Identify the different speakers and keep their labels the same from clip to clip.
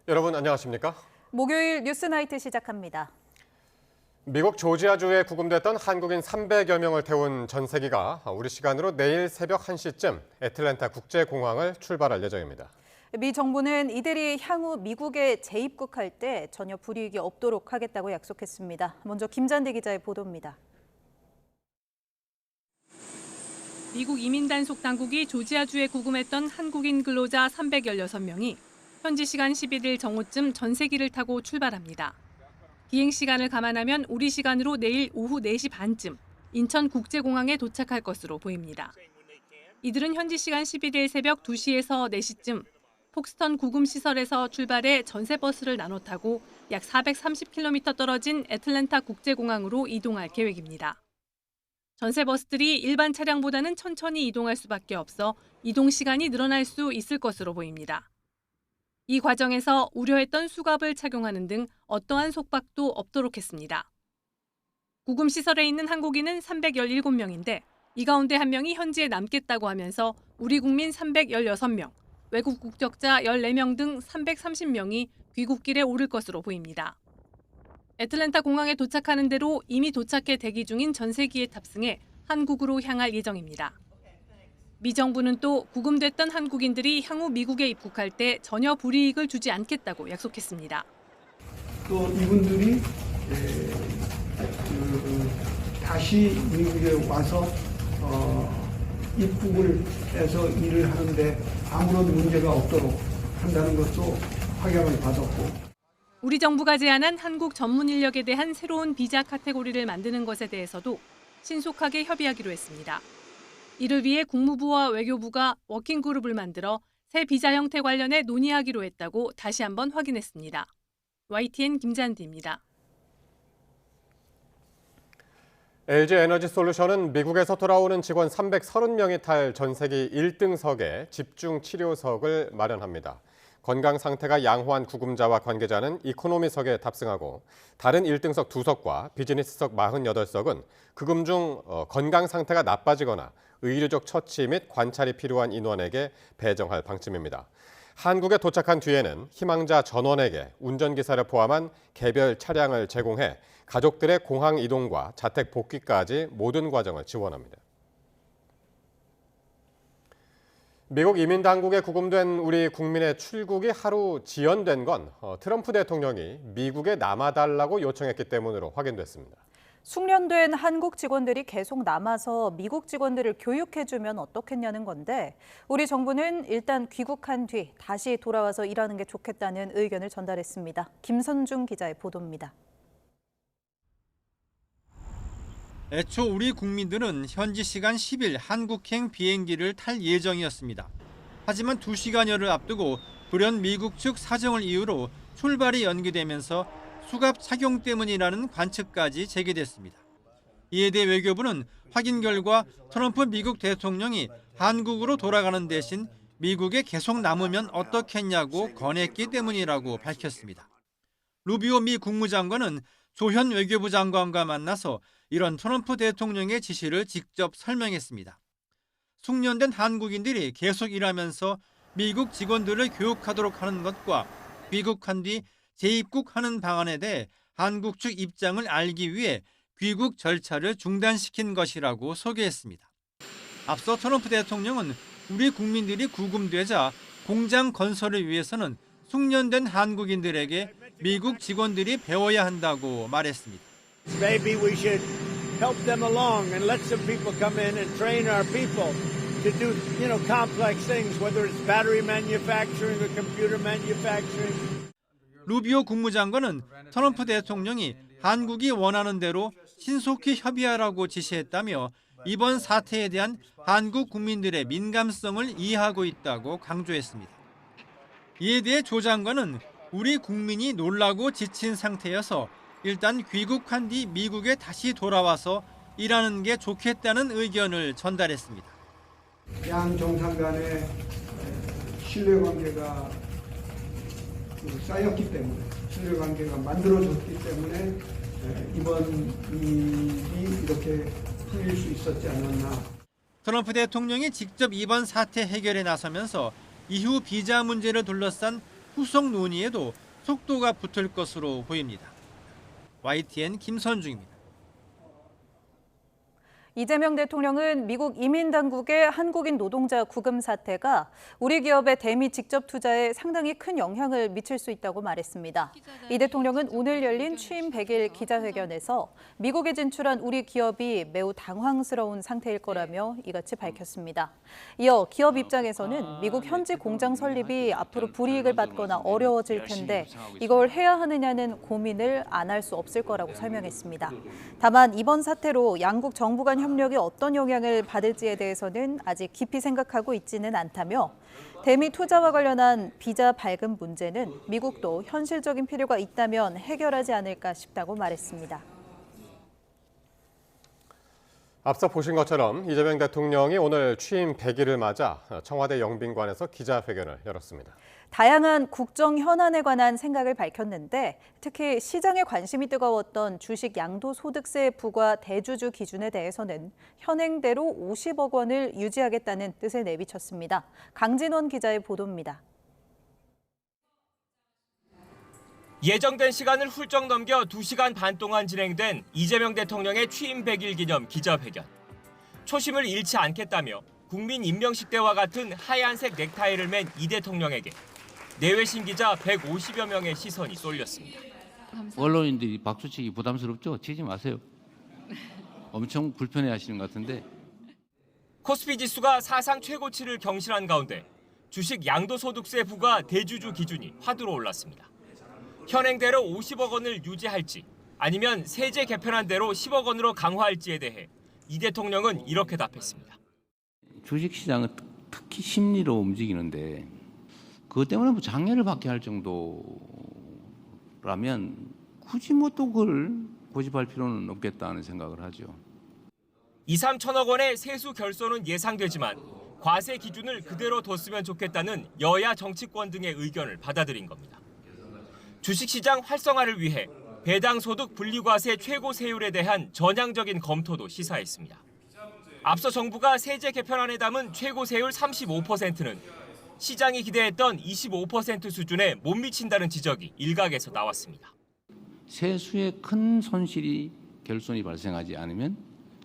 Speaker 1: 여러분 안녕하십니까?
Speaker 2: 목요일 뉴스나이트 시작합니다.
Speaker 1: 미국 조지아주에 구금됐던 한국인 300여 명을 태운 전세기가 우리 시간으로 내일 새벽 1시쯤 애틀랜타 국제공항을 출발할 예정입니다.
Speaker 2: 미 정부는 이들이 향후 미국에 재입국할 때 전혀 불이익이 없도록 하겠다고 약속했습니다. 먼저 김잔디 기자의 보도입니다.
Speaker 3: 미국 이민단속 당국이 조지아주에 구금했던 한국인 근로자 316명이 현지 시간 11일 정오쯤 전세기를 타고 출발합니다. 비행 시간을 감안하면 우리 시간으로 내일 오후 4시 반쯤 인천국제공항에 도착할 것으로 보입니다. 이들은 현지 시간 11일 새벽 2시에서 4시쯤 폭스턴 구금시설에서 출발해 전세버스를 나눠 타고 약 430km 떨어진 애틀랜타 국제공항으로 이동할 계획입니다. 전세버스들이 일반 차량보다는 천천히 이동할 수밖에 없어 이동 시간이 늘어날 수 있을 것으로 보입니다. 이 과정에서 우려했던 수갑을 착용하는 등 어떠한 속박도 없도록 했습니다. 구금시설에 있는 한국인은 317명인데 이 가운데 1명이 현지에 남겠다고 하면서 우리 국민 316명, 외국 국적자 14명 등 330명이 귀국길에 오를 것으로 보입니다. 애틀랜타 공항에 도착하는 대로 이미 도착해 대기 중인 전세기에 탑승해 한국으로 향할 예정입니다. 미 정부는 또 구금됐던 한국인들이 향후 미국에 입국할 때 전혀 불이익을 주지 않겠다고 약속했습니다.
Speaker 4: 또 이분들이 다시 미국에 와서 입국을 해서 일을 하는데 아무런 문제가 없도록 한다는 것도 확약을 받았고.
Speaker 3: 우리 정부가 제안한 한국 전문 인력에 대한 새로운 비자 카테고리를 만드는 것에 대해서도 신속하게 협의하기로 했습니다. 이를 위해 국무부와 외교부가 워킹그룹을 만들어 새 비자 형태 관련해 논의하기로 했다고 다시 한번 확인했습니다. YTN 김잔디입니다.
Speaker 1: LG에너지솔루션은 미국에서 돌아오는 직원 330명이 탈 전세기 1등석에 집중 치료석을 마련합니다. 건강 상태가 양호한 구금자와 관계자는 이코노미석에 탑승하고 다른 1등석 2석과 비즈니스석 48석은 구금 중 건강 상태가 나빠지거나 의료적 처치 및 관찰이 필요한 인원에게 배정할 방침입니다. 한국에 도착한 뒤에는 희망자 전원에게 운전기사를 포함한 개별 차량을 제공해 가족들의 공항 이동과 자택 복귀까지 모든 과정을 지원합니다. 미국 이민당국에 구금된 우리 국민의 출국이 하루 지연된 건 트럼프 대통령이 미국에 남아달라고 요청했기 때문으로 확인됐습니다.
Speaker 2: 숙련된 한국 직원들이 계속 남아서 미국 직원들을 교육해주면 어떻겠냐는 건데 우리 정부는 일단 귀국한 뒤 다시 돌아와서 일하는 게 좋겠다는 의견을 전달했습니다. 김선중 기자의 보도입니다.
Speaker 5: 애초 우리 국민들은 현지 시간 10일 한국행 비행기를 탈 예정이었습니다. 하지만 2시간여를 앞두고 돌연 미국 측 사정을 이유로 출발이 연기되면서 수갑 착용 때문이라는 관측까지 제기됐습니다. 이에 대해 외교부는 확인 결과 트럼프 미국 대통령이 한국으로 돌아가는 대신 미국에 계속 남으면 어떻겠냐고 권했기 때문이라고 밝혔습니다. 루비오 미 국무장관은 조현 외교부 장관과 만나서 이런 트럼프 대통령의 지시를 직접 설명했습니다. 숙련된 한국인들이 계속 일하면서 미국 직원들을 교육하도록 하는 것과 귀국한 뒤 재입국하는 방안에 대해 한국 측 입장을 알기 위해 귀국 절차를 중단시킨 것이라고 소개했습니다. 앞서 트럼프 대통령은 우리 국민들이 구금되자 공장 건설을 위해서는 숙련된 한국인들에게 미국 직원들이 배워야 한다고 말했습니다.
Speaker 6: Maybe we should help them along and let some people come in and train our people to do, complex things, whether it's battery manufacturing or computer manufacturing.
Speaker 5: 루비오 국무장관은 트럼프 대통령이 한국이 원하는 대로 신속히 협의하라고 지시했다며 이번 사태에 대한 한국 국민들의 민감성을 이해하고 있다고 강조했습니다. 이에 대해 조 장관은 우리 국민이 놀라고 지친 상태여서 일단 귀국한 뒤 미국에 다시 돌아와서 일하는 게 좋겠다는 의견을 전달했습니다.
Speaker 4: 양 정상 간의 신뢰관계가 쌓였기 때문에, 신뢰관계가 만들어졌기 때문에 이번 일이 이렇게 풀릴 수 있었지 않았나.
Speaker 5: 트럼프 대통령이 직접 이번 사태 해결에 나서면서 이후 비자 문제를 둘러싼 후속 논의에도 속도가 붙을 것으로 보입니다. YTN 김선중입니다.
Speaker 2: 이재명 대통령은 미국 이민당국의 한국인 노동자 구금 사태가 우리 기업의 대미 직접 투자에 상당히 큰 영향을 미칠 수 있다고 말했습니다. 이 대통령은 오늘 열린 취임 100일 기자회견에서 미국에 진출한 우리 기업이 매우 당황스러운 상태일 거라며 이같이 밝혔습니다. 이어 기업 입장에서는 미국 현지 공장 설립이 앞으로 불이익을 받거나 어려워질 텐데 이걸 해야 하느냐는 고민을 안 할 수 없을 거라고 설명했습니다. 다만 이번 사태로 양국 정부 간 협력이 어떤 영향을 받을지에 대해서는 아직 깊이 생각하고 있지는 않다며 대미 투자와 관련한 비자 발급 문제는 미국도 현실적인 필요가 있다면 해결하지 않을까 싶다고 말했습니다.
Speaker 1: 앞서 보신 것처럼 이재명 대통령이 오늘 취임 100일을 맞아 청와대 영빈관에서 기자회견을 열었습니다.
Speaker 2: 다양한 국정 현안에 관한 생각을 밝혔는데 특히 시장에 관심이 뜨거웠던 주식 양도소득세 부과 대주주 기준에 대해서는 현행대로 50억 원을 유지하겠다는 뜻을 내비쳤습니다. 강진원 기자의 보도입니다.
Speaker 7: 예정된 시간을 훌쩍 넘겨 2시간 반 동안 진행된 이재명 대통령의 취임 100일 기념 기자회견. 초심을 잃지 않겠다며 국민 임명식 때와 같은 하얀색 넥타이를 맨 이 대통령에게 내외신 기자 150여 명의 시선이 쏠렸습니다.
Speaker 8: 언론인들이 박수치기 부담스럽죠? 치지 마세요. 엄청 불편해하시는 것 같은데.
Speaker 7: 코스피 지수가 사상 최고치를 경신한 가운데 주식 양도소득세 부과 대주주 기준이 화두로 올랐습니다. 현행대로 50억 원을 유지할지 아니면 세제 개편한 대로 10억 원으로 강화할지에 대해 이 대통령은 이렇게 답했습니다.
Speaker 8: 주식시장은 특히 심리로 움직이는데 그것 때문에 뭐 장애를 받게 할 정도라면 굳이 뭐 또 그걸 고집할 필요는 없겠다는 생각을 하죠.
Speaker 7: 2, 3천억 원의 세수 결손은 예상되지만 과세 기준을 그대로 뒀으면 좋겠다는 여야 정치권 등의 의견을 받아들인 겁니다. 주식시장 활성화를 위해 배당소득 분리과세 최고 세율에 대한 전향적인 검토도 시사했습니다. 앞서 정부가 세제 개편안에 담은 최고 세율 35%는 시장이 기대했던 25% 수준에 못 미친다는 지적이 일각에서 나왔습니다.
Speaker 8: 세수에 큰 손실이 결손이 발생하지 않으면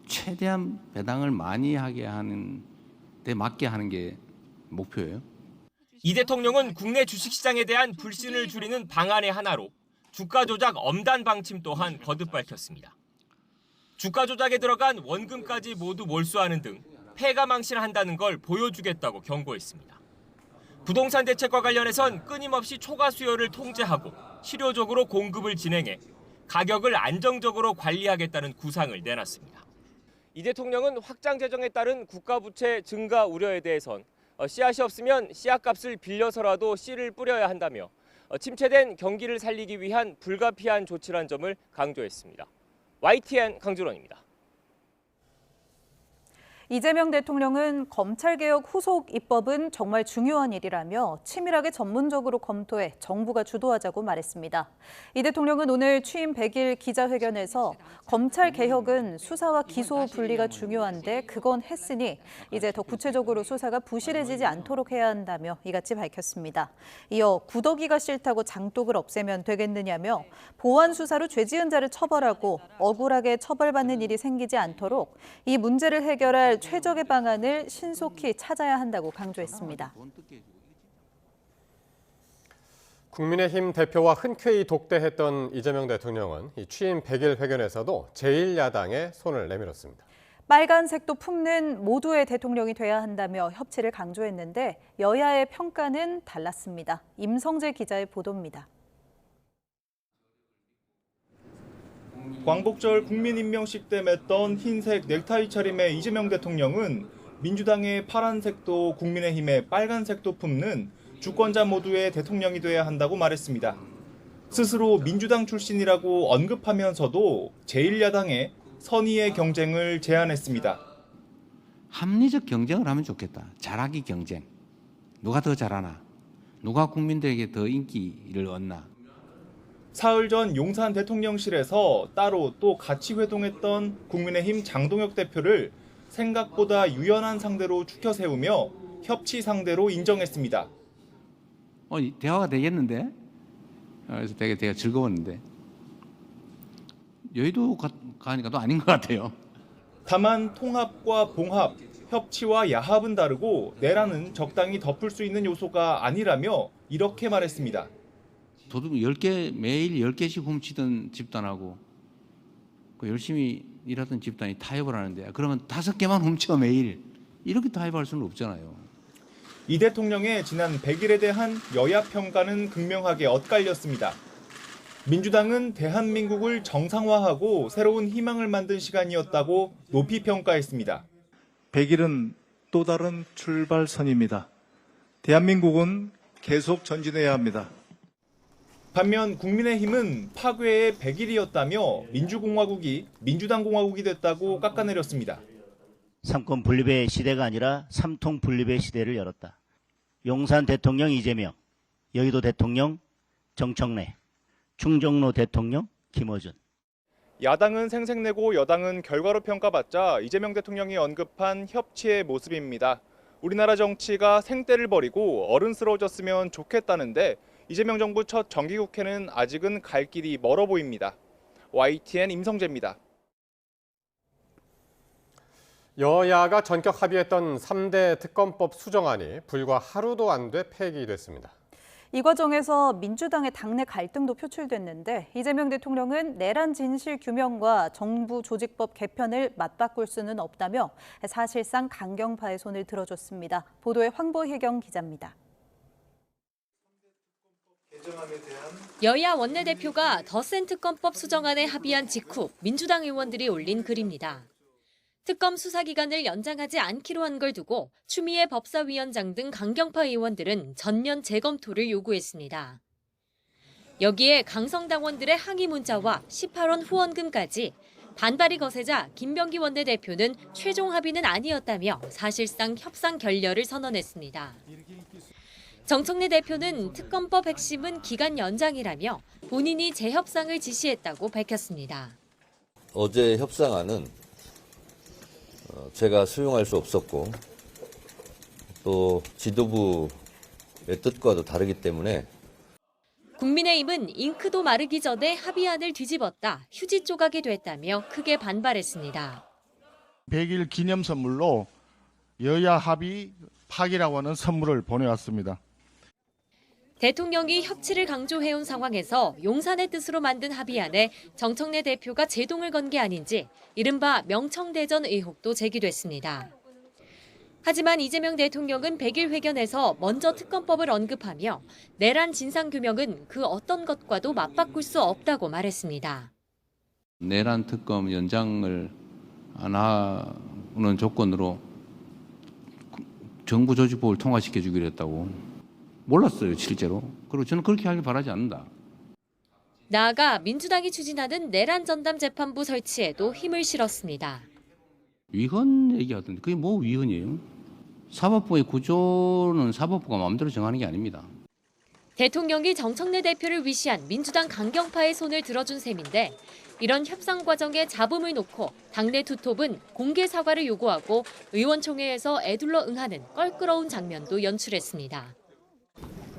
Speaker 8: 최대한 배당을 많이 하게 하는 데 맞게 하는 게 목표예요.
Speaker 7: 이 대통령은 국내 주식시장에 대한 불신을 줄이는 방안의 하나로 주가 조작 엄단 방침 또한 거듭 밝혔습니다. 주가 조작에 들어간 원금까지 모두 몰수하는 등 패가 망신한다는 걸 보여주겠다고 경고했습니다. 부동산 대책과 관련해선 끊임없이 초과 수요를 통제하고 실효적으로 공급을 진행해 가격을 안정적으로 관리하겠다는 구상을 내놨습니다. 이 대통령은 확장 재정에 따른 국가 부채 증가 우려에 대해선 씨앗이 없으면 씨앗값을 빌려서라도 씨를 뿌려야 한다며 침체된 경기를 살리기 위한 불가피한 조치란 점을 강조했습니다. YTN 강준원입니다.
Speaker 2: 이재명 대통령은 검찰개혁 후속 입법은 정말 중요한 일이라며 치밀하게 전문적으로 검토해 정부가 주도하자고 말했습니다. 이 대통령은 오늘 취임 100일 기자회견에서 검찰개혁은 수사와 기소 분리가 중요한데 그건 했으니 이제 더 구체적으로 수사가 부실해지지 않도록 해야 한다며 이같이 밝혔습니다. 이어 구더기가 싫다고 장독을 없애면 되겠느냐며 보완 수사로 죄 지은 자를 처벌하고 억울하게 처벌받는 일이 생기지 않도록 이 문제를 해결할 최적의 방안을 신속히 찾아야 한다고 강조했습니다.
Speaker 1: 국민의힘 대표와 흔쾌히 독대했던 이재명 대통령은 취임 100일 회견에서도 제1야당에 손을 내밀었습니다.
Speaker 2: 빨간색도 품는 모두의 대통령이 돼야 한다며 협치를 강조했는데 여야의 평가는 달랐습니다. 임성재 기자의 보도입니다.
Speaker 9: 광복절 국민임명식 때 맸던 흰색 넥타이 차림의 이재명 대통령은 민주당의 파란색도 국민의힘의 빨간색도 품는 주권자 모두의 대통령이 돼야 한다고 말했습니다. 스스로 민주당 출신이라고 언급하면서도 제1야당의 선의의 경쟁을 제안했습니다.
Speaker 8: 합리적 경쟁을 하면 좋겠다. 잘하기 경쟁. 누가 더 잘하나? 누가 국민들에게 더 인기를 얻나?
Speaker 9: 사흘 전 용산 대통령실에서 따로 또 같이 회동했던 국민의힘 장동혁 대표를 생각보다 유연한 상대로 추켜 세우며 협치 상대로 인정했습니다.
Speaker 8: 대화가 되겠는데? 그래서 되게 즐거웠는데 여의도 가니까 또 아닌 것 같아요.
Speaker 9: 다만 통합과 봉합, 협치와 야합은 다르고 내란은 적당히 덮을 수 있는 요소가 아니라며 이렇게 말했습니다.
Speaker 8: 도둑 10개 매일 10개씩 훔치던 집단하고 그 열심히 일하던 집단이 타협을 하는데 그러면 5개만 훔쳐 매일 이렇게 타협할 수는 없잖아요.
Speaker 9: 이 대통령의 지난 100일에 대한 여야 평가는 극명하게 엇갈렸습니다. 민주당은 대한민국을 정상화하고 새로운 희망을 만든 시간이었다고 높이 평가했습니다.
Speaker 10: 100일은 또 다른 출발선입니다. 대한민국은 계속 전진해야 합니다.
Speaker 9: 반면 국민의힘은 파괴의 100일이었다며 민주공화국이 민주당공화국이 됐다고 깎아내렸습니다.
Speaker 11: 삼권 분립의 시대가 아니라 삼통 분립의 시대를 열었다. 용산 대통령 이재명, 여의도 대통령 정청래, 충정로 대통령 김어준.
Speaker 9: 야당은 생색내고 여당은 결과로 평가받자 이재명 대통령이 언급한 협치의 모습입니다. 우리나라 정치가 생때를 버리고 어른스러워졌으면 좋겠다는데 이재명 정부 첫 정기국회는 아직은 갈 길이 멀어 보입니다. YTN 임성재입니다.
Speaker 1: 여야가 전격 합의했던 3대 특검법 수정안이 불과 하루도 안 돼 폐기됐습니다.
Speaker 2: 이 과정에서 민주당의 당내 갈등도 표출됐는데 이재명 대통령은 내란 진실 규명과 정부 조직법 개편을 맞바꿀 수는 없다며 사실상 강경파의 손을 들어줬습니다. 보도에 황보혜경 기자입니다.
Speaker 12: 여야 원내대표가 더 센 특검법 수정안에 합의한 직후 민주당 의원들이 올린 글입니다. 특검 수사 기간을 연장하지 않기로 한 걸 두고 추미애 법사위원장 등 강경파 의원들은 전면 재검토를 요구했습니다. 여기에 강성당원들의 항의 문자와 18원 후원금까지 반발이 거세자 김병기 원내대표는 최종 합의는 아니었다며 사실상 협상 결렬을 선언했습니다. 정청래 대표는 특검법 핵심은 기간 연장이라며 본인이 재협상을 지시했다고 밝혔습니다.
Speaker 13: 어제 협상안은 제가 수용할 수 없었고 또 지도부의 뜻과도 다르기 때문에
Speaker 12: 국민의힘은 잉크도 마르기 전에 합의안을 뒤집었다 휴지 조각이 됐다며 크게 반발했습니다.
Speaker 10: 100일 기념 선물로 여야 합의 파기라고 하는 선물을 보내왔습니다.
Speaker 12: 대통령이 협치를 강조해온 상황에서 용산의 뜻으로 만든 합의안에 정청래 대표가 제동을 건 게 아닌지 이른바 명청대전 의혹도 제기됐습니다. 하지만 이재명 대통령은 100일 회견에서 먼저 특검법을 언급하며 내란 진상규명은 그 어떤 것과도 맞바꿀 수 없다고 말했습니다.
Speaker 8: 내란 특검 연장을 안 하는 조건으로 정부 조직법을 통과시켜주기로 했다고. 몰랐어요, 실제로. 그리고 저는 그렇게 하길 바라지 않는다.
Speaker 12: 나아가 민주당이 추진하는 내란 전담 재판부 설치에도 힘을 실었습니다.
Speaker 8: 위헌 얘기하던데 그게 뭐 위헌이에요? 사법부의 구조는 사법부가 마음대로 정하는 게 아닙니다.
Speaker 12: 대통령이 정청래 대표를 위시한 민주당 강경파의 손을 들어준 셈인데 이런 협상 과정에 잡음을 놓고 당내 투톱은 공개 사과를 요구하고 의원총회에서 애둘러 응하는 껄끄러운 장면도 연출했습니다.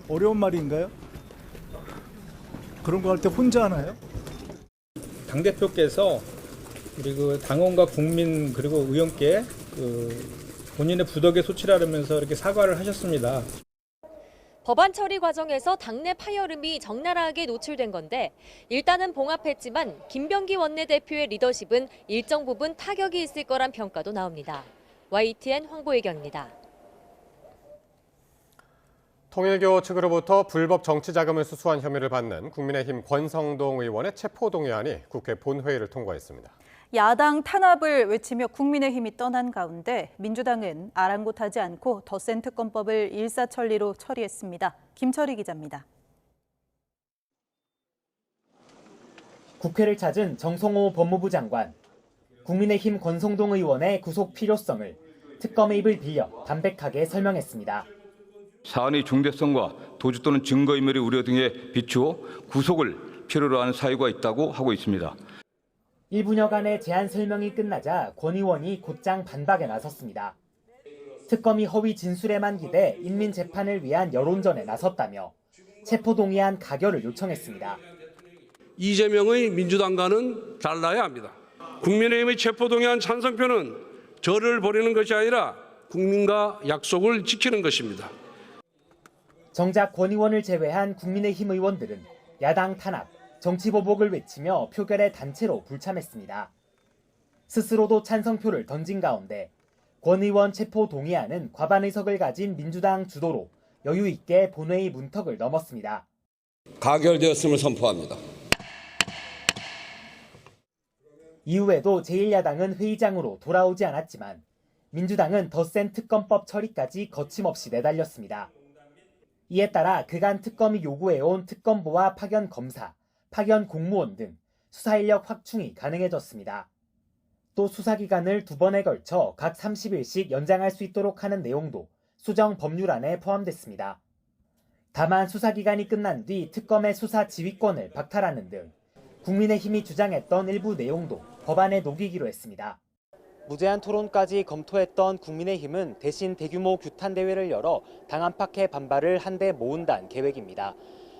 Speaker 10: 어려운 말인가요? 그런 거 할 때 혼자 하나요?
Speaker 14: 당대표께서 그리고 당원과 국민 그리고 의원께 본인의 부덕에 소치라면서 이렇게 사과를 하셨습니다.
Speaker 12: 법안 처리 과정에서 당내 파열음이 적나라하게 노출된 건데 일단은 봉합했지만 김병기 원내대표의 리더십은 일정 부분 타격이 있을 거란 평가도 나옵니다. YTN 황보혜경입니다.
Speaker 1: 통일교 측으로부터 불법 정치자금을 수수한 혐의를 받는 국민의힘 권성동 의원의 체포동의안이 국회 본회의를 통과했습니다.
Speaker 2: 야당 탄압을 외치며 국민의힘이 떠난 가운데 민주당은 아랑곳하지 않고 더 센 특검법을 일사천리로 처리했습니다. 김철희 기자입니다.
Speaker 15: 국회를 찾은 정성호 법무부 장관. 국민의힘 권성동 의원의 구속 필요성을 특검의 입을 빌려 담백하게 설명했습니다.
Speaker 16: 사안의 중대성과 도주 또는 증거인멸의 우려 등에 비추어 구속을 필요로 하는 사유가 있다고 하고 있습니다.
Speaker 15: 1분여간의 제안 설명이 끝나자 권 의원이 곧장 반박에 나섰습니다. 특검이 허위 진술에만 기대 인민재판을 위한 여론전에 나섰다며 체포동의안 가결을 요청했습니다.
Speaker 17: 이재명의 민주당과는 달라야 합니다. 국민의힘의 체포동의안 찬성표는 저를 버리는 것이 아니라 국민과 약속을 지키는 것입니다.
Speaker 15: 정작 권 의원을 제외한 국민의힘 의원들은 야당 탄압, 정치보복을 외치며 표결에 단체로 불참했습니다. 스스로도 찬성표를 던진 가운데 권 의원 체포 동의안은 과반 의석을 가진 민주당 주도로 여유 있게 본회의 문턱을 넘었습니다.
Speaker 17: 가결되었음을 선포합니다.
Speaker 15: 이후에도 제1야당은 회의장으로 돌아오지 않았지만 민주당은 더 센 특검법 처리까지 거침없이 내달렸습니다. 이에 따라 그간 특검이 요구해온 특검보와 파견 검사, 파견 공무원 등 수사 인력 확충이 가능해졌습니다. 또 수사기간을 2번에 걸쳐 각 30일씩 연장할 수 있도록 하는 내용도 수정 법률안에 포함됐습니다. 다만 수사기간이 끝난 뒤 특검의 수사 지휘권을 박탈하는 등 국민의힘이 주장했던 일부 내용도 법안에 녹이기로 했습니다. 무제한 토론까지 검토했던 국민의힘은 대신 대규모 규탄 대회를 열어 당 안팎의 반발을 한데 모은다는 계획입니다.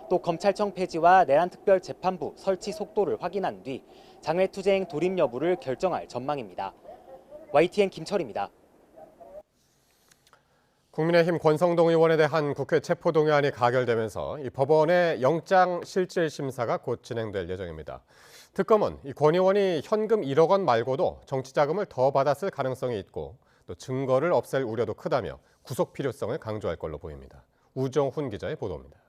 Speaker 15: 또 검찰청 폐지와 내란특별재판부 설치 속도를 확인한 뒤 장외투쟁 돌입 여부를 결정할 전망입니다. YTN 김철입니다.
Speaker 1: 국민의힘 권성동 의원에 대한 국회 체포동의안이 가결되면서 이 법원의 영장실질심사가 곧 진행될 예정입니다. 특검은 이 권 의원이 현금 1억 원 말고도 정치자금을 더 받았을 가능성이 있고 또 증거를 없앨 우려도 크다며 구속 필요성을 강조할 걸로 보입니다. 우정훈 기자의 보도입니다.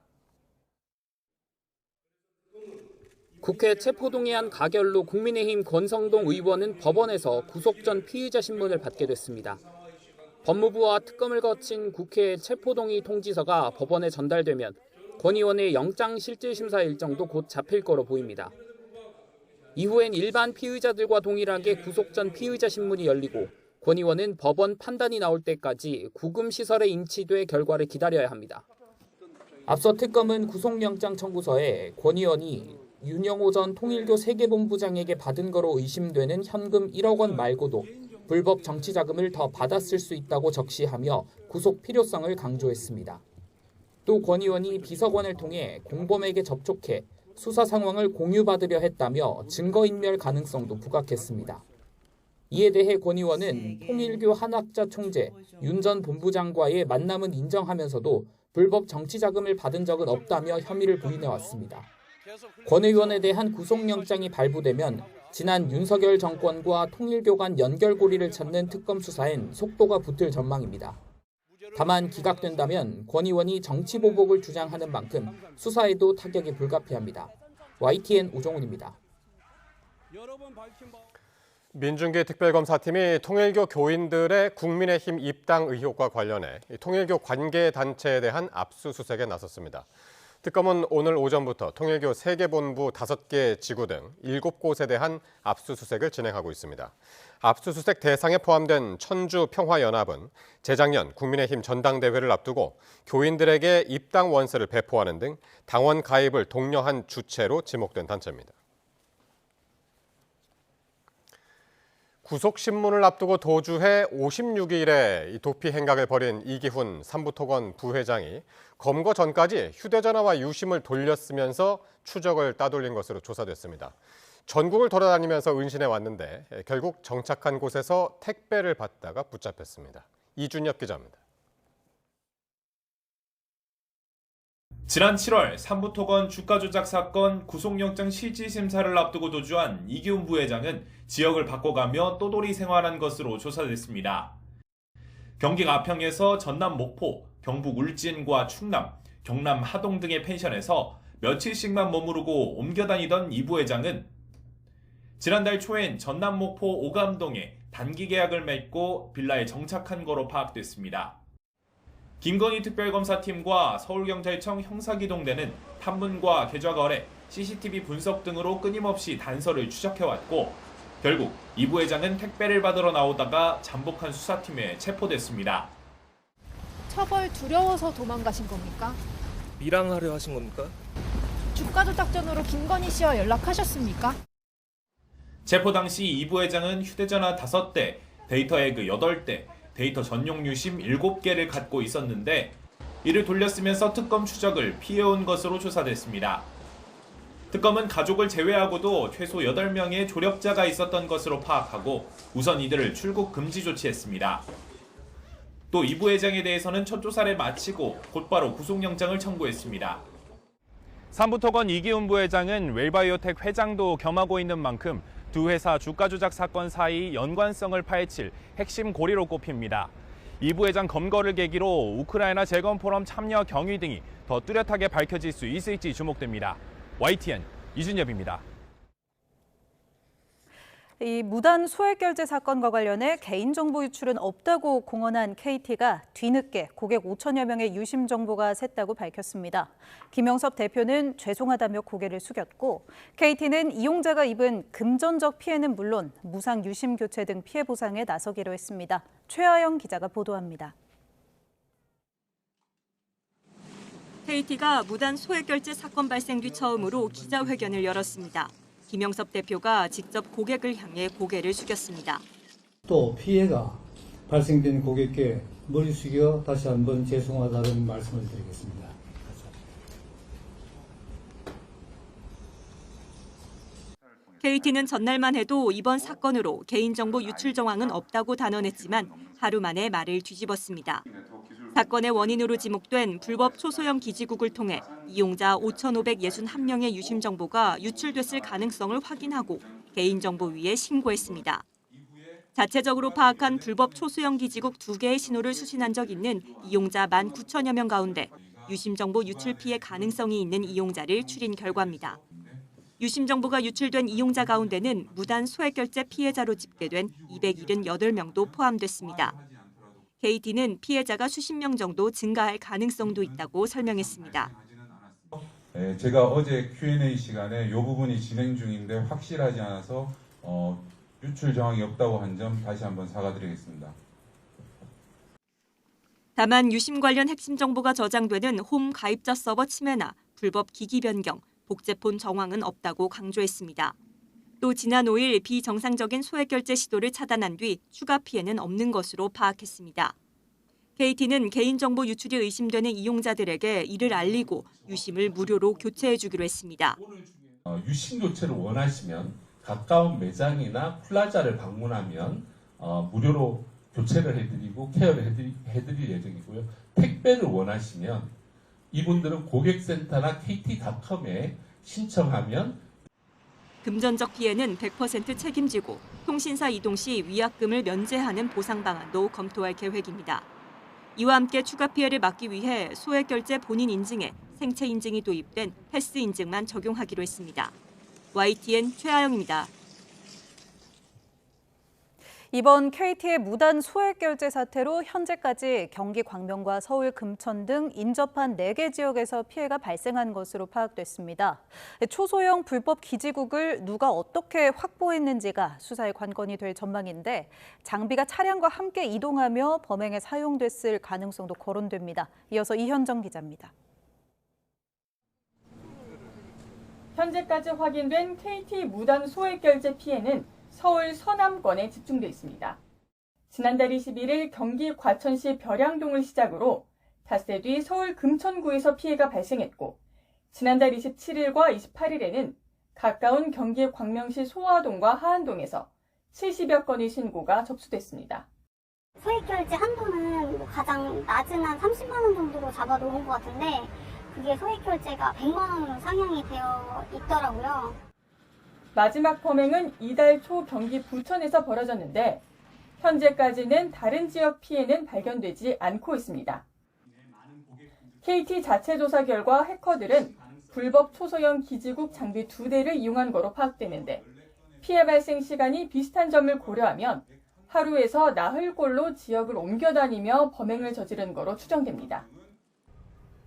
Speaker 18: 국회 체포동의안 가결로 국민의힘 권성동 의원은 법원에서 구속 전 피의자 신문을 받게 됐습니다. 법무부와 특검을 거친 국회 체포동의 통지서가 법원에 전달되면 권 의원의 영장실질심사 일정도 곧 잡힐 거로 보입니다. 이후엔 일반 피의자들과 동일하게 구속 전 피의자 신문이 열리고 권 의원은 법원 판단이 나올 때까지 구금시설에 인치돼 결과를 기다려야 합니다. 앞서 특검은 구속영장 청구서에 권 의원이 윤영호 전 통일교 세계본부장에게 받은 거로 의심되는 현금 1억 원 말고도 불법 정치자금을 더 받았을 수 있다고 적시하며 구속 필요성을 강조했습니다. 또 권 의원이 비서관을 통해 공범에게 접촉해 수사 상황을 공유받으려 했다며 증거인멸 가능성도 부각했습니다. 이에 대해 권 의원은 통일교 한학자 총재 윤 전 본부장과의 만남은 인정하면서도 불법 정치자금을 받은 적은 없다며 혐의를 부인해왔습니다. 권 의원에 대한 구속영장이 발부되면 지난 윤석열 정권과 통일교 간 연결고리를 찾는 특검 수사엔 속도가 붙을 전망입니다. 다만 기각된다면 권 의원이 정치보복을 주장하는 만큼 수사에도 타격이 불가피합니다. YTN 우정훈입니다.
Speaker 1: 민중기 특별검사팀이 통일교 교인들의 국민의힘 입당 의혹과 관련해 통일교 관계단체에 대한 압수수색에 나섰습니다. 특검은 오늘 오전부터 통일교 세계본부 5개 지구 등 7곳에 대한 압수수색을 진행하고 있습니다. 압수수색 대상에 포함된 천주평화연합은 재작년 국민의힘 전당대회를 앞두고 교인들에게 입당 원서를 배포하는 등 당원 가입을 독려한 주체로 지목된 단체입니다. 구속신문을 앞두고 도주해 56일에 도피 행각을 벌인 이기훈 삼부토건 부회장이 검거 전까지 휴대전화와 유심을 돌렸으면서 추적을 따돌린 것으로 조사됐습니다. 전국을 돌아다니면서 은신해 왔는데 결국 정착한 곳에서 택배를 받다가 붙잡혔습니다. 이준혁 기자입니다.
Speaker 19: 지난 7월 삼부토건 주가 조작 사건 구속영장 실질심사를 앞두고 도주한 이기훈 부회장은 지역을 바꿔가며 또돌이 생활한 것으로 조사됐습니다. 경기 가평에서 전남 목포, 경북 울진과 충남, 경남 하동 등의 펜션에서 며칠씩만 머무르고 옮겨 다니던 이 부회장은 지난달 초엔 전남 목포 오감동에 단기 계약을 맺고 빌라에 정착한 거로 파악됐습니다. 김건희 특별검사팀과 서울경찰청 형사기동대는 탐문과 계좌거래, CCTV 분석 등으로 끊임없이 단서를 추적해왔고 결국 이 부회장은 택배를 받으러 나오다가 잠복한 수사팀에 체포됐습니다.
Speaker 20: 처벌 두려워서 도망가신 겁니까?
Speaker 21: 밀항하려 하신 겁니까?
Speaker 20: 주가 조작전으로 김건희 씨와 연락하셨습니까?
Speaker 19: 체포 당시 이 부회장은 휴대전화 5대, 데이터 에그 8대, 데이터 전용 유심 7개를 갖고 있었는데 이를 돌려쓰면서 특검 추적을 피해온 것으로 조사됐습니다. 특검은 가족을 제외하고도 최소 8명의 조력자가 있었던 것으로 파악하고 우선 이들을 출국 금지 조치했습니다. 또 이 부회장에 대해서는 첫 조사를 마치고 곧바로 구속영장을 청구했습니다.
Speaker 3: 삼부토건 이기훈 부회장은 웰바이오텍 회장도 겸하고 있는 만큼 두 회사 주가 조작 사건 사이 연관성을 파헤칠 핵심 고리로 꼽힙니다. 이 부회장 검거를 계기로 우크라이나 재건 포럼 참여 경위 등이 더 뚜렷하게 밝혀질 수 있을지 주목됩니다. YTN 이준엽입니다.
Speaker 2: 이 무단 소액결제 사건과 관련해 개인정보 유출은 없다고 공언한 KT가 뒤늦게 고객 5천여 명의 유심 정보가 샜다고 밝혔습니다. 김영섭 대표는 죄송하다며 고개를 숙였고 KT는 이용자가 입은 금전적 피해는 물론 무상 유심 교체 등 피해 보상에 나서기로 했습니다. 최하영 기자가 보도합니다.
Speaker 22: KT가 무단 소액결제 사건 발생 뒤 처음으로 기자회견을 열었습니다. 김영섭 대표가 직접 고객을 향해 고개를 숙였습니다.
Speaker 23: 또 피해가 발생된 고객께 머리 숙여 다시 한번 죄송하다는 말씀을 드리겠습니다.
Speaker 22: KT는 전날만 해도 이번 사건으로 개인정보 유출 정황은 없다고 단언했지만 하루 만에 말을 뒤집었습니다. 사건의 원인으로 지목된 불법 초소형 기지국을 통해 이용자 5,561명의 유심 정보가 유출됐을 가능성을 확인하고 개인정보위에 신고했습니다. 자체적으로 파악한 불법 초소형 기지국 2개의 신호를 수신한 적 있는 이용자 19,000여 명 가운데 유심 정보 유출 피해 가능성이 있는 이용자를 추린 결과입니다. 유심 정보가 유출된 이용자 가운데는 무단 소액결제 피해자로 집계된 278명도 포함됐습니다. KT는 피해자가 수십 명 정도 증가할 가능성도 있다고 설명했습니다.
Speaker 24: 제가 어제 Q&A 시간에 이 부분이 진행 중인데 확실하지 않아서 유출 정황이 없다고 한 점 다시 한번 사과드리겠습니다.
Speaker 22: 다만 유심 관련 핵심 정보가 저장되는 홈 가입자 서버 침해나 불법 기기 변경, 복제폰 정황은 없다고 강조했습니다. 또 지난 5일 비정상적인 소액결제 시도를 차단한 뒤 추가 피해는 없는 것으로 파악했습니다. KT는 개인정보 유출이 의심되는 이용자들에게 이를 알리고 유심을 무료로 교체해주기로 했습니다.
Speaker 25: 유심 교체를 원하시면 가까운 매장이나 플라자를 방문하면 무료로 교체를 해드리고 케어를 해드릴 예정이고요. 택배를 원하시면 이분들은 고객센터나 KT.com에 신청하면
Speaker 22: 금전적 피해는 100% 책임지고 통신사 이동 시 위약금을 면제하는 보상 방안도 검토할 계획입니다. 이와 함께 추가 피해를 막기 위해 소액결제 본인 인증에 생체 인증이 도입된 패스 인증만 적용하기로 했습니다. YTN 최하영입니다.
Speaker 2: 이번 KT의 무단 소액결제 사태로 현재까지 경기 광명과 서울 금천 등 인접한 4개 지역에서 피해가 발생한 것으로 파악됐습니다. 초소형 불법 기지국을 누가 어떻게 확보했는지가 수사의 관건이 될 전망인데 장비가 차량과 함께 이동하며 범행에 사용됐을 가능성도 거론됩니다. 이어서 이현정 기자입니다.
Speaker 26: 현재까지 확인된 KT 무단 소액결제 피해는 서울 서남권에 집중돼 있습니다. 지난달 21일 경기 과천시 벼량동을 시작으로 닷새 뒤 서울 금천구에서 피해가 발생했고 지난달 27일과 28일에는 가까운 경기 광명시 소화동과 하안동에서 70여 건의 신고가 접수됐습니다.
Speaker 27: 소액결제 한도는 가장 낮은 한 30만 원 정도로 잡아놓은 것 같은데 그게 소액결제가 100만 원으로 상향이 되어 있더라고요.
Speaker 26: 마지막 범행은 이달 초 경기 부천에서 벌어졌는데 현재까지는 다른 지역 피해는 발견되지 않고 있습니다. KT 자체 조사 결과 해커들은 불법 초소형 기지국 장비 2대를 이용한 거로 파악되는데 피해 발생 시간이 비슷한 점을 고려하면 하루에서 나흘꼴로 지역을 옮겨 다니며 범행을 저지른 거로 추정됩니다.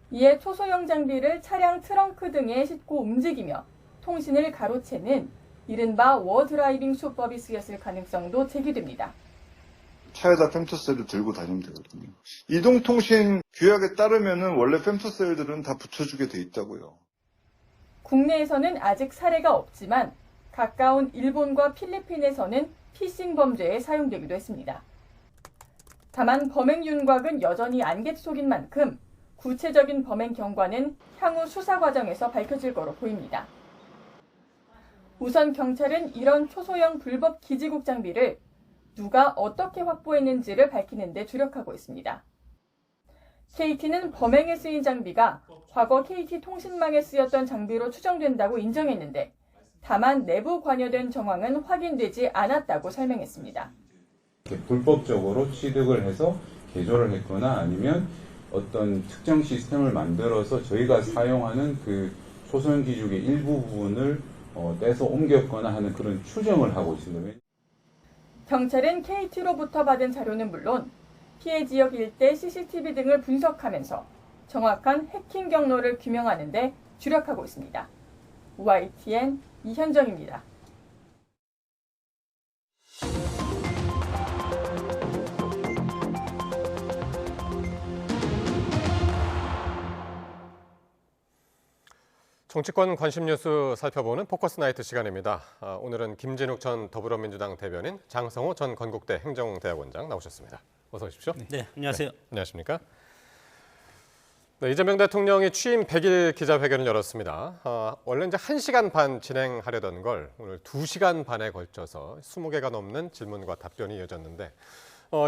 Speaker 26: 이에 초소형 장비를 차량 트렁크 등에 싣고 움직이며 통신을 가로채는 이른바 워드라이빙 수법이 쓰였을 가능성도 제기됩니다.
Speaker 28: 차에다 fem토셀을 들고 다니면 되거든요. 이동통신 규약에 따르면은 원래 fem토셀들은 다 붙여주게 돼 있다고요.
Speaker 26: 국내에서는 아직 사례가 없지만 가까운 일본과 필리핀에서는 피싱 범죄에 사용되기도 했습니다. 다만 범행 윤곽은 여전히 안갯 속인 만큼 구체적인 범행 경과는 향후 수사 과정에서 밝혀질 거로 보입니다. 우선 경찰은 이런 초소형 불법 기지국 장비를 누가 어떻게 확보했는지를 밝히는 데 주력하고 있습니다. KT는 범행에 쓰인 장비가 과거 KT 통신망에 쓰였던 장비로 추정된다고 인정했는데 다만 내부 관여된 정황은 확인되지 않았다고 설명했습니다.
Speaker 24: 불법적으로 취득을 해서 개조를 했거나 아니면 어떤 특정 시스템을 만들어서 저희가 사용하는 그 초소형 기죽의 일부 부분을 떼서 옮겼거나 하는 그런 추정을 하고 있습니다.
Speaker 26: 경찰은 KT로부터 받은 자료는 물론 피해 지역 일대 CCTV 등을 분석하면서 정확한 해킹 경로를 규명하는 데 주력하고 있습니다. YTN 이현정입니다.
Speaker 1: 정치권 관심 뉴스 살펴보는 포커스 나이트 시간입니다. 오늘은 김진욱 전 더불어민주당 대변인, 장성호 전 건국대 행정대학원장 나오셨습니다. 어서 오십시오.
Speaker 4: 네, 안녕하세요.
Speaker 1: 네, 안녕하십니까? 네, 이재명 대통령이 취임 100일 기자회견을 열었습니다. 원래 이제 1시간 반 진행하려던 걸 오늘 2시간 반에 걸쳐서 20개가 넘는 질문과 답변이 이어졌는데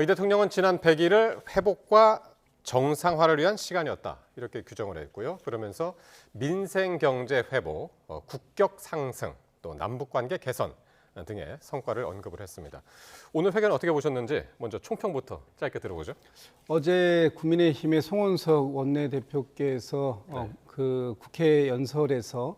Speaker 1: 이 대통령은 지난 100일을 회복과 정상화를 위한 시간이었다 이렇게 규정을 했고요. 그러면서 민생 경제 회복, 국격 상승, 또 남북관계 개선 등의 성과를 언급을 했습니다. 오늘 회견 어떻게 보셨는지 먼저 총평부터 짧게 들어보죠.
Speaker 23: 어제 국민의힘의 송원석 원내대표께서 그 국회 연설에서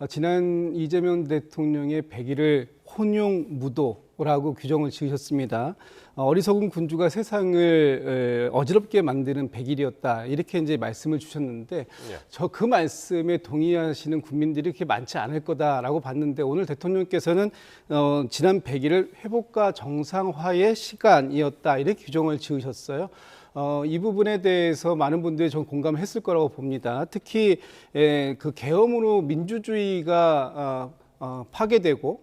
Speaker 23: 지난 이재명 대통령의 100일을 혼용무도라고 규정을 지으셨습니다. 어리석은 군주가 세상을 어지럽게 만드는 100일이었다 이렇게 이제 말씀을 주셨는데 저 그 말씀에 동의하시는 국민들이 그렇게 많지 않을 거다라고 봤는데 오늘 대통령께서는 지난 100일을 회복과 정상화의 시간이었다 이렇게 규정을 지으셨어요. 이 부분에 대해서 많은 분들이 전 공감을 했을 거라고 봅니다. 특히 그 계엄으로 민주주의가 파괴되고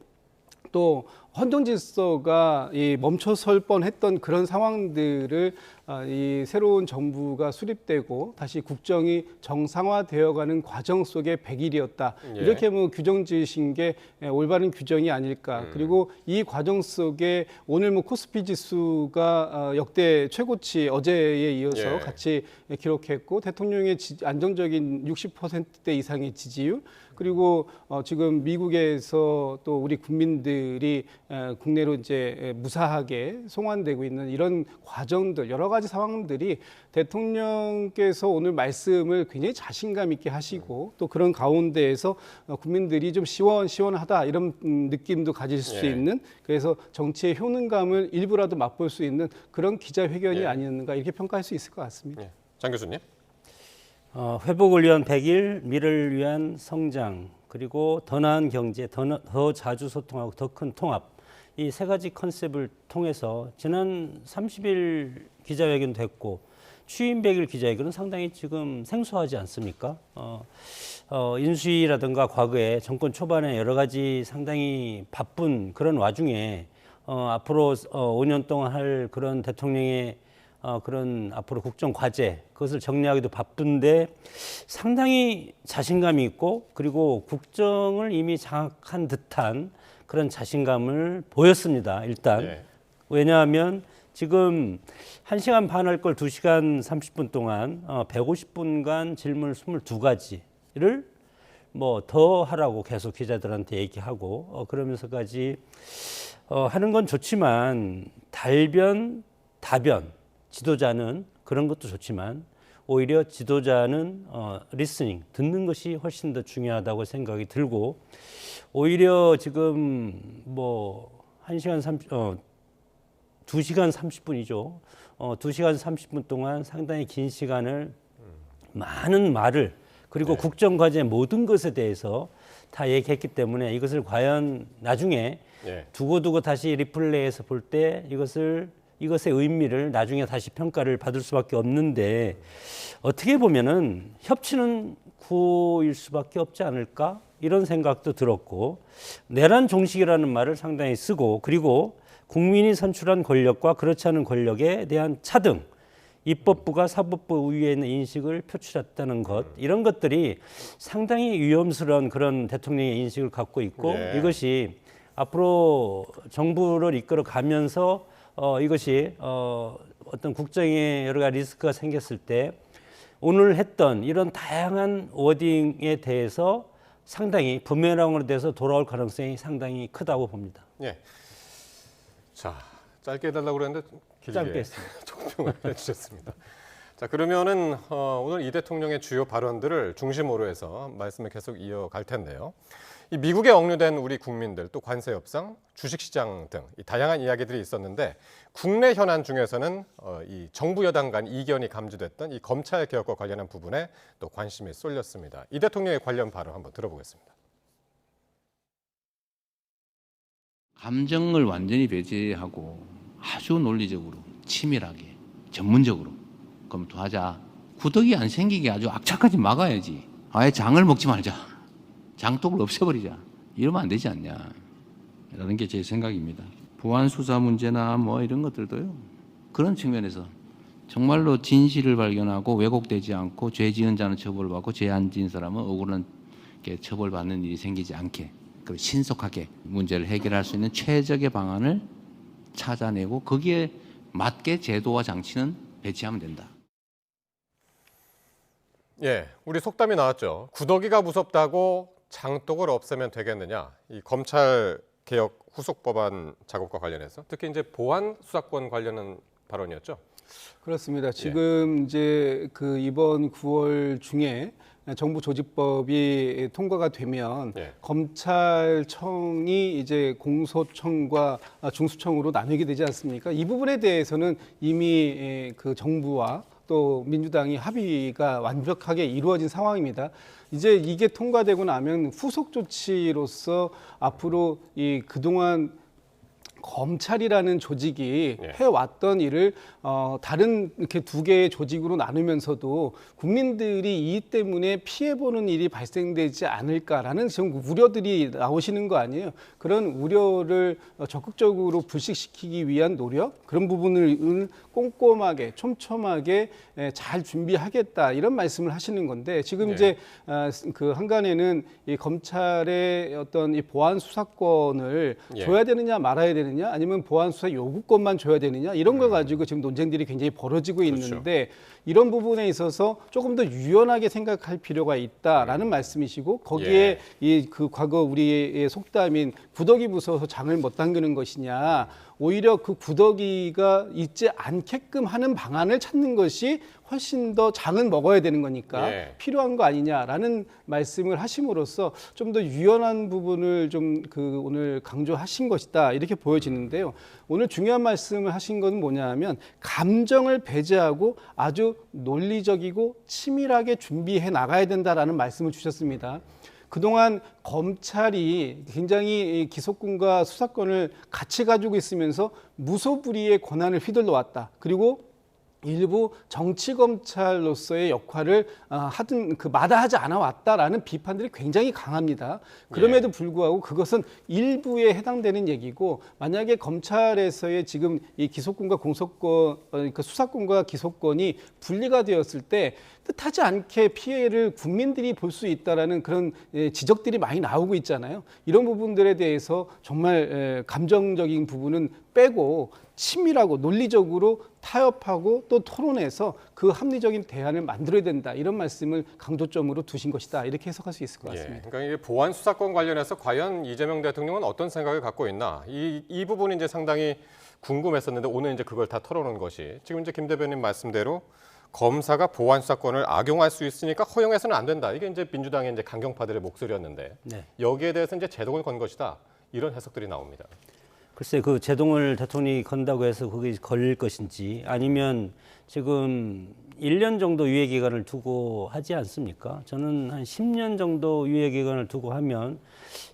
Speaker 23: 또 헌정 질서가 멈춰설 뻔했던 그런 상황들을 이 새로운 정부가 수립되고 다시 국정이 정상화되어가는 과정 속의 100일이었다. 이렇게 뭐 규정 지으신 게 올바른 규정이 아닐까. 그리고 이 과정 속에 오늘 뭐 코스피 지수가 역대 최고치 어제에 이어서 같이 기록했고 대통령의 안정적인 60%대 이상의 지지율 그리고 지금 미국에서 또 우리 국민들이 국내로 이제 무사하게 송환되고 있는 이런 과정들 여러 가지 상황들이 대통령께서 오늘 말씀을 굉장히 자신감 있게 하시고 또 그런 가운데에서 국민들이 좀 시원하다 이런 느낌도 가질 수 있는 그래서 정치의 효능감을 일부라도 맛볼 수 있는 그런 기자회견이 아니었는가 이렇게 평가할 수 있을 것 같습니다.
Speaker 1: 장 교수님.
Speaker 4: 회복을 위한 100일, 미래를 위한 성장, 그리고 더 나은 경제, 더 자주 소통하고 더 큰 통합 이 세 가지 컨셉을 통해서 지난 30일 기자회견도 했고 취임 100일 기자회견은 상당히 지금 생소하지 않습니까? 인수위라든가 과거에 정권 초반에 여러 가지 상당히 바쁜 그런 와중에 앞으로 5년 동안 할 그런 대통령의 그런 앞으로 국정 과제 그것을 정리하기도 바쁜데 상당히 자신감이 있고 그리고 국정을 이미 장악한 듯한 그런 자신감을 보였습니다. 일단 왜냐하면 지금 1시간 반 할 걸 2시간 30분 동안 150분간 질문 22가지를 뭐 더 하라고 계속 기자들한테 얘기하고 그러면서까지 하는 건 좋지만 달변, 다변 지도자는 그런 것도 좋지만 오히려 지도자는 리스닝, 듣는 것이 훨씬 더 중요하다고 생각이 들고 오히려 지금 뭐 2시간 30분이죠. 2시간 30분 동안 상당히 긴 시간을 많은 말을 그리고 국정과제 모든 것에 대해서 다 얘기했기 때문에 이것을 과연 나중에 두고두고 다시 리플레이해서 볼 때 이것의 의미를 나중에 다시 평가를 받을 수밖에 없는데 어떻게 보면은 협치는 구호일 수밖에 없지 않을까 이런 생각도 들었고 내란 종식이라는 말을 상당히 쓰고 그리고 국민이 선출한 권력과 그렇지 않은 권력에 대한 차등 입법부가 사법부 위에 있는 인식을 표출했다는 것, 이런 것들이 상당히 위험스러운 그런 대통령의 인식을 갖고 있고
Speaker 1: 예.
Speaker 4: 이것이 앞으로 정부를 이끌어 가면서 이것이 어떤 국정에 여러 가지 리스크가 생겼을 때 오늘 했던 이런 다양한 워딩에 대해서 상당히 부메랑으로 돼서 돌아올 가능성이 상당히 크다고 봅니다.
Speaker 1: 예. 자, 짧게 해달라고 그랬는데 길게
Speaker 4: 짧게 했습니다.
Speaker 1: 총평을 해주셨습니다. 자, 그러면은 오늘 이 대통령의 주요 발언들을 중심으로 해서 말씀을 계속 이어갈 텐데요. 이 미국에 억류된 우리 국민들, 또 관세 협상, 주식시장 등 이 다양한 이야기들이 있었는데 국내 현안 중에서는 이 정부 여당 간 이견이 감지됐던 이 검찰 개혁과 관련한 부분에 또 관심이 쏠렸습니다. 이 대통령의 관련 발언 한번 들어보겠습니다.
Speaker 5: 감정을 완전히 배제하고 아주 논리적으로 치밀하게 전문적으로 검토하자. 구더기 안 생기게 아주 악착같이 막아야지. 아예 장을 먹지 말자. 장독을 없애버리자. 이러면 안 되지 않냐. 라는 게 제 생각입니다. 보안 수사 문제나 뭐 이런 것들도요. 그런 측면에서 정말로 진실을 발견하고 왜곡되지 않고 죄 지은 자는 처벌받고 죄 안 지은 사람은 억울하게 처벌받는 일이 생기지 않게 그리고 신속하게 문제를 해결할 수 있는 최적의 방안을 찾아내고 거기에 맞게 제도와 장치는 배치하면 된다.
Speaker 1: 예, 우리 속담이 나왔죠. 구더기가 무섭다고 장독을 없애면 되겠느냐. 이 검찰 개혁 후속 법안 작업과 관련해서 특히 이제 보안 수사권 관련한 발언이었죠.
Speaker 23: 그렇습니다. 지금 이제 그 이번 9월 중에 정부 조직법이 통과가 되면 검찰청이 이제 공소청과 중수청으로 나뉘게 되지 않습니까? 이 부분에 대해서는 이미 그 정부와 또 민주당이 합의가 완벽하게 이루어진 상황입니다. 이제 이게 통과되고 나면 후속 조치로서 앞으로 이 그동안 검찰이라는 조직이 해왔던 일을 다른 이렇게 두 개의 조직으로 나누면서도 국민들이 이 때문에 피해보는 일이 발생되지 않을까라는 지금 우려들이 나오시는 거 아니에요. 그런 우려를 적극적으로 불식시키기 위한 노력, 그런 부분을 꼼꼼하게 촘촘하게 잘 준비하겠다 이런 말씀을 하시는 건데 지금 이제 그 한간에는 이 검찰의 어떤 이 보안 수사권을 줘야 되느냐 말아야 되느냐 아니면 보안 수사 요구권만 줘야 되느냐 이런 걸 가지고 지금 논쟁들이 굉장히 벌어지고 있는데 이런 부분에 있어서 조금 더 유연하게 생각할 필요가 있다라는 말씀이시고 거기에 이 그 과거 우리의 속담인 구더기 무서워서 장을 못 담그는 것이냐 오히려 그 구더기가 있지 않게끔 하는 방안을 찾는 것이 훨씬 더 장은 먹어야 되는 거니까 필요한 거 아니냐라는 말씀을 하심으로써 좀 더 유연한 부분을 좀 그 오늘 강조하신 것이다 이렇게 보여지는데요. 오늘 중요한 말씀을 하신 건 뭐냐하면 감정을 배제하고 아주 논리적이고 치밀하게 준비해 나가야 된다라는 말씀을 주셨습니다. 그동안 검찰이 굉장히 기소권과 수사권을 같이 가지고 있으면서 무소불위의 권한을 휘둘러 왔다. 그리고 일부 정치검찰로서의 역할을 하든 그 마다하지 않아 왔다라는 비판들이 굉장히 강합니다. 그럼에도 불구하고 그것은 일부에 해당되는 얘기고 만약에 검찰에서의 지금 이 기소권과 공소권, 그러니까 수사권과 기소권이 분리가 되었을 때 뜻하지 않게 피해를 국민들이 볼 수 있다라는 그런 지적들이 많이 나오고 있잖아요. 이런 부분들에 대해서 정말 감정적인 부분은 빼고 치밀하고 논리적으로 타협하고 또 토론해서 그 합리적인 대안을 만들어야 된다. 이런 말씀을 강조점으로 두신 것이다. 이렇게 해석할 수 있을 것 같습니다.
Speaker 1: 그러니까 이게 보안 수사권 관련해서 과연 이재명 대통령은 어떤 생각을 갖고 있나? 이 부분이 이제 상당히 궁금했었는데 오늘 이제 그걸 다 털어놓은 것이 지금 이제 김 대변인 말씀대로 검사가 보안 수사권을 악용할 수 있으니까 허용해서는 안 된다. 이게 이제 민주당의 이제 강경파들의 목소리였는데 여기에 대해서 이제 제동을 건 것이다. 이런 해석들이 나옵니다.
Speaker 4: 글쎄 그 제동을 대통령이 건다고 해서 그게 걸릴 것인지 아니면 지금 1년 정도 유예 기간을 두고 하지 않습니까? 저는 한 10년 정도 유예 기간을 두고 하면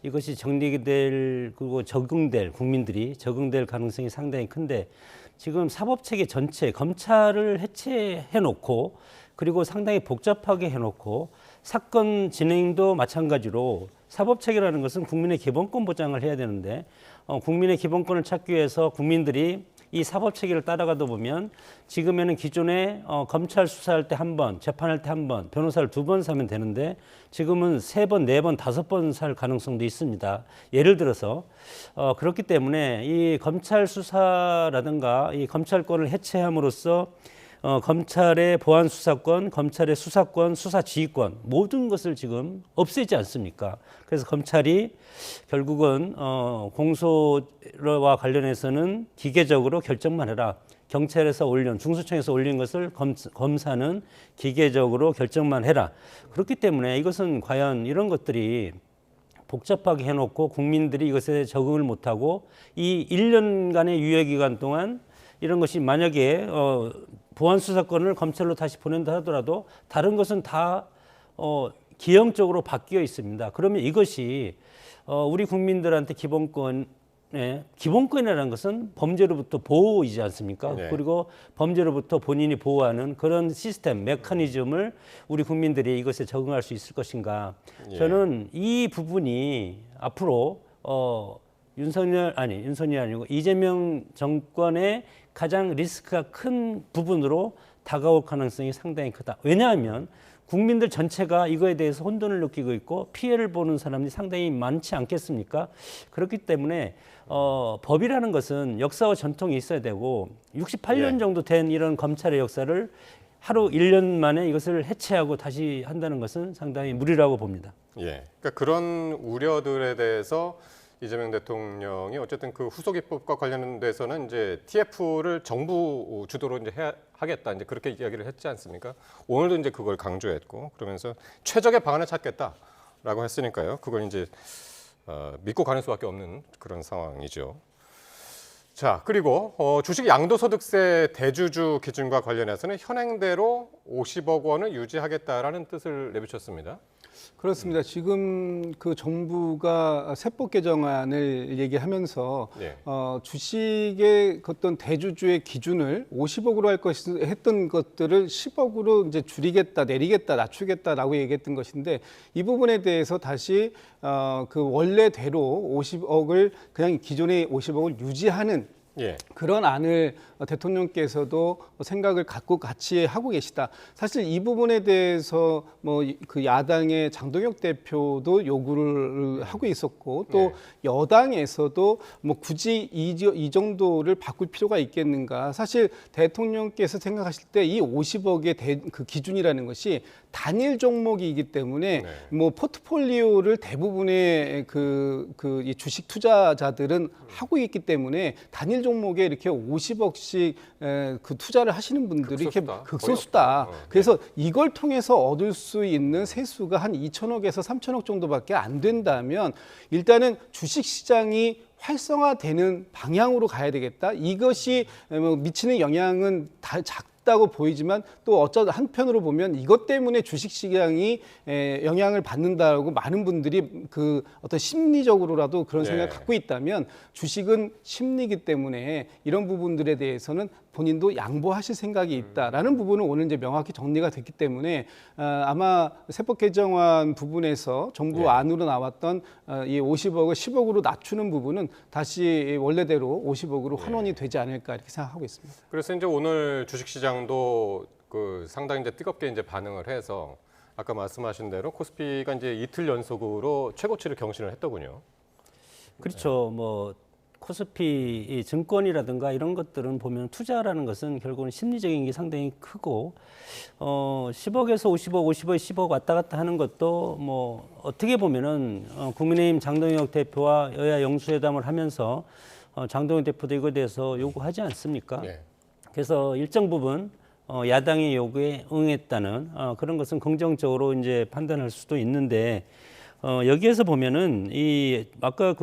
Speaker 4: 이것이 정리될 그리고 적응될 국민들이 적응될 가능성이 상당히 큰데 지금 사법체계 전체 검찰을 해체해 놓고 그리고 상당히 복잡하게 해놓고 사건 진행도 마찬가지로 사법체계라는 것은 국민의 기본권 보장을 해야 되는데 국민의 기본권을 찾기 위해서 국민들이 이 사법 체계를 따라가다 보면 지금에는 기존에 검찰 수사할 때 한 번, 재판할 때 한 번, 변호사를 2번 사면 되는데 지금은 3번, 4번, 5번 살 가능성도 있습니다. 예를 들어서 그렇기 때문에 이 검찰 수사라든가 이 검찰권을 해체함으로써 검찰의 보안 수사권, 검찰의 수사권, 수사 지휘권 모든 것을 지금 없애지 않습니까? 그래서 검찰이 결국은 공소와 관련해서는 기계적으로 결정만 해라. 경찰에서 올린, 중수청에서 올린 것을 검사는 기계적으로 결정만 해라. 그렇기 때문에 이것은 과연 이런 것들이 복잡하게 해놓고 국민들이 이것에 적응을 못하고 이 1년간의 유예기간 동안 이런 것이 만약에 보안 수사권을 검찰로 다시 보낸다 하더라도 다른 것은 다 기형적으로 바뀌어 있습니다. 그러면 이것이 우리 국민들한테 기본권이라는 것은 범죄로부터 보호이지 않습니까?
Speaker 1: 네.
Speaker 4: 그리고 범죄로부터 본인이 보호하는 그런 시스템, 메커니즘을 우리 국민들이 이것에 적응할 수 있을 것인가? 저는 이 부분이 앞으로 윤석열이 아니고 이재명 정권의 가장 리스크가 큰 부분으로 다가올 가능성이 상당히 크다. 왜냐하면 국민들 전체가 이거에 대해서 혼돈을 느끼고 있고 피해를 보는 사람이 상당히 많지 않겠습니까? 그렇기 때문에 법이라는 것은 역사와 전통이 있어야 되고 68년 정도 된 이런 검찰의 역사를 하루 1년 만에 이것을 해체하고 다시 한다는 것은 상당히 무리라고 봅니다.
Speaker 1: 예, 그러니까 그런 우려들에 대해서 이재명 대통령이 어쨌든 그 후속 입법과 관련돼서는 이제 TF를 정부 주도로 이제 하겠다 이제 그렇게 이야기를 했지 않습니까? 오늘도 이제 그걸 강조했고 그러면서 최적의 방안을 찾겠다라고 했으니까요. 그걸 이제 믿고 가는 수밖에 없는 그런 상황이죠. 자, 그리고 주식 양도소득세 대주주 기준과 관련해서는 현행대로 50억 원을 유지하겠다라는 뜻을 내비쳤습니다.
Speaker 23: 그렇습니다. 지금 그 정부가 세법 개정안을 얘기하면서 주식의 어떤 대주주의 기준을 50억으로 할 것이 했던 것들을 10억으로 이제 줄이겠다, 내리겠다, 낮추겠다라고 얘기했던 것인데 이 부분에 대해서 다시 그 원래대로 50억을 그냥 기존의 50억을 유지하는 그런 안을 대통령께서도 생각을 갖고 같이 하고 계시다. 사실 이 부분에 대해서 뭐 그 야당의 장동혁 대표도 요구를 하고 있었고 또 여당에서도 뭐 굳이 이 정도를 바꿀 필요가 있겠는가. 사실 대통령께서 생각하실 때 이 50억의 그 기준이라는 것이 단일 종목이기 때문에 뭐 포트폴리오를 대부분의 이 주식 투자자들은 하고 있기 때문에 단일 종목에 이렇게 50억씩 그 투자를 하시는 분들이 이렇게 극소수다. 그래서 이걸 통해서 얻을 수 있는 세수가 한 2천억에서 3천억 정도밖에 안 된다면 일단은 주식 시장이 활성화되는 방향으로 가야 되겠다. 이것이 미치는 영향은 다 작다고 보이지만 또 어쩌다 한편으로 보면 이것 때문에 주식시장이 영향을 받는다고 많은 분들이 그 어떤 심리적으로라도 그런 생각을 갖고 있다면 주식은 심리이기 때문에 이런 부분들에 대해서는 본인도 양보하실 생각이 있다라는 부분은 오늘 이제 명확히 정리가 됐기 때문에 아마 세법 개정안 부분에서 정부 안으로 나왔던 이 50억을 10억으로 낮추는 부분은 다시 원래대로 50억으로 환원이 되지 않을까 이렇게 생각하고 있습니다.
Speaker 1: 그래서 이제 오늘 주식시장도 그 상당히 이제 뜨겁게 이제 반응을 해서 아까 말씀하신 대로 코스피가 이제 이틀 연속으로 최고치를 경신을 했더군요.
Speaker 4: 그렇죠. 뭐 코스피 증권이라든가 이런 것들은 보면 투자라는 것은 결국은 심리적인 게 상당히 크고 10억에서 50억, 50억에 10억 왔다 갔다 하는 것도 뭐 어떻게 보면은 국민의힘 장동혁 대표와 여야 영수회담을 하면서 장동혁 대표도 이거에 대해서 요구하지 않습니까? 그래서 일정 부분 야당의 요구에 응했다는 그런 것은 긍정적으로 이제 판단할 수도 있는데 여기에서 보면은 아까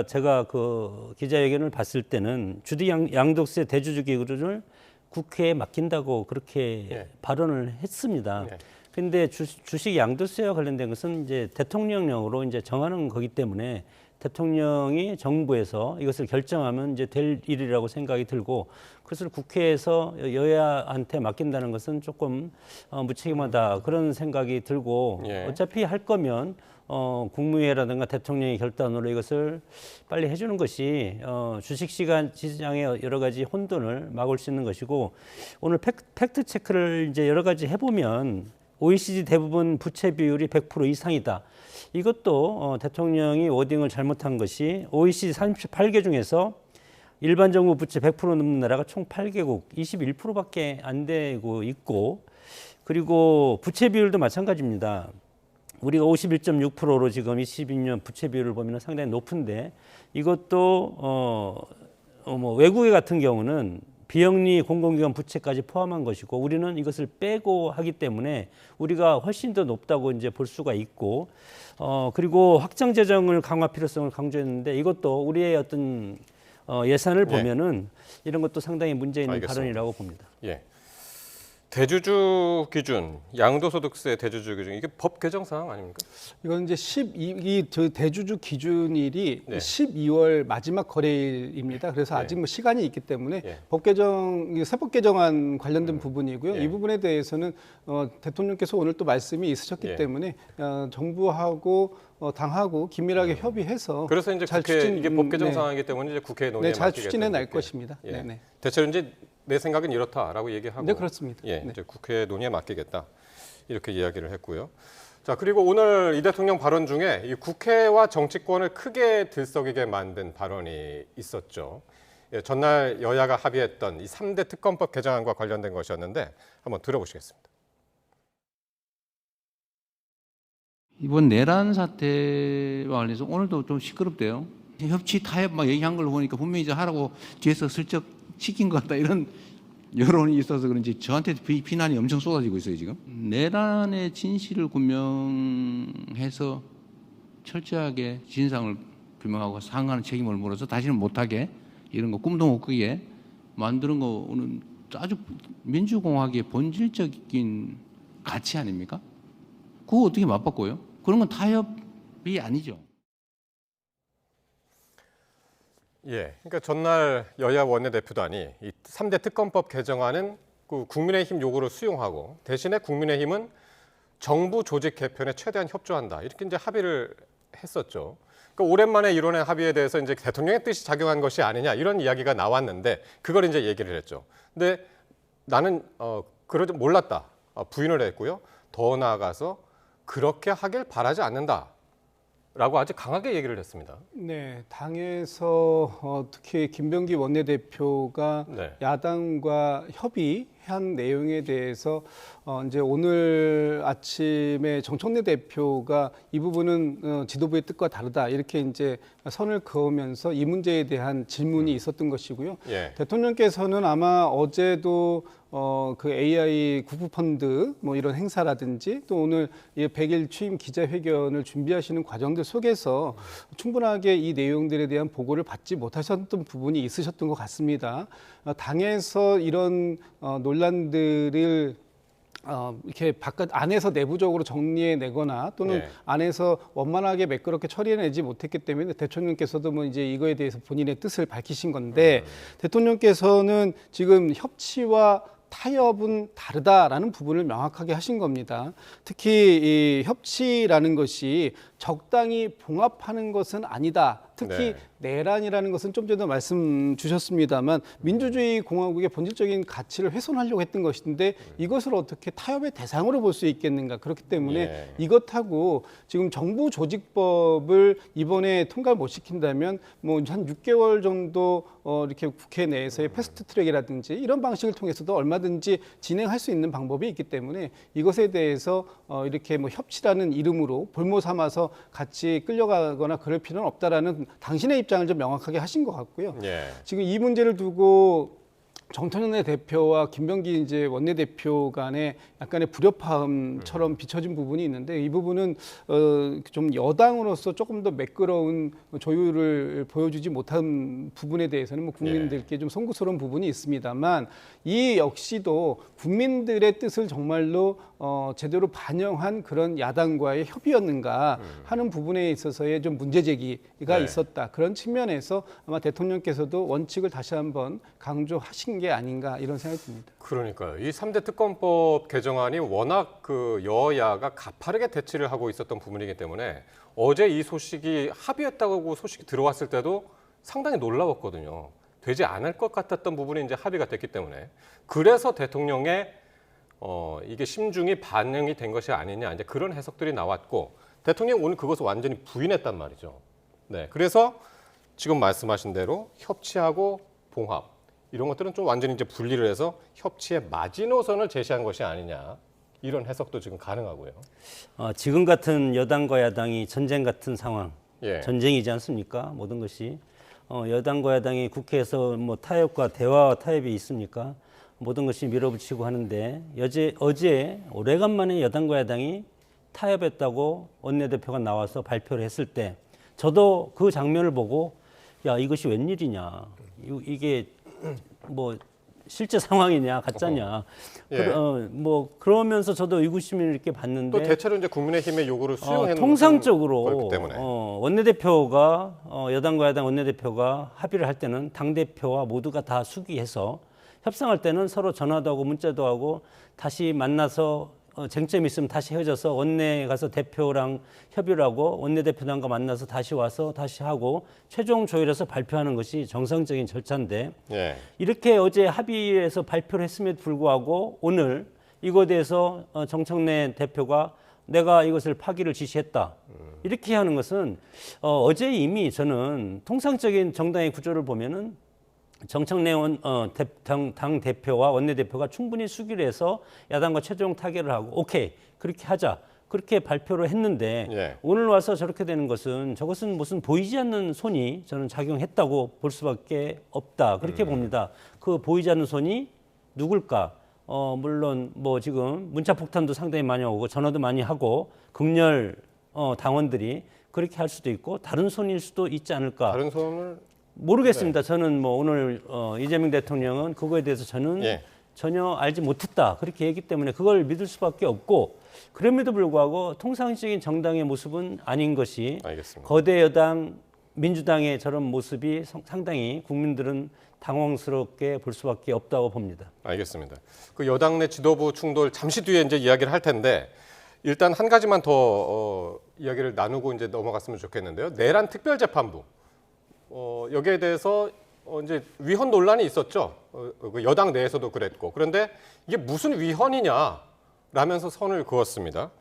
Speaker 4: 제가 그 기자회견을 봤을 때는 주식 양도세 대주주 기준을 국회에 맡긴다고 그렇게 발언을 했습니다. 그런데 주식 양도세와 관련된 것은 이제 대통령령으로 이제 정하는 거기 때문에 대통령이 정부에서 이것을 결정하면 이제 될 일이라고 생각이 들고 그것을 국회에서 여야한테 맡긴다는 것은 조금 무책임하다 그런 생각이 들고 어차피 할 거면 국무회의라든가 대통령의 결단으로 이것을 빨리 해주는 것이 주식시장의 여러 가지 혼돈을 막을 수 있는 것이고, 오늘 팩트 체크를 이제 여러 가지 해보면 OECD 대부분 부채 비율이 100% 이상이다. 이것도 대통령이 워딩을 잘못한 것이 OECD 38개 중에서 일반 정부 부채 100% 넘는 나라가 총 8개국 21%밖에 안 되고 있고, 그리고 부채 비율도 마찬가지입니다. 우리가 51.6%로 지금 22년 부채 비율을 보면 상당히 높은데, 이것도 외국의 같은 경우는 비영리 공공기관 부채까지 포함한 것이고, 우리는 이것을 빼고 하기 때문에 우리가 훨씬 더 높다고 이제 볼 수가 있고, 그리고 확장 재정을 강화 필요성을 강조했는데, 이것도 우리의 어떤 예산을 보면은 이런 것도 상당히 문제 있는
Speaker 1: 알겠습니다.
Speaker 4: 발언이라고 봅니다.
Speaker 1: 예. 대주주 기준, 양도소득세 대주주 기준, 이게 법 개정 사항 아닙니까?
Speaker 23: 이건 이제 저 대주주 기준일이
Speaker 1: 네.
Speaker 23: 12월 마지막 거래일입니다. 그래서 아직 뭐 시간이 있기 때문에
Speaker 1: 예.
Speaker 23: 세법 개정안 관련된 부분이고요.
Speaker 1: 예.
Speaker 23: 이 부분에 대해서는 대통령께서 오늘 또 말씀이 있으셨기
Speaker 1: 예.
Speaker 23: 때문에 정부하고 당하고 긴밀하게 협의해서
Speaker 1: 그래서 이제
Speaker 23: 잘
Speaker 1: 국회
Speaker 23: 추진,
Speaker 1: 이게 법 개정
Speaker 23: 네.
Speaker 1: 사항이기 때문에 이제 국회에 논의에
Speaker 23: 잘
Speaker 1: 맡기겠다.
Speaker 23: 추진해 날
Speaker 1: 이렇게.
Speaker 23: 것입니다.
Speaker 1: 예.
Speaker 23: 네네.
Speaker 1: 대체로 이제 내 생각은 이렇다라고 얘기하고.
Speaker 23: 네, 그렇습니다.
Speaker 1: 예,
Speaker 23: 네.
Speaker 1: 이제 국회 논의에 맡기겠다 이렇게 이야기를 했고요. 자, 그리고 오늘 이 대통령 발언 중에 이 국회와 정치권을 크게 들썩이게 만든 발언이 있었죠. 예, 전날 여야가 합의했던 이 3대 특검법 개정안과 관련된 것이었는데 한번 들어보시겠습니다.
Speaker 5: 이번 내란 사태와 관련해서 오늘도 좀 시끄럽대요. 협치 타협 막 얘기한 걸 보니까 분명히 이제 하라고 뒤에서 슬쩍 시킨 것 같다, 이런 여론이 있어서 그런지 저한테 비난이 엄청 쏟아지고 있어요 지금. 내란의 진실을 규명해서 철저하게 진상을 규명하고 상하는 책임을 물어서 다시는 못하게, 이런 거 꿈도 못 꾸게 만드는 거는 아주 민주공화국의 본질적인 가치 아닙니까? 그거 어떻게 맞바꿔요? 그런 건 타협이 아니죠.
Speaker 1: 예, 그러니까 전날 여야 원내대표단이 이 3대 특검법 개정안은 그 국민의힘 요구를 수용하고, 대신에 국민의힘은 정부 조직 개편에 최대한 협조한다, 이렇게 이제 합의를 했었죠. 그러니까 오랜만에 이뤄낸 합의에 대해서 이제 대통령의 뜻이 작용한 것이 아니냐, 이런 이야기가 나왔는데 그걸 이제 얘기를 했죠. 근데 나는 그러지 몰랐다, 부인을 했고요. 더 나아가서 그렇게 하길 바라지 않는다 라고 아주 강하게 얘기를 했습니다.
Speaker 23: 네, 당에서 특히 김병기 원내대표가
Speaker 1: 네.
Speaker 23: 야당과 협의한 내용에 대해서 이제 오늘 아침에 정청래 대표가 이 부분은 지도부의 뜻과 다르다, 이렇게 이제 선을 그으면서 이 문제에 대한 질문이 있었던 것이고요.
Speaker 1: 예.
Speaker 23: 대통령께서는 아마 어제도 그 AI 국부펀드 뭐 이런 행사라든지 또 오늘 100일 취임 기자회견을 준비하시는 과정들 속에서 충분하게 이 내용들에 대한 보고를 받지 못하셨던 부분이 있으셨던 것 같습니다. 당에서 이런 논란들을 이렇게 바깥 안에서 내부적으로 정리해내거나 또는
Speaker 1: 네.
Speaker 23: 안에서 원만하게 매끄럽게 처리해내지 못했기 때문에 대통령께서도 뭐 이제 이거에 대해서 본인의 뜻을 밝히신 건데, 대통령께서는 지금 협치와 타협은 다르다라는 부분을 명확하게 하신 겁니다. 특히 이 협치라는 것이 적당히 봉합하는 것은 아니다. 특히
Speaker 1: 네.
Speaker 23: 내란이라는 것은 좀 전에 말씀 주셨습니다만 민주주의 공화국의 본질적인 가치를 훼손하려고 했던 것인데 이것을 어떻게 타협의 대상으로 볼 수 있겠는가. 그렇기 때문에
Speaker 1: 예.
Speaker 23: 이것하고 지금 정부 조직법을 이번에 통과를 못 시킨다면 뭐 한 6개월 정도 이렇게 국회 내에서의 패스트트랙이라든지 이런 방식을 통해서도 얼마든지 진행할 수 있는 방법이 있기 때문에 이것에 대해서 이렇게 뭐 협치라는 이름으로 볼모 삼아서 같이 끌려가거나 그럴 필요는 없다라는 당신의 입장을 좀 명확하게 하신 것 같고요.
Speaker 1: 예.
Speaker 23: 지금 이 문제를 두고 정청래 대표와 김병기 이제 원내대표 간에 약간의 불협화음처럼 비춰진 부분이 있는데, 이 부분은 좀 여당으로서 조금 더 매끄러운 조율을 보여주지 못한 부분에 대해서는 뭐 국민들께 좀 송구스러운 부분이 있습니다만, 이 역시도 국민들의 뜻을 정말로 제대로 반영한 그런 야당과의 협의였는가 하는 부분에 있어서의 좀 문제 제기가
Speaker 1: 네.
Speaker 23: 있었다. 그런 측면에서 아마 대통령께서도 원칙을 다시 한번 강조하신 게 게 아닌가 이런 생각이 듭니다.
Speaker 1: 그러니까요. 이 3대 특검법 개정안이 워낙 그 여야가 가파르게 대치를 하고 있었던 부분이기 때문에 어제 이 소식이 합의했다고 소식이 들어왔을 때도 상당히 놀라웠거든요. 되지 않을 것 같았던 부분이 이제 합의가 됐기 때문에 그래서 대통령의 이게 심중히 반영이 된 것이 아니냐 이제 그런 해석들이 나왔고 대통령 오늘 그것을 완전히 부인했단 말이죠. 네, 그래서 지금 말씀하신 대로 협치하고 봉합 이런 것들은 좀 완전히 이제 분리를 해서 협치의 마지노선을 제시한 것이 아니냐 이런 해석도 지금 가능하고요.
Speaker 4: 지금 같은 여당과 야당이 전쟁 같은 상황,
Speaker 1: 예.
Speaker 4: 전쟁이지 않습니까? 모든 것이 여당과 야당이 국회에서 뭐 타협과 대화와 타협이 있습니까? 모든 것이 밀어붙이고 하는데 어제 오래간만에 여당과 야당이 타협했다고 원내대표가 나와서 발표를 했을 때 저도 그 장면을 보고 야 이것이 웬일이냐 이게 뭐 실제 상황이냐 가짜냐
Speaker 1: 예.
Speaker 4: 뭐 그러면서 저도 의구심을 이렇게 봤는데
Speaker 1: 또 대체로 이제 국민의힘의 요구를 수용했는
Speaker 4: 통상적으로
Speaker 1: 때문에
Speaker 4: 원내대표가 여당과 야당 원내대표가 합의를 할 때는 당대표와 모두가 다 수기해서 협상할 때는 서로 전화도 하고 문자도 하고 다시 만나서 쟁점이 있으면 다시 헤어져서 원내에 가서 대표랑 협의를 하고 원내대표단과 만나서 다시 와서 다시 하고 최종 조율해서 발표하는 것이 정상적인 절차인데
Speaker 1: 예.
Speaker 4: 이렇게 어제 합의해서 발표를 했음에도 불구하고 오늘 이거에 대해서 정청래 대표가 내가 이것을 파기를 지시했다. 이렇게 하는 것은 어제 이미 저는 통상적인 정당의 구조를 보면은 정청래 당 대표와 원내대표가 충분히 수기를 해서 야당과 최종 타결을 하고 오케이 그렇게 하자 그렇게 발표를 했는데
Speaker 1: 예.
Speaker 4: 오늘 와서 저렇게 되는 것은 저것은 무슨 보이지 않는 손이 저는 작용했다고 볼 수밖에 없다 그렇게 봅니다. 그 보이지 않는 손이 누굴까? 물론 뭐 지금 문자 폭탄도 상당히 많이 오고 전화도 많이 하고 극렬 당원들이 그렇게 할 수도 있고 다른 손일 수도 있지 않을까?
Speaker 1: 다른 손을
Speaker 4: 모르겠습니다. 저는 뭐 오늘 이재명 대통령은 그거에 대해서 저는
Speaker 1: 예.
Speaker 4: 전혀 알지 못했다 그렇게 얘기했기 때문에 그걸 믿을 수밖에 없고 그럼에도 불구하고 통상적인 정당의 모습은 아닌 것이
Speaker 1: 알겠습니다.
Speaker 4: 거대 여당 민주당의 저런 모습이 상당히 국민들은 당황스럽게 볼 수밖에 없다고 봅니다.
Speaker 1: 알겠습니다. 그 여당 내 지도부 충돌 잠시 뒤에 이제 이야기를 할 텐데 일단 한 가지만 더 이야기를 나누고 이제 넘어갔으면 좋겠는데요. 내란 특별재판부. 여기에 대해서 이제 위헌 논란이 있었죠. 그 여당 내에서도 그랬고. 그런데 이게 무슨 위헌이냐라면서 선을 그었습니다.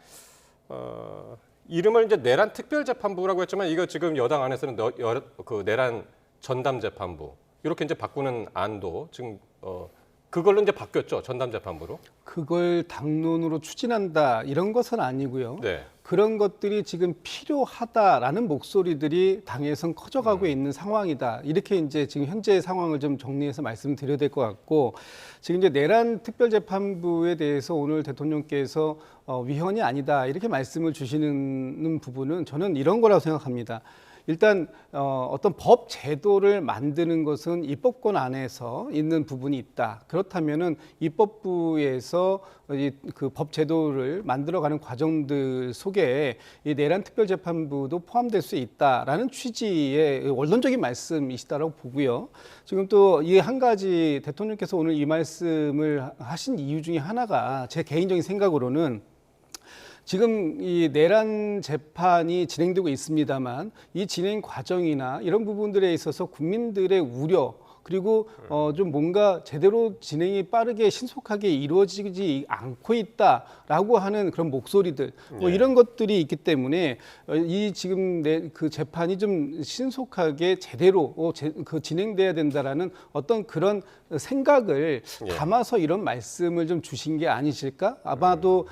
Speaker 1: 이름을 이제 내란 특별재판부라고 했지만 이거 지금 여당 안에서는 그 내란 전담재판부 이렇게 이제 바꾸는 안도 지금 그걸로 이제 바뀌었죠. 전담재판부로.
Speaker 23: 그걸 당론으로 추진한다 이런 것은 아니고요.
Speaker 1: 네.
Speaker 23: 그런 것들이 지금 필요하다라는 목소리들이 당에선 커져가고 있는 상황이다. 이렇게 이제 지금 현재 상황을 좀 정리해서 말씀드려야 될 것 같고 지금 이제 내란 특별재판부에 대해서 오늘 대통령께서 위헌이 아니다 이렇게 말씀을 주시는 부분은 저는 이런 거라고 생각합니다. 일단 어떤 법 제도를 만드는 것은 입법권 안에서 있는 부분이 있다. 그렇다면은 입법부에서 그 법 제도를 만들어가는 과정들 속에 이 내란 특별재판부도 포함될 수 있다라는 취지의 원론적인 말씀이시다라고 보고요. 지금 또 이 한 가지 대통령께서 오늘 이 말씀을 하신 이유 중에 하나가 제 개인적인 생각으로는. 지금 이 내란 재판이 진행되고 있습니다만 이 진행 과정이나 이런 부분들에 있어서 국민들의 우려 그리고 좀 뭔가 제대로 진행이 빠르게 신속하게 이루어지지 않고 있다라고 하는 그런 목소리들 뭐 이런 것들이 있기 때문에 이 지금 그 재판이 좀 신속하게 제대로 그 진행돼야 된다라는 어떤 그런 생각을 담아서 이런 말씀을 좀 주신 게 아니실까? 아마도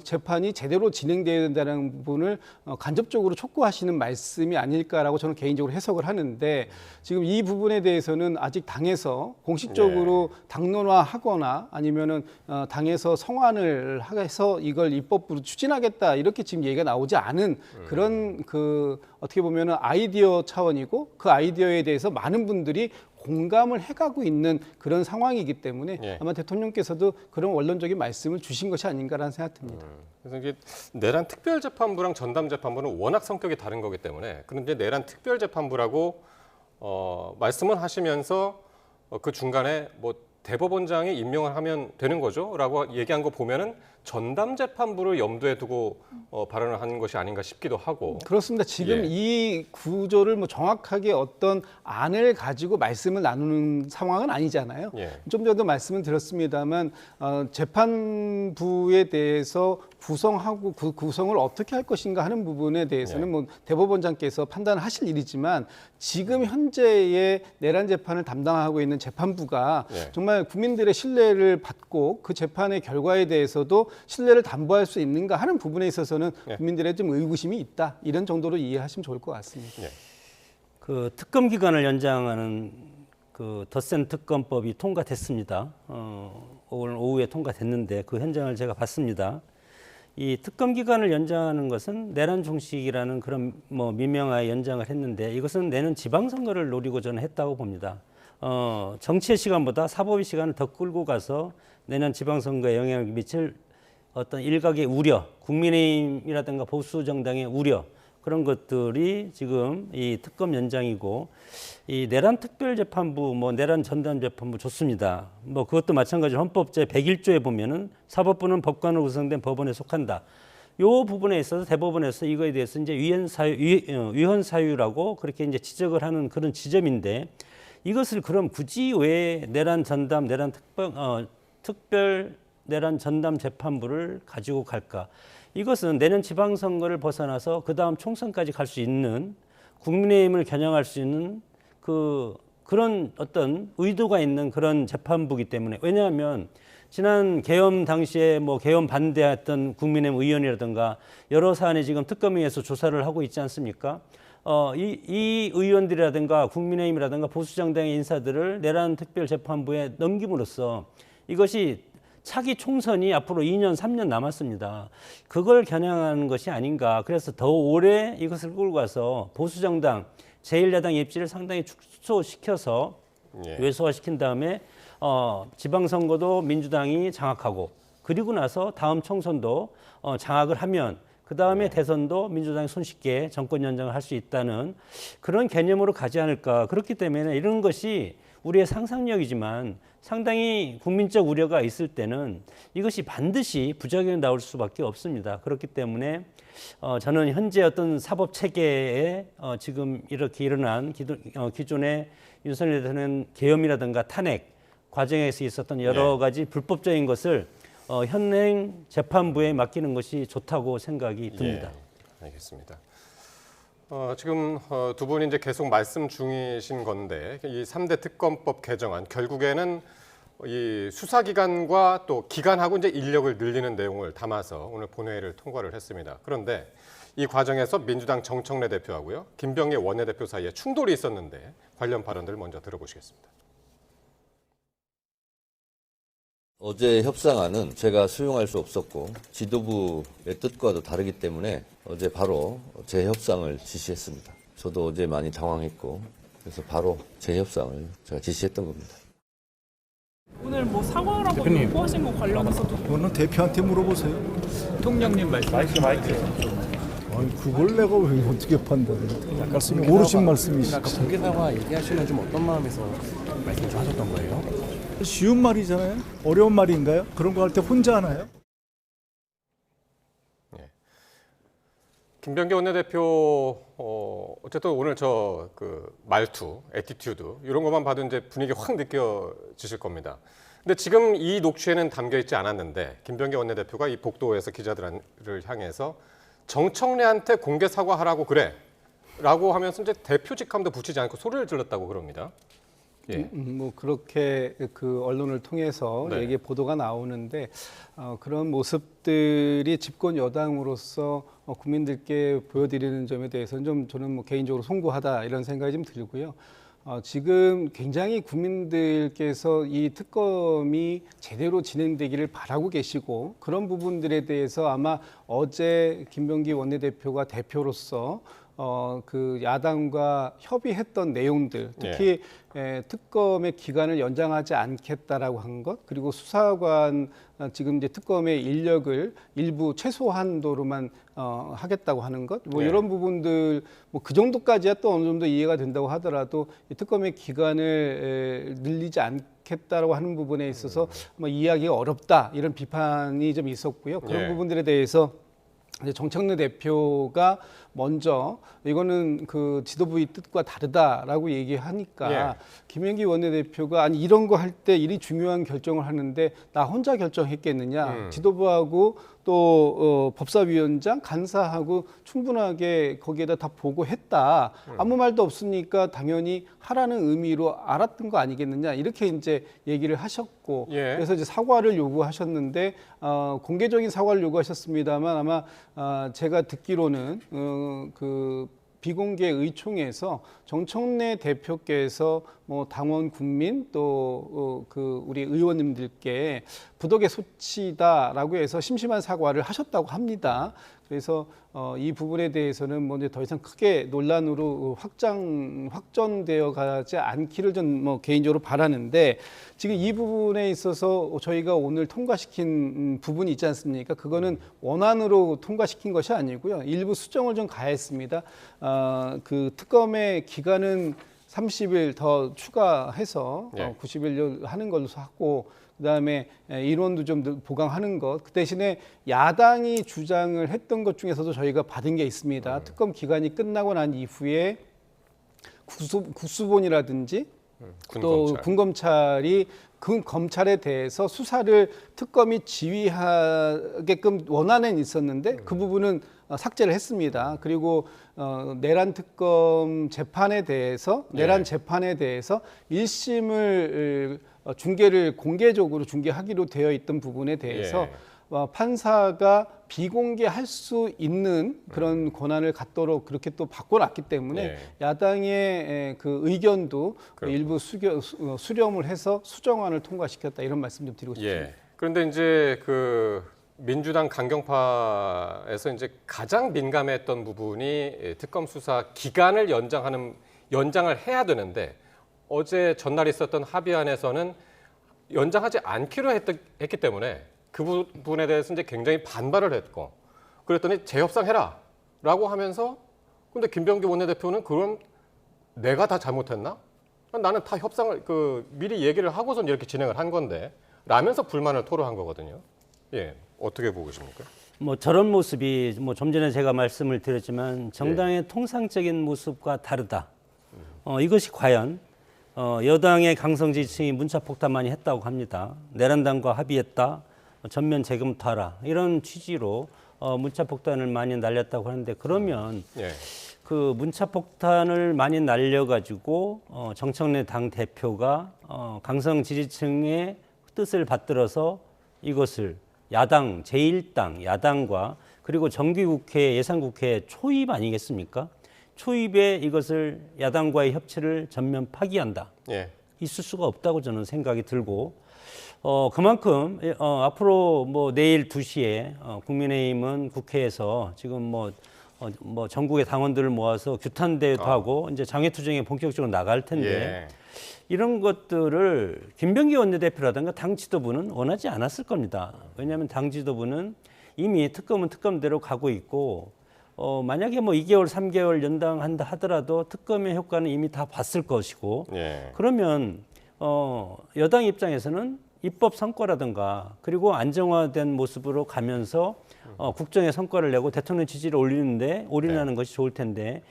Speaker 23: 재판이 제대로 진행돼야 된다는 부분을 간접적으로 촉구하시는 말씀이 아닐까라고 저는 개인적으로 해석을 하는데 지금 이 부분에 대해서는 아직 당에서 공식적으로 당론화하거나 아니면은 당에서 성안을 해서 이걸 입법부로 추진하겠다 이렇게 지금 얘기가 나오지 않은 그런 그 어떻게 보면은 아이디어 차원이고 그 아이디어에 대해서 많은 분들이 공감을 해가고 있는 그런 상황이기 때문에 아마 대통령께서도 그런 원론적인 말씀을 주신 것이 아닌가라는 생각이 듭니다.
Speaker 1: 그래서 이게 내란 특별재판부랑 전담재판부는 워낙 성격이 다른 거기 때문에 그런데 내란 특별재판부라고 말씀을 하시면서 그 중간에 뭐 대법원장이 임명을 하면 되는 거죠? 라고 얘기한 거 보면은 전담 재판부를 염두에 두고 발언을 한 것이 아닌가 싶기도 하고.
Speaker 23: 그렇습니다. 지금 이 구조를 뭐 정확하게 어떤 안을 가지고 말씀을 나누는 상황은 아니잖아요. 좀 전에도 말씀을 드렸습니다만 재판부에 대해서 구성하고 그 구성을 어떻게 할 것인가 하는 부분에 대해서는 뭐 대법원장께서 판단을 하실 일이지만 지금 현재의 내란 재판을 담당하고 있는 재판부가 정말 국민들의 신뢰를 받고 그 재판의 결과에 대해서도 신뢰를 담보할 수 있는가 하는 부분에 있어서는 국민들의 좀 의구심이 있다. 이런 정도로 이해하시면 좋을 것 같습니다.
Speaker 4: 그 특검 기간을 연장하는 그 덧셈 특검법이 통과됐습니다. 오늘 오후에 통과됐는데 그 현장을 제가 봤습니다. 이 특검 기간을 연장하는 것은 내란 종식이라는 그런 뭐 민명하에 연장을 했는데 이것은 내년 지방선거를 노리고 저는 했다고 봅니다. 정치의 시간보다 사법의 시간을 더 끌고 가서 내년 지방선거에 영향을 미칠 어떤 일각의 우려, 국민의힘이라든가 보수 정당의 우려 그런 것들이 지금 이 특검 연장이고 이 내란 특별재판부, 뭐 내란 전담재판부 좋습니다. 뭐 그것도 마찬가지로 헌법 제 101조에 보면은 사법부는 법관으로 구성된 법원에 속한다. 요 부분에 있어서 대법원에서 이거에 대해서 이제 위헌 사유라고 그렇게 이제 지적을 하는 그런 지점인데 이것을 그럼 굳이 왜 내란 전담, 특별 내란 전담 재판부를 가지고 갈까? 이것은 내년 지방선거를 벗어나서 그 다음 총선까지 갈 수 있는 국민의힘을 겨냥할 수 있는 그런 어떤 의도가 있는 그런 재판부이기 때문에 왜냐하면 지난 계엄 당시에 뭐 계엄 반대했던 국민의힘 의원이라든가 여러 사안에 지금 특검위에서 조사를 하고 있지 않습니까? 이 의원들이라든가 국민의힘이라든가 보수정당의 인사들을 내란 특별재판부에 넘김으로써 이것이 차기 총선이 앞으로 2년, 3년 남았습니다. 그걸 겨냥하는 것이 아닌가. 그래서 더 오래 이것을 끌고 가서 보수정당, 제1야당 입지를 상당히 축소시켜서 왜소화시킨 다음에 지방선거도 민주당이 장악하고 그리고 나서 다음 총선도 장악을 하면 그 다음에 대선도 민주당이 손쉽게 정권 연장을 할 수 있다는 그런 개념으로 가지 않을까. 그렇기 때문에 이런 것이 우리의 상상력이지만 상당히 국민적 우려가 있을 때는 이것이 반드시 부작용이 나올 수밖에 없습니다. 그렇기 때문에 저는 현재 어떤 사법 체계에 지금 이렇게 일어난 기존의 윤석열 대통령 계엄이라든가 탄핵 과정에서 있었던 여러 가지 불법적인 것을 현행 재판부에 맡기는 것이 좋다고 생각이 듭니다.
Speaker 1: 알겠습니다. 지금 두 분이 이제 계속 말씀 중이신 건데 이 3대 특검법 개정안 결국에는 이 수사기관과 또 기관하고 이제 인력을 늘리는 내용을 담아서 오늘 본회의를 통과를 했습니다. 그런데 이 과정에서 민주당 정청래 대표하고요, 김병기 원내대표 사이에 충돌이 있었는데 관련 발언들 먼저 들어보시겠습니다.
Speaker 6: 어제 협상안은 제가 수용할 수 없었고 지도부의 뜻과도 다르기 때문에 어제 바로 재협상을 지시했습니다. 저도 어제 많이 당황했고 그래서 바로 재협상을 제가 지시했던 겁니다.
Speaker 7: 오늘 뭐 사과라고 요구하신 거 관련해서도
Speaker 8: 그거는 대표한테 물어보세요.
Speaker 7: 통령님 마이크.
Speaker 8: 아니 그걸 내가 왜 어떻게 판단해? 약간 오르신 말씀이시죠.
Speaker 9: 아까 공개 사과 얘기하시면 좀 어떤 마음에서 말씀 좀 하셨던 거예요?
Speaker 8: 쉬운 말이잖아요. 어려운 말인가요? 그런 거 할 때 혼자 하나요?
Speaker 1: 김병기 원내대표 어쨌든 오늘 그 말투, 애티튜드 이런 것만 봐도 이제 분위기 확 느껴지실 겁니다. 근데 지금 이 녹취에는 담겨 있지 않았는데 김병기 원내대표가 이 복도에서 기자들을 향해서 정청래한테 공개 사과하라고 그래라고 하면서 이제 대표 직함도 붙이지 않고 소리를 질렀다고 그럽니다.
Speaker 23: 뭐 그렇게 그 언론을 통해서 얘기 보도가 나오는데 그런 모습들이 집권 여당으로서 국민들께 보여드리는 점에 대해서는 좀 저는 뭐 개인적으로 송구하다 이런 생각이 좀 들고요. 지금 굉장히 국민들께서 이 특검이 제대로 진행되기를 바라고 계시고 그런 부분들에 대해서 아마 어제 김병기 원내대표가 대표로서 그 야당과 협의했던 내용들, 특히 특검의 기간을 연장하지 않겠다라고 한 것, 그리고 수사관 지금 이제 특검의 인력을 일부 최소 한도로만 하겠다고 하는 것, 뭐 이런 부분들 뭐 그 정도까지야 또 어느 정도 이해가 된다고 하더라도 이 특검의 기간을 늘리지 부족했다라고 하는 부분에 있어서 뭐 이해하기가 어렵다 이런 비판이 좀 있었고요. 그런
Speaker 1: 예.
Speaker 23: 부분들에 대해서 이제 정청래 대표가 먼저 이거는 그 지도부의 뜻과 다르다라고 얘기하니까
Speaker 1: 예.
Speaker 23: 김영기 원내대표가 아니 이런 거 할 때 일이 중요한 결정을 하는데 나 혼자 결정했겠느냐. 지도부하고 또 법사위원장, 간사하고 충분하게 거기에다 다 보고했다. 아무 말도 없으니까 당연히 하라는 의미로 알았던 거 아니겠느냐. 이렇게 이제 얘기를 하셨고
Speaker 1: 예.
Speaker 23: 그래서 이제 사과를 요구하셨는데 공개적인 사과를 요구하셨습니다만 아마 제가 듣기로는 그 비공개 의총에서 정청래 대표께서 뭐 당원 국민 또 그 우리 의원님들께 부덕의 소치다라고 해서 심심한 사과를 하셨다고 합니다. 그래서 이 부분에 대해서는 뭐 이제 더 이상 크게 논란으로 확전되어 가지 않기를 전 뭐 개인적으로 바라는데 지금 이 부분에 있어서 저희가 오늘 통과시킨 부분이 있지 않습니까? 그거는 원안으로 통과시킨 것이 아니고요. 일부 수정을 좀 가했습니다. 그 특검의 기간은 30일 더 추가해서
Speaker 1: 예.
Speaker 23: 90일 하는 걸로 하고 그다음에 인원도 좀 보강하는 것. 그 대신에 야당이 주장을 했던 것 중에서도 저희가 받은 게 있습니다. 특검 기간이 끝나고 난 이후에 국수본이라든지 또 군검찰이 그 검찰에 대해서 수사를 특검이 지휘하게끔 원안에는 있었는데 그 부분은 삭제를 했습니다. 그리고 내란 특검 재판에 대해서 내란 재판에 대해서 1심을 중계를 공개적으로 중계하기로 되어 있던 부분에 대해서 판사가 비공개할 수 있는 그런 권한을 갖도록 그렇게 또 바꿔놨기 때문에 야당의 그 의견도 일부 수렴을 해서 수정안을 통과시켰다 이런 말씀 좀 드리고 싶습니다.
Speaker 1: 그런데 이제 그 민주당 강경파에서 이제 가장 민감했던 부분이 특검 수사 기간을 연장을 해야 되는데 어제 전날 있었던 합의안에서는 연장하지 않기로 했기 때문에 그 부분에 대해서 이제 굉장히 반발을 했고 그랬더니 재협상해라라고 하면서 근데 김병기 원내대표는 그럼 내가 다 잘못했나? 나는 다 협상을 미리 얘기를 하고선 이렇게 진행을 한 건데 라면서 불만을 토로한 거거든요. 예, 어떻게 보고 계십니까?
Speaker 4: 뭐 저런 모습이 뭐 좀 전에 제가 말씀을 드렸지만 정당의 통상적인 모습과 다르다. 이것이 과연 여당의 강성 지지층이 문자폭탄 많이 했다고 합니다. 내란당과 합의했다. 전면 재검토하라. 이런 취지로 문자폭탄을 많이 날렸다고 하는데 그러면 그 문자폭탄을 많이 날려가지고 정청래 당 대표가 강성 지지층의 뜻을 받들어서 이것을 야당, 제1당, 야당과 그리고 정기국회, 예산국회 초입 아니겠습니까? 초입에 이것을 야당과의 협치를 전면 파기한다. 있을 수가 없다고 저는 생각이 들고 그만큼 앞으로 뭐 내일 2시에 국민의힘은 국회에서 지금 뭐 전국의 당원들을 모아서 규탄대회도 하고 이제 장외투쟁에 본격적으로 나갈 텐데 이런 것들을 김병기 원내대표라든가 당 지도부는 원하지 않았을 겁니다. 왜냐하면 당 지도부는 이미 특검은 특검대로 가고 있고 만약에 뭐 2개월, 3개월 연장한다 하더라도 특검의 효과는 이미 다 봤을 것이고 그러면 여당 입장에서는 입법 성과라든가 그리고 안정화된 모습으로 가면서 국정의 성과를 내고 대통령 지지를 올리는 것이 좋을 텐데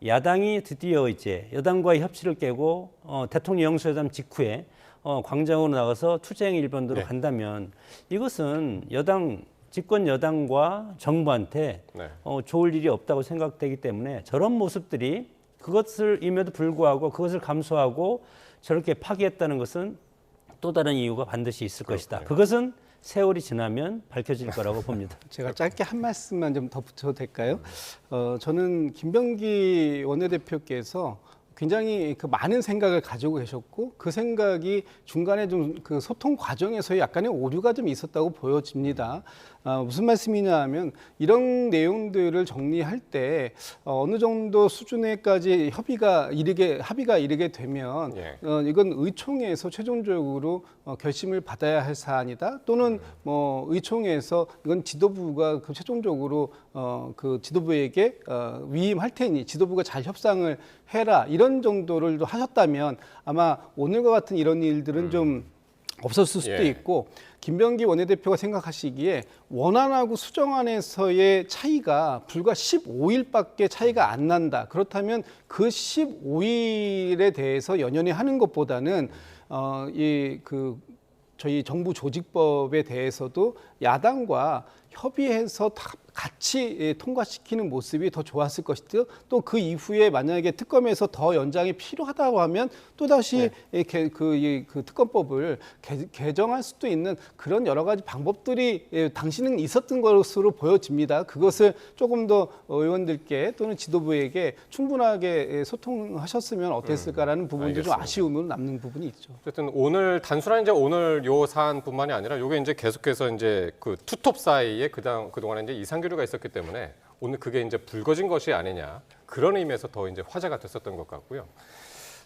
Speaker 4: 야당이 드디어 이제 여당과의 협치를 깨고 대통령 영수회담 직후에 광장으로 나가서 투쟁 일변도로 간다면 이것은 집권 여당과 정부한테 좋을 일이 없다고 생각되기 때문에 저런 모습들이 그것을 임에도 불구하고 그것을 감수하고 저렇게 파기했다는 것은 또 다른 이유가 반드시 있을 것이다. 그것은 세월이 지나면 밝혀질 거라고 봅니다.
Speaker 23: 제가 짧게 한 말씀만 좀 덧붙여도 될까요? 저는 김병기 원내대표께서 굉장히 그 많은 생각을 가지고 계셨고 그 생각이 중간에 좀 그 소통 과정에서 약간의 오류가 좀 있었다고 보여집니다. 무슨 말씀이냐 하면 이런 내용들을 정리할 때 어느 정도 수준에까지 합의가 이르게 되면 이건 의총에서 최종적으로 결심을 받아야 할 사안이다. 또는 뭐 의총에서 이건 지도부가 최종적으로 그 지도부에게 위임할 테니 지도부가 잘 협상을 해라 이런 정도를 하셨다면 아마 오늘과 같은 이런 일들은 좀 없었을 수도 있고 김병기 원내대표가 생각하시기에 원안하고 수정안에서의 차이가 불과 15일밖에 차이가 안 난다. 그렇다면 그 15일에 대해서 연연히 하는 것보다는 저희 정부 조직법에 대해서도 야당과 협의해서 같이 통과시키는 모습이 더 좋았을 것이고 또 그 이후에 만약에 특검에서 더 연장이 필요하다고 하면 또다시 그 특검법을 개정할 수도 있는 그런 여러 가지 방법들이 당시는 있었던 것으로 보여집니다. 그것을 조금 더 의원들께 또는 지도부에게 충분하게 소통하셨으면 어땠을까라는 부분도 좀 아쉬움으로 남는 부분이 있죠.
Speaker 1: 어쨌든 오늘 단순한 이제 오늘 요 사안뿐만이 아니라 요게 이제 계속해서 이제 그 투톱 사이에 그동안에 이제 이상교류가 있었기 때문에 오늘 그게 이제 불거진 것이 아니냐 그런 의미에서 더 이제 화제가 됐었던 것 같고요.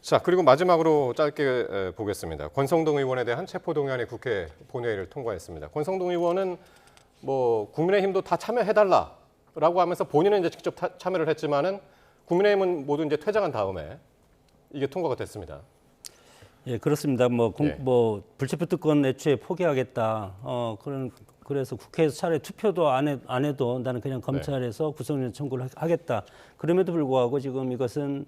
Speaker 1: 자, 그리고 마지막으로 짧게 보겠습니다. 권성동 의원에 대한 체포동의안이 국회 본회의를 통과했습니다. 권성동 의원은 뭐 국민의힘도 다 참여해달라라고 하면서 본인은 이제 직접 참여를 했지만은 국민의힘은 모두 이제 퇴장한 다음에 이게 통과가 됐습니다.
Speaker 4: 예, 그렇습니다. 뭐 불체포 특권 애초에 포기하겠다. 그래서 국회에서 차라리 투표도 안 해도 나는 그냥 검찰에서 구속영장 청구를 하겠다. 그럼에도 불구하고 지금 이것은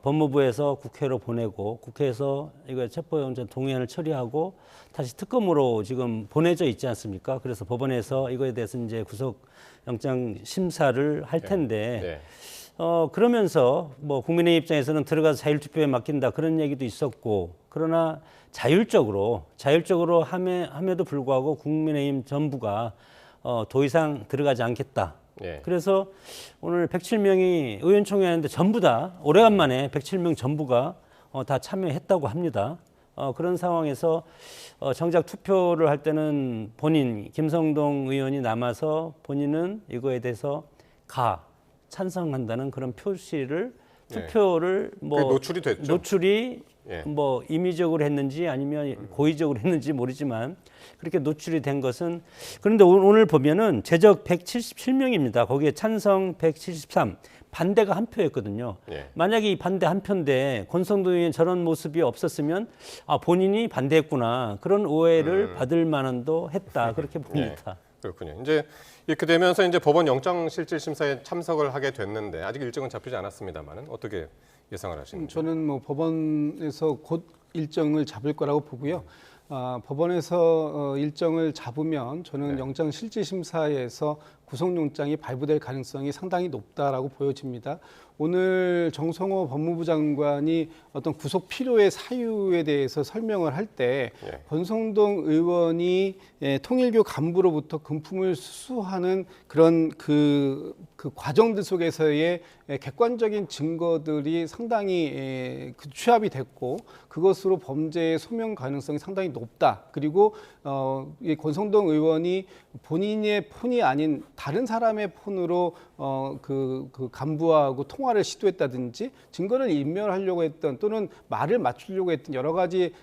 Speaker 4: 법무부에서 국회로 보내고 국회에서 이거 체포영장 동의안을 처리하고 다시 특검으로 지금 보내져 있지 않습니까? 그래서 법원에서 이거에 대해서 이제 구속영장 심사를 할 텐데 그러면서 뭐 국민의 입장에서는 들어가서 자율투표에 맡긴다 그런 얘기도 있었고 그러나 자율적으로 함에도 불구하고 국민의힘 전부가 더 이상 들어가지 않겠다. 그래서 오늘 107명이 의원총회 하는데 전부 다 오래간만에 107명 전부가 다 참여했다고 합니다. 그런 상황에서 정작 투표를 할 때는 본인 김성동 의원이 남아서 본인은 이거에 대해서 찬성한다는 그런 표시를 투표를 뭐
Speaker 1: 노출이 됐죠.
Speaker 4: 뭐 임의적으로 했는지 아니면 고의적으로 했는지 모르지만 그렇게 노출이 된 것은 그런데 오늘 보면은 제적 177명입니다. 거기에 찬성 173, 반대가 한 표였거든요. 만약에 이 반대 한 표인데 권성동 의원 저런 모습이 없었으면 본인이 반대했구나 그런 오해를 받을 만한도 했다 그렇게 봅니다.
Speaker 1: 그렇군요. 이제 이렇게 되면서 이제 법원 영장실질심사에 참석을 하게 됐는데 아직 일정은 잡히지 않았습니다만은 어떻게 예상을 하시는지?
Speaker 23: 저는 뭐 법원에서 곧 일정을 잡을 거라고 보고요. 법원에서 일정을 잡으면 저는 영장실질심사에서 구속영장이 발부될 가능성이 상당히 높다라고 보여집니다. 오늘 정성호 법무부 장관이 어떤 구속 필요의 사유에 대해서 설명을 할 때 권성동 의원이 통일교 간부로부터 금품을 수수하는 그런 그 과정들 속에서의 객관적인 증거들이 상당히 취합이 됐고 그것으로 범죄의 소명 가능성이 상당히 높다. 그리고 이 권성동 의원이 본인의 폰이 아닌 다른 사람의 폰으로 그 간부하고 통화를 시도했다든지 증거를 인멸하려고 했던 또는 말을 맞추려고 했던 여러 가지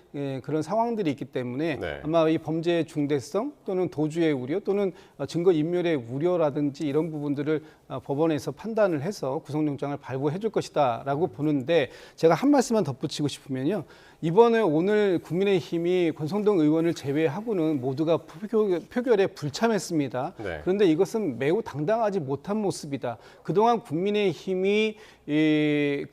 Speaker 23: 그런 상황들이 있기 때문에 아마 이 범죄의 중대성 또는 도주의 우려 또는 증거 인멸의 우려라든지 이런 부분들을 법원에서 판단을 해서 구속영장을 발부해 줄 것이다라고 보는데 제가 한 말씀만 덧붙이고 싶으면요. 이번에 오늘 국민의힘이 권성동 의원을 제외하고는 모두가 표결에 불참했습니다. 그런데 이것은 매우 당당하지 못한 모습이다. 그동안 국민의힘이 이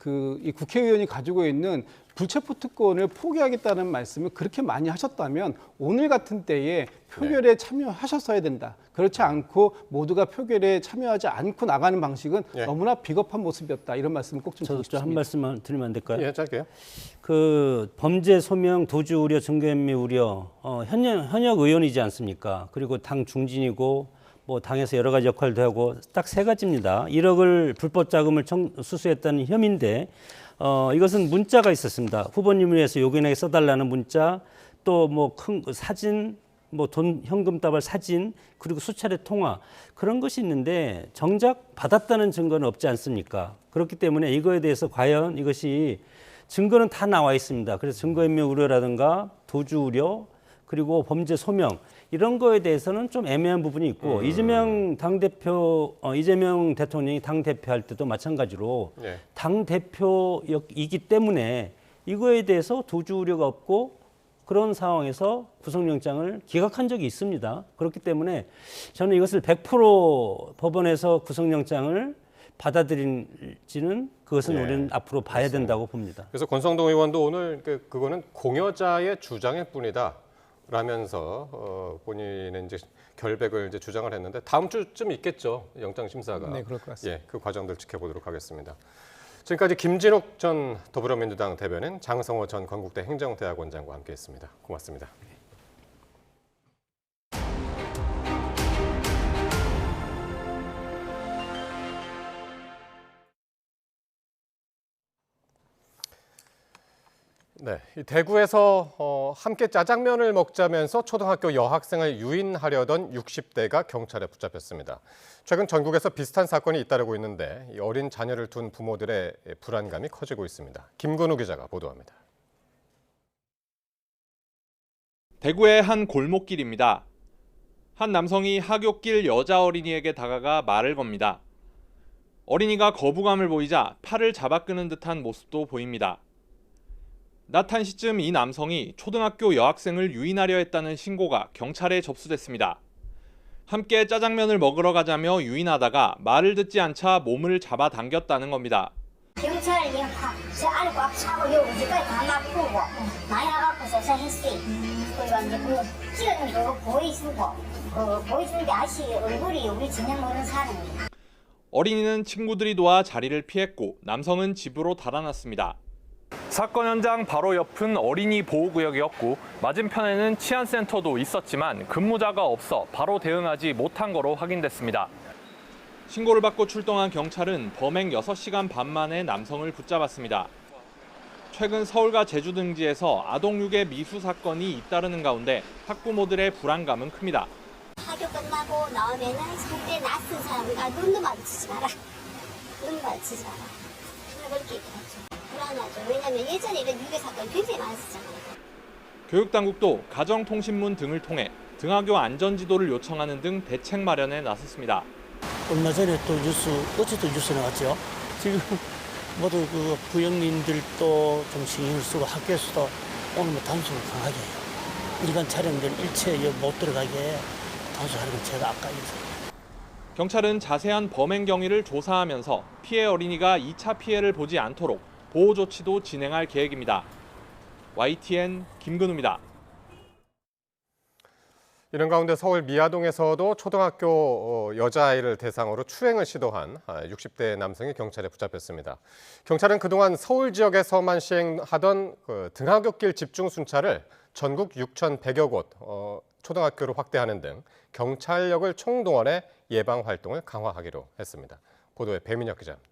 Speaker 23: 국회의원이 가지고 있는 불체포 특권을 포기하겠다는 말씀을 그렇게 많이 하셨다면 오늘 같은 때에 표결에 참여하셨어야 된다. 그렇지 않고 모두가 표결에 참여하지 않고 나가는 방식은 너무나 비겁한 모습이었다. 이런 말씀을 꼭 좀 드리고 싶습니다.
Speaker 4: 한 말씀만 드리면 안 될까요?
Speaker 1: 예, 짧게요.
Speaker 4: 그 범죄 소명, 도주 우려, 증거인멸 우려 현역 의원이지 않습니까? 그리고 당 중진이고 뭐 당에서 여러 가지 역할도 하고 딱 세 가지입니다. 1억을 불법 자금을 수수했다는 혐의인데 이것은 문자가 있었습니다. 후보님을 위해서 요긴하게 써달라는 문자, 또 뭐 큰 사진, 뭐 돈 현금 다발 사진, 그리고 수차례 통화 그런 것이 있는데 정작 받았다는 증거는 없지 않습니까? 그렇기 때문에 이거에 대해서 과연 이것이 증거는 다 나와 있습니다. 그래서 증거인멸 우려라든가 도주 우려 그리고 범죄 소명 이런 거에 대해서는 좀 애매한 부분이 있고 이재명 대통령이 당대표할 때도 마찬가지로
Speaker 1: 예.
Speaker 4: 당대표이기 때문에 이거에 대해서 도주 우려가 없고 그런 상황에서 구속영장을 기각한 적이 있습니다. 그렇기 때문에 저는 이것을 100% 법원에서 구속영장을 받아들일지는 그것은
Speaker 1: 예,
Speaker 4: 우리는 앞으로 봐야
Speaker 1: 그렇습니다.
Speaker 4: 된다고 봅니다.
Speaker 1: 그래서 권성동 의원도 오늘 그거는 공여자의 주장일 뿐이다 라면서 본인의 이제 결백을 이제 주장을 했는데 다음 주쯤 있겠죠, 영장 심사가.
Speaker 23: 네, 그럴 것 같습니다.
Speaker 1: 예, 그 과정들 지켜보도록 하겠습니다. 지금까지 김진욱 전 더불어민주당 대변인, 장성호 전 건국대 행정대학원장과 함께했습니다. 고맙습니다. 네, 이 대구에서 함께 짜장면을 먹자면서 초등학교 여학생을 유인하려던 60대가 경찰에 붙잡혔습니다. 최근 전국에서 비슷한 사건이 잇따르고 있는데 이 어린 자녀를 둔 부모들의 불안감이 커지고 있습니다. 김근우 기자가 보도합니다.
Speaker 10: 대구의 한 골목길입니다. 한 남성이 하굣길 여자 어린이에게 다가가 말을 겁니다. 어린이가 거부감을 보이자 팔을 잡아 끄는 듯한 모습도 보입니다. 낮 1시쯤 이 남성이 초등학교 여학생을 유인하려 했다는 신고가 경찰에 접수됐습니다. 함께 짜장면을 먹으러 가자며 유인하다가 말을 듣지 않자 몸을 잡아당겼다는 겁니다.
Speaker 27: 경찰이 저 알고 차고 요 어디까지 다 막고 많이 나가고서 했어요. 그래가지고 찍었는 거 보여주는 게 아저씨 얼굴이 우리 전혀 모르는 사람이에요.
Speaker 10: 어린이는 친구들이 도와 자리를 피했고 남성은 집으로 달아났습니다. 사건 현장 바로 옆은 어린이 보호구역이었고 맞은편에는 치안센터도 있었지만 근무자가 없어 바로 대응하지 못한 거로 확인됐습니다. 신고를 받고 출동한 경찰은 범행 6시간 반 만에 남성을 붙잡았습니다. 최근 서울과 제주 등지에서 아동유괴 미수 사건이 잇따르는 가운데 학부모들의 불안감은 큽니다.
Speaker 27: 학교 끝나고 나오면은 상대 낯선 사람과 눈도 마주치지 마라. 눈 마주치지 마라. 그렇게 얘기하죠. 불안하죠. 왜냐하면 예전에 이런 유괴 사건이 굉장히 많았었잖아요.
Speaker 10: 교육당국도 가정통신문 등을 통해 등하교 안전지도를 요청하는 등 대책 마련에 나섰습니다.
Speaker 11: 얼마 전에 또 어쨌든 뉴스 나왔죠. 지금 모두 그 부형님들도 좀 신경을 쓰고 학교에서도 오늘 단속을 강하게 해요. 일반 차량들 일체 못 들어가게 단속하는 건 제가 아까 얘기했어요.
Speaker 10: 경찰은 자세한 범행 경위를 조사하면서 피해 어린이가 2차 피해를 보지 않도록 보호 조치도 진행할 계획입니다. YTN 김근우입니다.
Speaker 1: 이런 가운데 서울 미아동에서도 초등학교 여자아이를 대상으로 추행을 시도한 60대 남성이 경찰에 붙잡혔습니다. 경찰은 그동안 서울 지역에서만 시행하던 등하굣길 집중 순찰을 전국 6,100여 곳 초등학교로 확대하는 등 경찰력을 총동원해 예방 활동을 강화하기로 했습니다. 보도에 배민혁 기자입니다.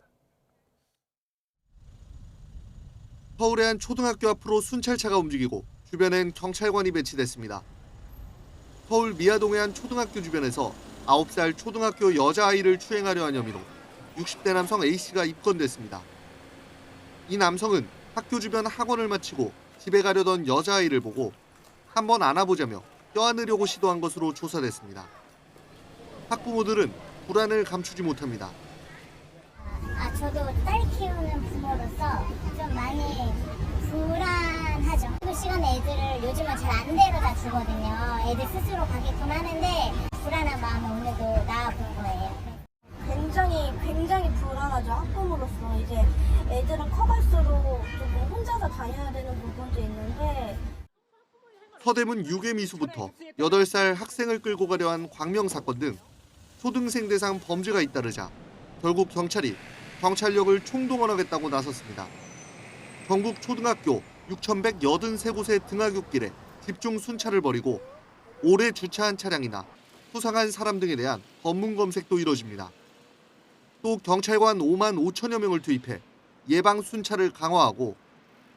Speaker 12: 서울의 한 초등학교 앞으로 순찰차가 움직이고 주변엔 경찰관이 배치됐습니다. 서울 미아동의 한 초등학교 주변에서 9살 초등학교 여자아이를 추행하려 한 혐의로 60대 남성 A씨가 입건됐습니다. 이 남성은 학교 주변 학원을 마치고 집에 가려던 여자아이를 보고 한번 안아보자며 껴안으려고 시도한 것으로 조사됐습니다. 학부모들은 불안을 감추지 못합니다.
Speaker 27: 저도 딸 키우는 부모로서 좀 많이 불안하죠. 그 시간에 애들을 요즘은 잘 안 데려다 주거든요. 애들 스스로 가게끔 하는데 불안한 마음을 오늘도 나와본 거예요.
Speaker 13: 굉장히 불안하죠. 학부모로서 이제 애들은 커갈수록 조금 혼자서 다녀야 되는 부분도 있는데.
Speaker 12: 서대문 유괴미수부터 8살 학생을 끌고 가려 한 광명 사건 등 초등생 대상 범죄가 잇따르자 결국 경찰이 경찰력을 총동원하겠다고 나섰습니다. 전국 초등학교 6,183곳의 등하굣길에 집중 순찰을 벌이고 오래 주차한 차량이나 수상한 사람 등에 대한 검문 검색도 이뤄집니다. 또 경찰관 5만 5천여 명을 투입해 예방 순찰을 강화하고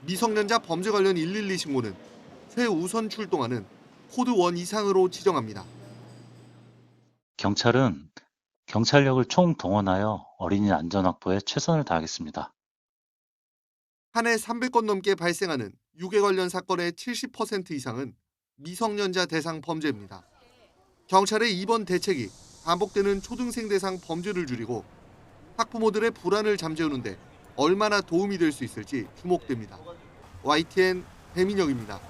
Speaker 12: 미성년자 범죄 관련 112 신고는 최우선 출동하는 코드 1 이상으로 지정합니다.
Speaker 14: 경찰은 경찰력을 총동원하여 어린이 안전 확보에 최선을 다하겠습니다.
Speaker 12: 한 해 300건 넘게 발생하는 유괴 관련 사건의 70% 이상은 미성년자 대상 범죄입니다. 경찰의 이번 대책이 반복되는 초등생 대상 범죄를 줄이고 학부모들의 불안을 잠재우는데 얼마나 도움이 될 수 있을지 주목됩니다. YTN 배민혁입니다.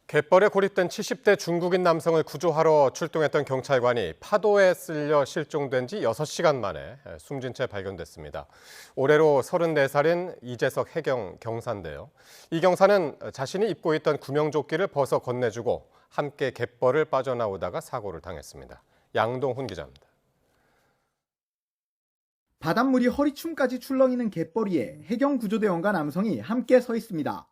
Speaker 1: 갯벌에 고립된 70대 중국인 남성을 구조하러 출동했던 경찰관이 파도에 쓸려 실종된 지 6시간 만에 숨진 채 발견됐습니다. 올해로 34살인 이재석 해경 경사인데요. 이 경사는 자신이 입고 있던 구명조끼를 벗어 건네주고 함께 갯벌을 빠져나오다가 사고를 당했습니다. 양동훈 기자입니다.
Speaker 3: 바닷물이 허리춤까지 출렁이는 갯벌 위에 해경구조대원과 남성이 함께 서 있습니다.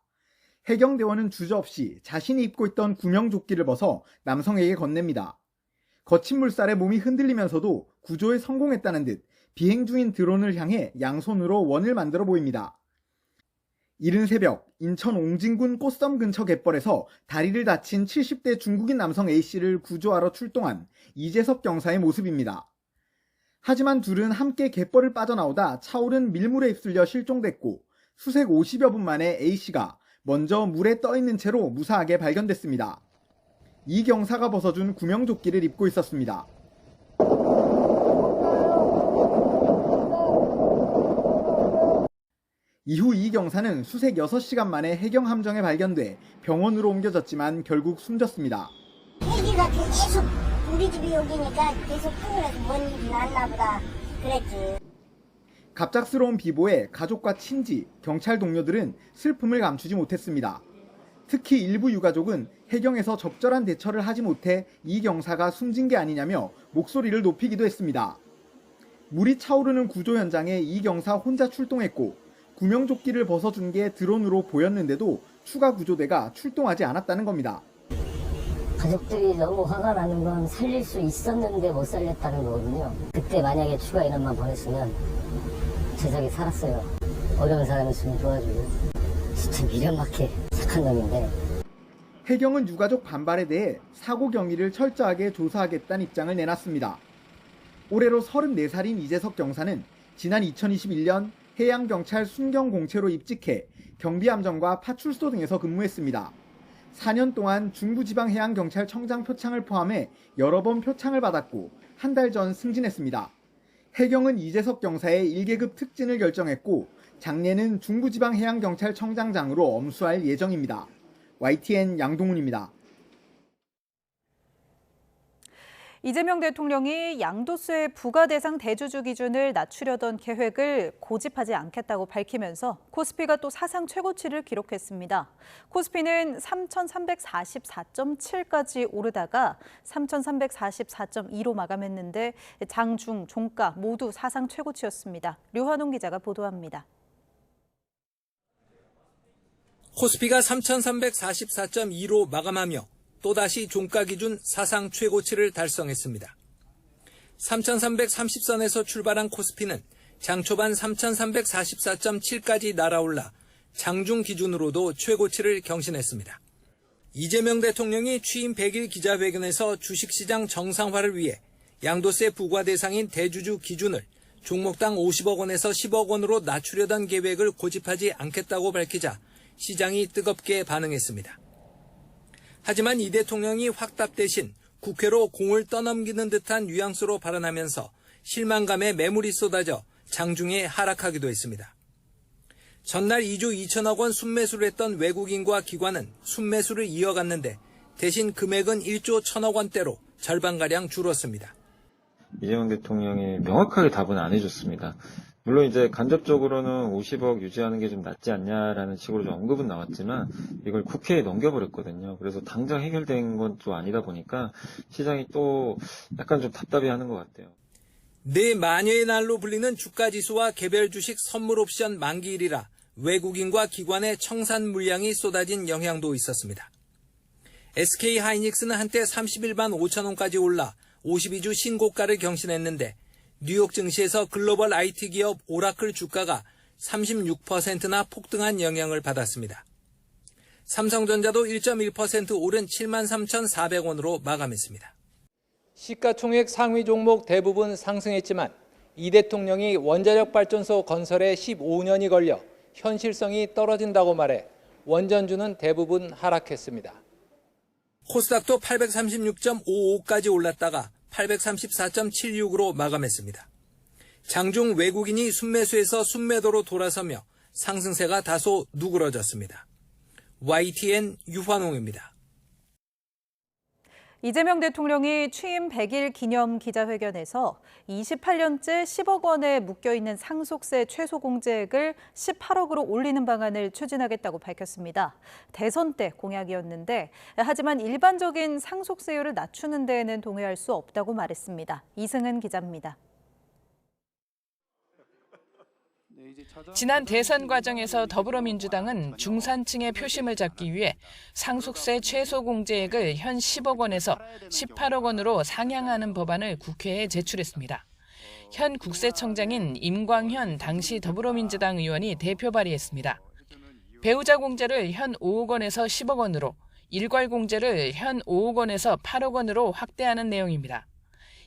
Speaker 3: 해경대원은 주저없이 자신이 입고 있던 구명조끼를 벗어 남성에게 건넵니다. 거친 물살에 몸이 흔들리면서도 구조에 성공했다는 듯 비행 중인 드론을 향해 양손으로 원을 만들어 보입니다. 이른 새벽 인천 옹진군 꽃섬 근처 갯벌에서 다리를 다친 70대 중국인 남성 A씨를 구조하러 출동한 이재석 경사의 모습입니다. 하지만 둘은 함께 갯벌을 빠져나오다 차오른 밀물에 휩쓸려 실종됐고 수색 50여 분 만에 A씨가 먼저 물에 떠있는 채로 무사하게 발견됐습니다. 이 경사가 벗어준 구명조끼를 입고 있었습니다. 이후 이 경사는 수색 6시간 만에 해경 함정에 발견돼 병원으로 옮겨졌지만 결국 숨졌습니다.
Speaker 27: 헬기가 계속 우리 집이 여기니까 계속 하늘에서 뭔 일이 났나 보다 그랬지.
Speaker 3: 갑작스러운 비보에 가족과 친지, 경찰 동료들은 슬픔을 감추지 못했습니다. 특히 일부 유가족은 해경에서 적절한 대처를 하지 못해 이 경사가 숨진 게 아니냐며 목소리를 높이기도 했습니다. 물이 차오르는 구조 현장에 이 경사 혼자 출동했고 구명조끼를 벗어준 게 드론으로 보였는데도 추가 구조대가 출동하지 않았다는 겁니다.
Speaker 15: 가족들이 너무 화가 나는 건 살릴 수 있었는데 못 살렸다는 거거든요. 그때 만약에 추가 인원만 보냈으면 재석이 살았어요. 어려운 사람 있으면 도와주고. 진짜 미련맞게 착한 놈인데.
Speaker 3: 해경은 유가족 반발에 대해 사고 경위를 철저하게 조사하겠다는 입장을 내놨습니다. 올해로 34살인 이재석 경사는 지난 2021년 해양경찰 순경공채로 입직해 경비함정과 파출소 등에서 근무했습니다. 4년 동안 중부지방해양경찰청장 표창을 포함해 여러 번 표창을 받았고 한 달 전 승진했습니다. 해경은 이재석 경사의 1계급 특진을 결정했고 장례는 중부지방해양경찰청장장으로 엄수할 예정입니다. YTN 양동훈입니다.
Speaker 2: 이재명 대통령이 양도세 부과 대상 대주주 기준을 낮추려던 계획을 고집하지 않겠다고 밝히면서 코스피가 또 사상 최고치를 기록했습니다. 코스피는 3,344.7까지 오르다가 3,344.2로 마감했는데 장중, 종가 모두 사상 최고치였습니다. 류환웅 기자가 보도합니다.
Speaker 16: 코스피가 3,344.2로 마감하며 또다시 종가 기준 사상 최고치를 달성했습니다. 3,330선에서 출발한 코스피는 장 초반 3,344.7까지 날아올라 장중 기준으로도 최고치를 경신했습니다. 이재명 대통령이 취임 100일 기자회견에서 주식시장 정상화를 위해 양도세 부과 대상인 대주주 기준을 종목당 50억 원에서 10억 원으로 낮추려던 계획을 고집하지 않겠다고 밝히자 시장이 뜨겁게 반응했습니다. 하지만 이 대통령이 확답 대신 국회로 공을 떠넘기는 듯한 뉘앙스로 발언하면서 실망감에 매물이 쏟아져 장중에 하락하기도 했습니다. 전날 2조 2천억 원 순매수를 했던 외국인과 기관은 순매수를 이어갔는데 대신 금액은 1조 1천억 원대로 절반가량 줄었습니다.
Speaker 17: 이재명 대통령이 명확하게 답은 안 해줬습니다. 물론 이제 간접적으로는 50억 유지하는 게 좀 낫지 않냐라는 식으로 좀 언급은 나왔지만 이걸 국회에 넘겨버렸거든요. 그래서 당장 해결된 건 또 아니다 보니까 시장이 또 약간 좀 답답해하는 것 같아요.
Speaker 16: 네 마녀의 날로 불리는 주가지수와 개별 주식 선물 옵션 만기일이라 외국인과 기관의 청산 물량이 쏟아진 영향도 있었습니다. SK하이닉스는 한때 31만 5천 원까지 올라 52주 신고가를 경신했는데 뉴욕 증시에서 글로벌 IT 기업 오라클 주가가 36%나 폭등한 영향을 받았습니다. 삼성전자도 1.1% 오른 73,400원으로 마감했습니다. 시가총액 상위 종목 대부분 상승했지만 이 대통령이 원자력 발전소 건설에 15년이 걸려 현실성이 떨어진다고 말해 원전주는 대부분 하락했습니다. 코스닥도 836.55까지 올랐다가 834.76으로 마감했습니다. 장중 외국인이 순매수에서 순매도로 돌아서며 상승세가 다소 누그러졌습니다. YTN 유환홍입니다.
Speaker 2: 이재명 대통령이 취임 100일 기념 기자회견에서 28년째 10억 원에 묶여있는 상속세 최소 공제액을 18억으로 올리는 방안을 추진하겠다고 밝혔습니다. 대선 때 공약이었는데 하지만 일반적인 상속세율을 낮추는 데에는 동의할 수 없다고 말했습니다. 이승은 기자입니다.
Speaker 18: 지난 대선 과정에서 더불어민주당은 중산층의 표심을 잡기 위해 상속세 최소 공제액을 현 10억 원에서 18억 원으로 상향하는 법안을 국회에 제출했습니다. 현 국세청장인 임광현 당시 더불어민주당 의원이 대표 발의했습니다. 배우자 공제를 현 5억 원에서 10억 원으로, 일괄 공제를 현 5억 원에서 8억 원으로 확대하는 내용입니다.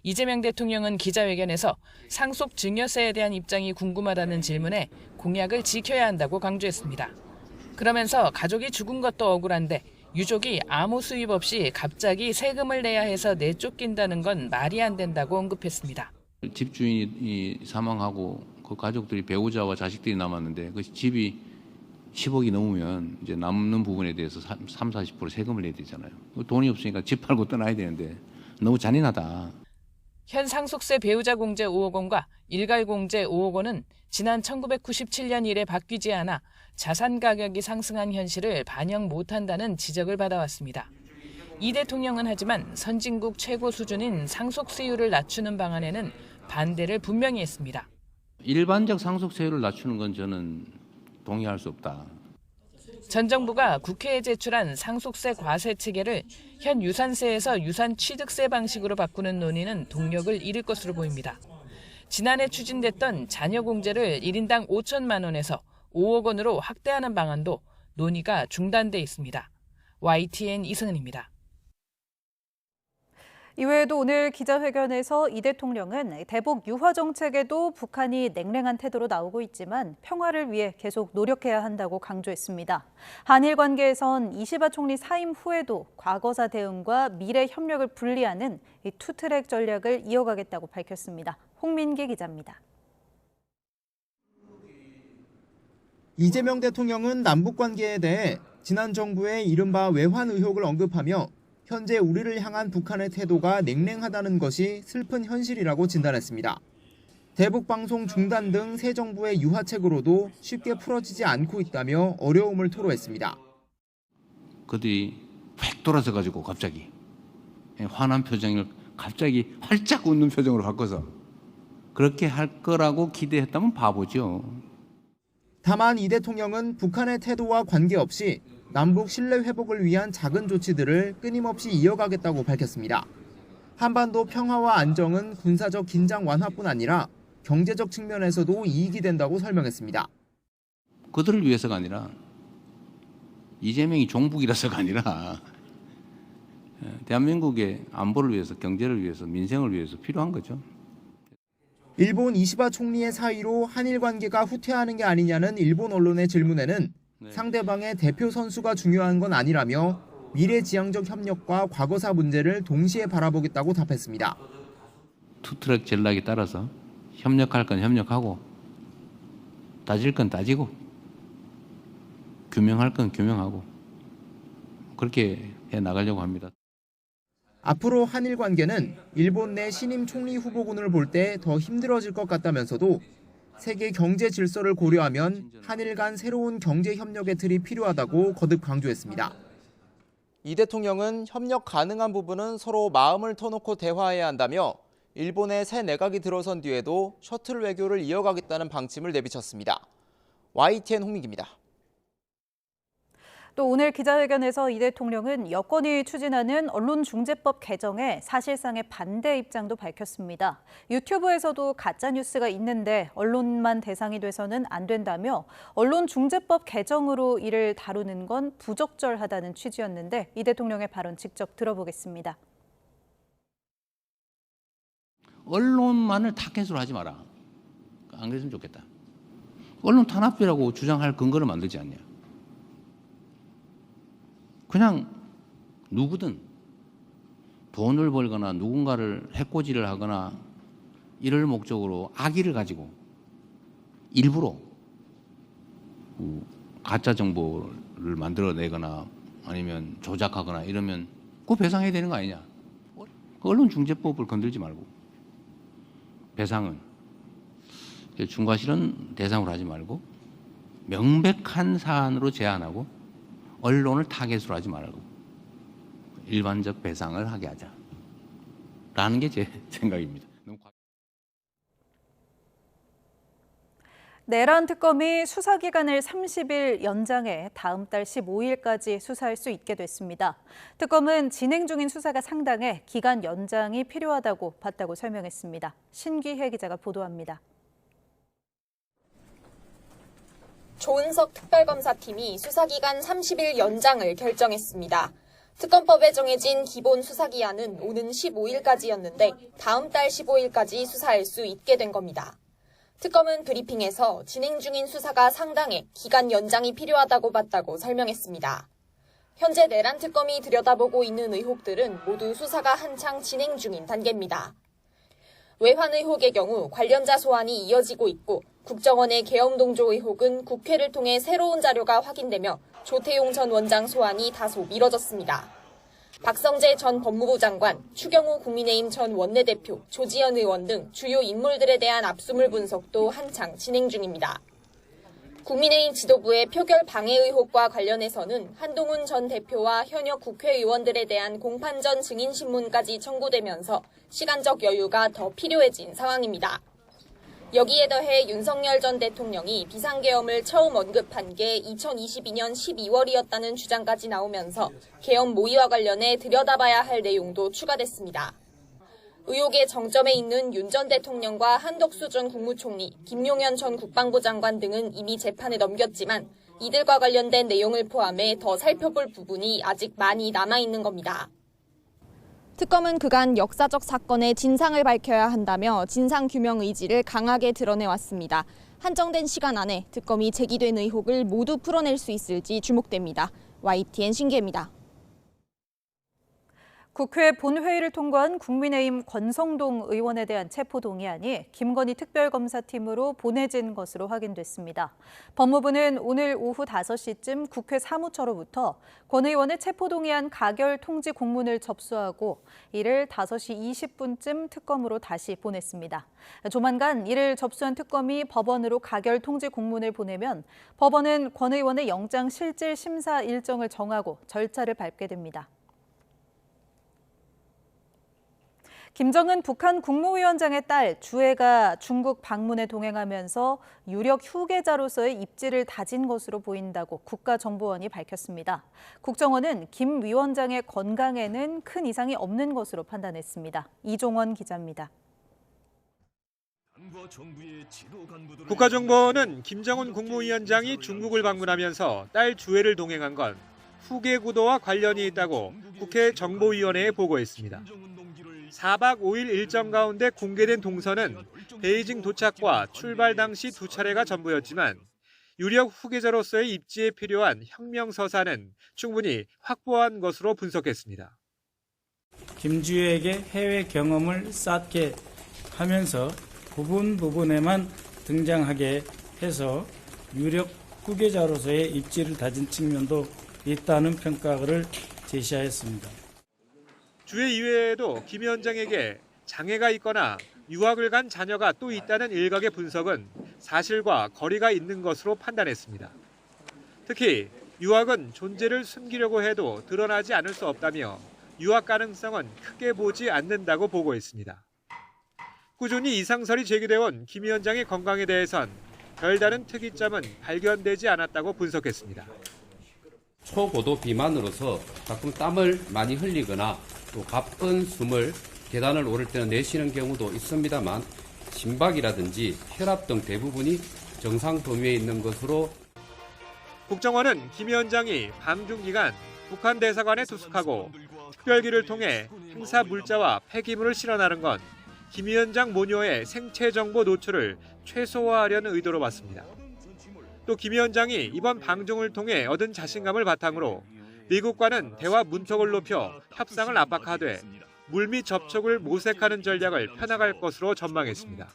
Speaker 18: 이재명 대통령은 기자회견에서 상속 증여세에 대한 입장이 궁금하다는 질문에 공약을 지켜야 한다고 강조했습니다. 그러면서 가족이 죽은 것도 억울한데 유족이 아무 수입 없이 갑자기 세금을 내야 해서 내쫓긴다는 건 말이 안 된다고 언급했습니다.
Speaker 5: 집주인이 사망하고 그 가족들이 배우자와 자식들이 남았는데 그 집이 10억이 넘으면 이제 남는 부분에 대해서 30-40% 세금을 내야 되잖아요. 돈이 없으니까 집 팔고 떠나야 되는데 너무 잔인하다.
Speaker 18: 현 상속세 배우자 공제 5억 원과 일괄 공제 5억 원은 지난 1997년 이래 바뀌지 않아 자산 가격이 상승한 현실을 반영 못한다는 지적을 받아왔습니다. 이 대통령은 하지만 선진국 최고 수준인 상속세율을 낮추는 방안에는 반대를 분명히 했습니다.
Speaker 5: 일반적 상속세율을 낮추는 건 저는 동의할 수 없다.
Speaker 18: 전 정부가 국회에 제출한 상속세 과세 체계를 현 유산세에서 유산 취득세 방식으로 바꾸는 논의는 동력을 잃을 것으로 보입니다. 지난해 추진됐던 자녀 공제를 1인당 5천만 원에서 5억 원으로 확대하는 방안도 논의가 중단돼 있습니다. YTN 이승은입니다.
Speaker 2: 이외에도 오늘 기자회견에서 이 대통령은 대북 유화 정책에도 북한이 냉랭한 태도로 나오고 있지만 평화를 위해 계속 노력해야 한다고 강조했습니다. 한일 관계에선 이시바 총리 사임 후에도 과거사 대응과 미래 협력을 분리하는 이 투트랙 전략을 이어가겠다고 밝혔습니다. 홍민기 기자입니다.
Speaker 3: 이재명 대통령은 남북 관계에 대해 지난 정부의 이른바 외환 의혹을 언급하며 현재 우리를 향한 북한의 태도가 냉랭하다는 것이 슬픈 현실이라고 진단했습니다. 대북 방송 중단 등 새 정부의 유화책으로도 쉽게 풀어지지 않고 있다며 어려움을 토로했습니다.
Speaker 5: 그들이 획 돌아서 가지고 갑자기 화난 표정을 갑자기 활짝 웃는 표정으로 바꿔서 그렇게 할 거라고 기대했다면 바보죠.
Speaker 3: 다만 이 대통령은 북한의 태도와 관계없이 남북 신뢰 회복을 위한 작은 조치들을 끊임없이 이어가겠다고 밝혔습니다. 한반도 평화와 안정은 군사적 긴장 완화뿐 아니라 경제적 측면에서도 이익이 된다고 설명했습니다.
Speaker 5: 그들을 위해서가 아니라 이재명이 종북이라서가 아니라 대한민국의 안보를 위해서, 경제를 위해서, 민생을 위해서 필요한 거죠.
Speaker 3: 일본 이시바 총리의 사의로 한일 관계가 후퇴하는 게 아니냐는 일본 언론의 질문에는 상대방의 대표 선수가 중요한 건 아니라며 미래지향적 협력과 과거사 문제를 동시에 바라보겠다고 답했습니다.
Speaker 5: 투트랙 전략에 따라서 협력할 건 협력하고 따질 건 따지고 규명할 건 규명하고 그렇게 해나가려고 합니다.
Speaker 3: 앞으로 한일 관계는 일본 내 신임 총리 후보군을 볼 때 더 힘들어질 것 같다면서도 세계 경제 질서를 고려하면 한일 간 새로운 경제 협력의 틀이 필요하다고 거듭 강조했습니다.
Speaker 19: 이 대통령은 협력 가능한 부분은 서로 마음을 터놓고 대화해야 한다며 일본의 새 내각이 들어선 뒤에도 셔틀 외교를 이어가겠다는 방침을 내비쳤습니다. YTN 홍민기입니다.
Speaker 2: 또 오늘 기자회견에서 이 대통령은 여권이 추진하는 언론중재법 개정에 사실상의 반대 입장도 밝혔습니다. 유튜브에서도 가짜뉴스가 있는데 언론만 대상이 돼서는 안 된다며 언론중재법 개정으로 이를 다루는 건 부적절하다는 취지였는데 이 대통령의 발언 직접 들어보겠습니다.
Speaker 5: 언론만을 타겟으로 하지 마라. 안 그랬으면 좋겠다. 언론 탄압이라고 주장할 근거를 만들지 않냐. 그냥 누구든 돈을 벌거나 누군가를 해코지를 하거나 이럴 목적으로 악의를 가지고 일부러 가짜 정보를 만들어내거나 아니면 조작하거나 이러면 그거 배상해야 되는 거 아니냐. 언론중재법을 건들지 말고 배상은 중과실은 대상으로 하지 말고 명백한 사안으로 제한하고 언론을 타겟으로 하지 말고 일반적 배상을 하게 하자라는 게 제 생각입니다.
Speaker 2: 내란 특검이 수사기간을 30일 연장해 다음 달 15일까지 수사할 수 있게 됐습니다. 특검은 진행 중인 수사가 상당해 기간 연장이 필요하다고 봤다고 설명했습니다. 신기혜 기자가 보도합니다.
Speaker 6: 조은석 특별검사팀이 수사기간 30일 연장을 결정했습니다. 특검법에 정해진 기본 수사기한은 오는 15일까지였는데 다음 달 15일까지 수사할 수 있게 된 겁니다. 특검은 브리핑에서 진행 중인 수사가 상당해 기간 연장이 필요하다고 봤다고 설명했습니다. 현재 내란 특검이 들여다보고 있는 의혹들은 모두 수사가 한창 진행 중인 단계입니다. 외환 의혹의 경우 관련자 소환이 이어지고 있고 국정원의 계엄 동조 의혹은 국회를 통해 새로운 자료가 확인되며 조태용 전 원장 소환이 다소 미뤄졌습니다. 박성재 전 법무부 장관, 추경호 국민의힘 전 원내대표, 조지현 의원 등 주요 인물들에 대한 압수물 분석도 한창 진행 중입니다. 국민의힘 지도부의 표결 방해 의혹과 관련해서는 한동훈 전 대표와 현역 국회의원들에 대한 공판 전 증인 신문까지 청구되면서 시간적 여유가 더 필요해진 상황입니다. 여기에 더해 윤석열 전 대통령이 비상계엄을 처음 언급한 게 2022년 12월이었다는 주장까지 나오면서 계엄 모의와 관련해 들여다봐야 할 내용도 추가됐습니다. 의혹의 정점에 있는 윤 전 대통령과 한덕수 전 국무총리, 김용현 전 국방부 장관 등은 이미 재판에 넘겼지만 이들과 관련된 내용을 포함해 더 살펴볼 부분이 아직 많이 남아있는 겁니다.
Speaker 20: 특검은 그간 역사적 사건의 진상을 밝혀야 한다며 진상규명 의지를 강하게 드러내왔습니다. 한정된 시간 안에 특검이 제기된 의혹을 모두 풀어낼 수 있을지 주목됩니다. YTN 신기혜입니다.
Speaker 2: 국회 본회의를 통과한 국민의힘 권성동 의원에 대한 체포동의안이 김건희 특별검사팀으로 보내진 것으로 확인됐습니다. 법무부는 오늘 오후 5시쯤 국회 사무처로부터 권 의원의 체포동의안 가결 통지 공문을 접수하고 이를 5시 20분쯤 특검으로 다시 보냈습니다. 조만간 이를 접수한 특검이 법원으로 가결 통지 공문을 보내면 법원은 권 의원의 영장 실질 심사 일정을 정하고 절차를 밟게 됩니다. 김정은 북한 국무위원장의 딸 주애가 중국 방문에 동행하면서 유력 후계자로서의 입지를 다진 것으로 보인다고 국가정보원이 밝혔습니다. 국정원은 김 위원장의 건강에는 큰 이상이 없는 것으로 판단했습니다. 이종원 기자입니다.
Speaker 21: 국가정보원은 김정은 국무위원장이 중국을 방문하면서 딸 주애를 동행한 건 후계 구도와 관련이 있다고 국회 정보위원회에 보고했습니다. 4박 5일 일정 가운데 공개된 동선은 베이징 도착과 출발 당시 2차례가 전부였지만 유력 후계자로서의 입지에 필요한 혁명서사는 충분히 확보한 것으로 분석했습니다.
Speaker 22: 김주애에게 해외 경험을 쌓게 하면서 부분에만 등장하게 해서 유력 후계자로서의 입지를 다진 측면도 있다는 평가를 제시하였습니다.
Speaker 21: 주애 이외에도 김 위원장에게 장애가 있거나 유학을 간 자녀가 또 있다는 일각의 분석은 사실과 거리가 있는 것으로 판단했습니다. 특히 유학은 존재를 숨기려고 해도 드러나지 않을 수 없다며 유학 가능성은 크게 보지 않는다고 보고했습니다. 꾸준히 이상설이 제기되어 온 김 위원장의 건강에 대해선 별다른 특이점은 발견되지 않았다고 분석했습니다.
Speaker 24: 초고도 비만으로서 가끔 땀을 많이 흘리거나 또 가쁜 숨을 계단을 오를 때는 내쉬는 경우도 있습니다만 심박이라든지 혈압 등 대부분이 정상 범위에 있는 것으로
Speaker 21: 국정원은 김 위원장이 방중 기간 북한 대사관에 투숙하고 특별기를 통해 행사 물자와 폐기물을 실어나른 건 김 위원장 모녀의 생체 정보 노출을 최소화하려는 의도로 봤습니다. 또 김 위원장이 이번 방중을 통해 얻은 자신감을 바탕으로 미국과는 대화 문턱을 높여 협상을 압박하되 물밑 접촉을 모색하는 전략을 펴나갈 것으로 전망했습니다.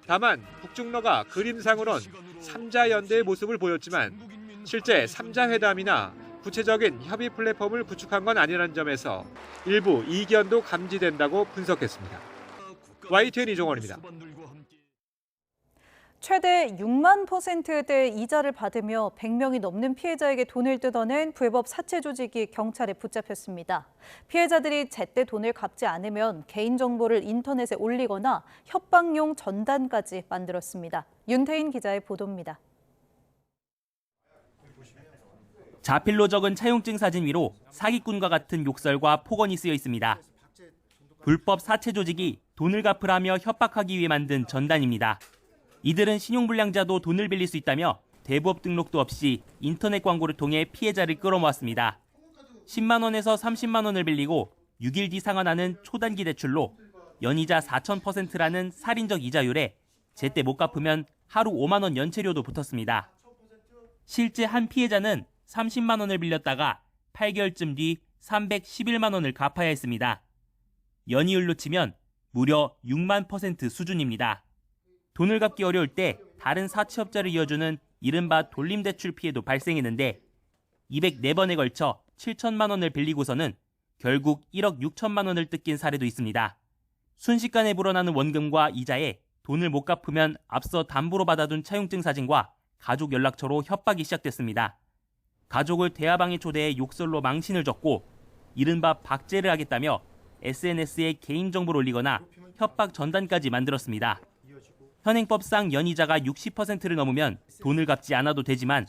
Speaker 21: 다만 북중러가 그림상으론 3자 연대의 모습을 보였지만 실제 3자 회담이나 구체적인 협의 플랫폼을 구축한 건 아니라는 점에서 일부 이견도 감지된다고 분석했습니다. YTN 이종원입니다.
Speaker 2: 최대 6만 %대 이자를 받으며 100명이 넘는 피해자에게 돈을 뜯어낸 불법 사채 조직이 경찰에 붙잡혔습니다. 피해자들이 제때 돈을 갚지 않으면 개인정보를 인터넷에 올리거나 협박용 전단까지 만들었습니다. 윤태인 기자의 보도입니다.
Speaker 4: 자필로 적은 차용증 사진 위로 사기꾼과 같은 욕설과 폭언이 쓰여 있습니다. 불법 사채 조직이 돈을 갚으라며 협박하기 위해 만든 전단입니다. 이들은 신용불량자도 돈을 빌릴 수 있다며 대부업 등록도 없이 인터넷 광고를 통해 피해자를 끌어모았습니다. 10만 원에서 30만 원을 빌리고 6일 뒤 상환하는 초단기 대출로 연이자 4,000%라는 살인적 이자율에 제때 못 갚으면 하루 5만 원 연체료도 붙었습니다. 실제 한 피해자는 30만 원을 빌렸다가 8개월쯤 뒤 311만 원을 갚아야 했습니다. 연이율로 치면 무려 6만 % 수준입니다. 돈을 갚기 어려울 때 다른 사채업자를 이어주는 이른바 돌림대출 피해도 발생했는데 204번에 걸쳐 7천만 원을 빌리고서는 결국 1억 6천만 원을 뜯긴 사례도 있습니다. 순식간에 불어나는 원금과 이자에 돈을 못 갚으면 앞서 담보로 받아둔 차용증 사진과 가족 연락처로 협박이 시작됐습니다. 가족을 대화방에 초대해 욕설로 망신을 줬고 이른바 박제를 하겠다며 SNS에 개인정보를 올리거나 협박 전단까지 만들었습니다. 현행법상 연이자가 60%를 넘으면 돈을 갚지 않아도 되지만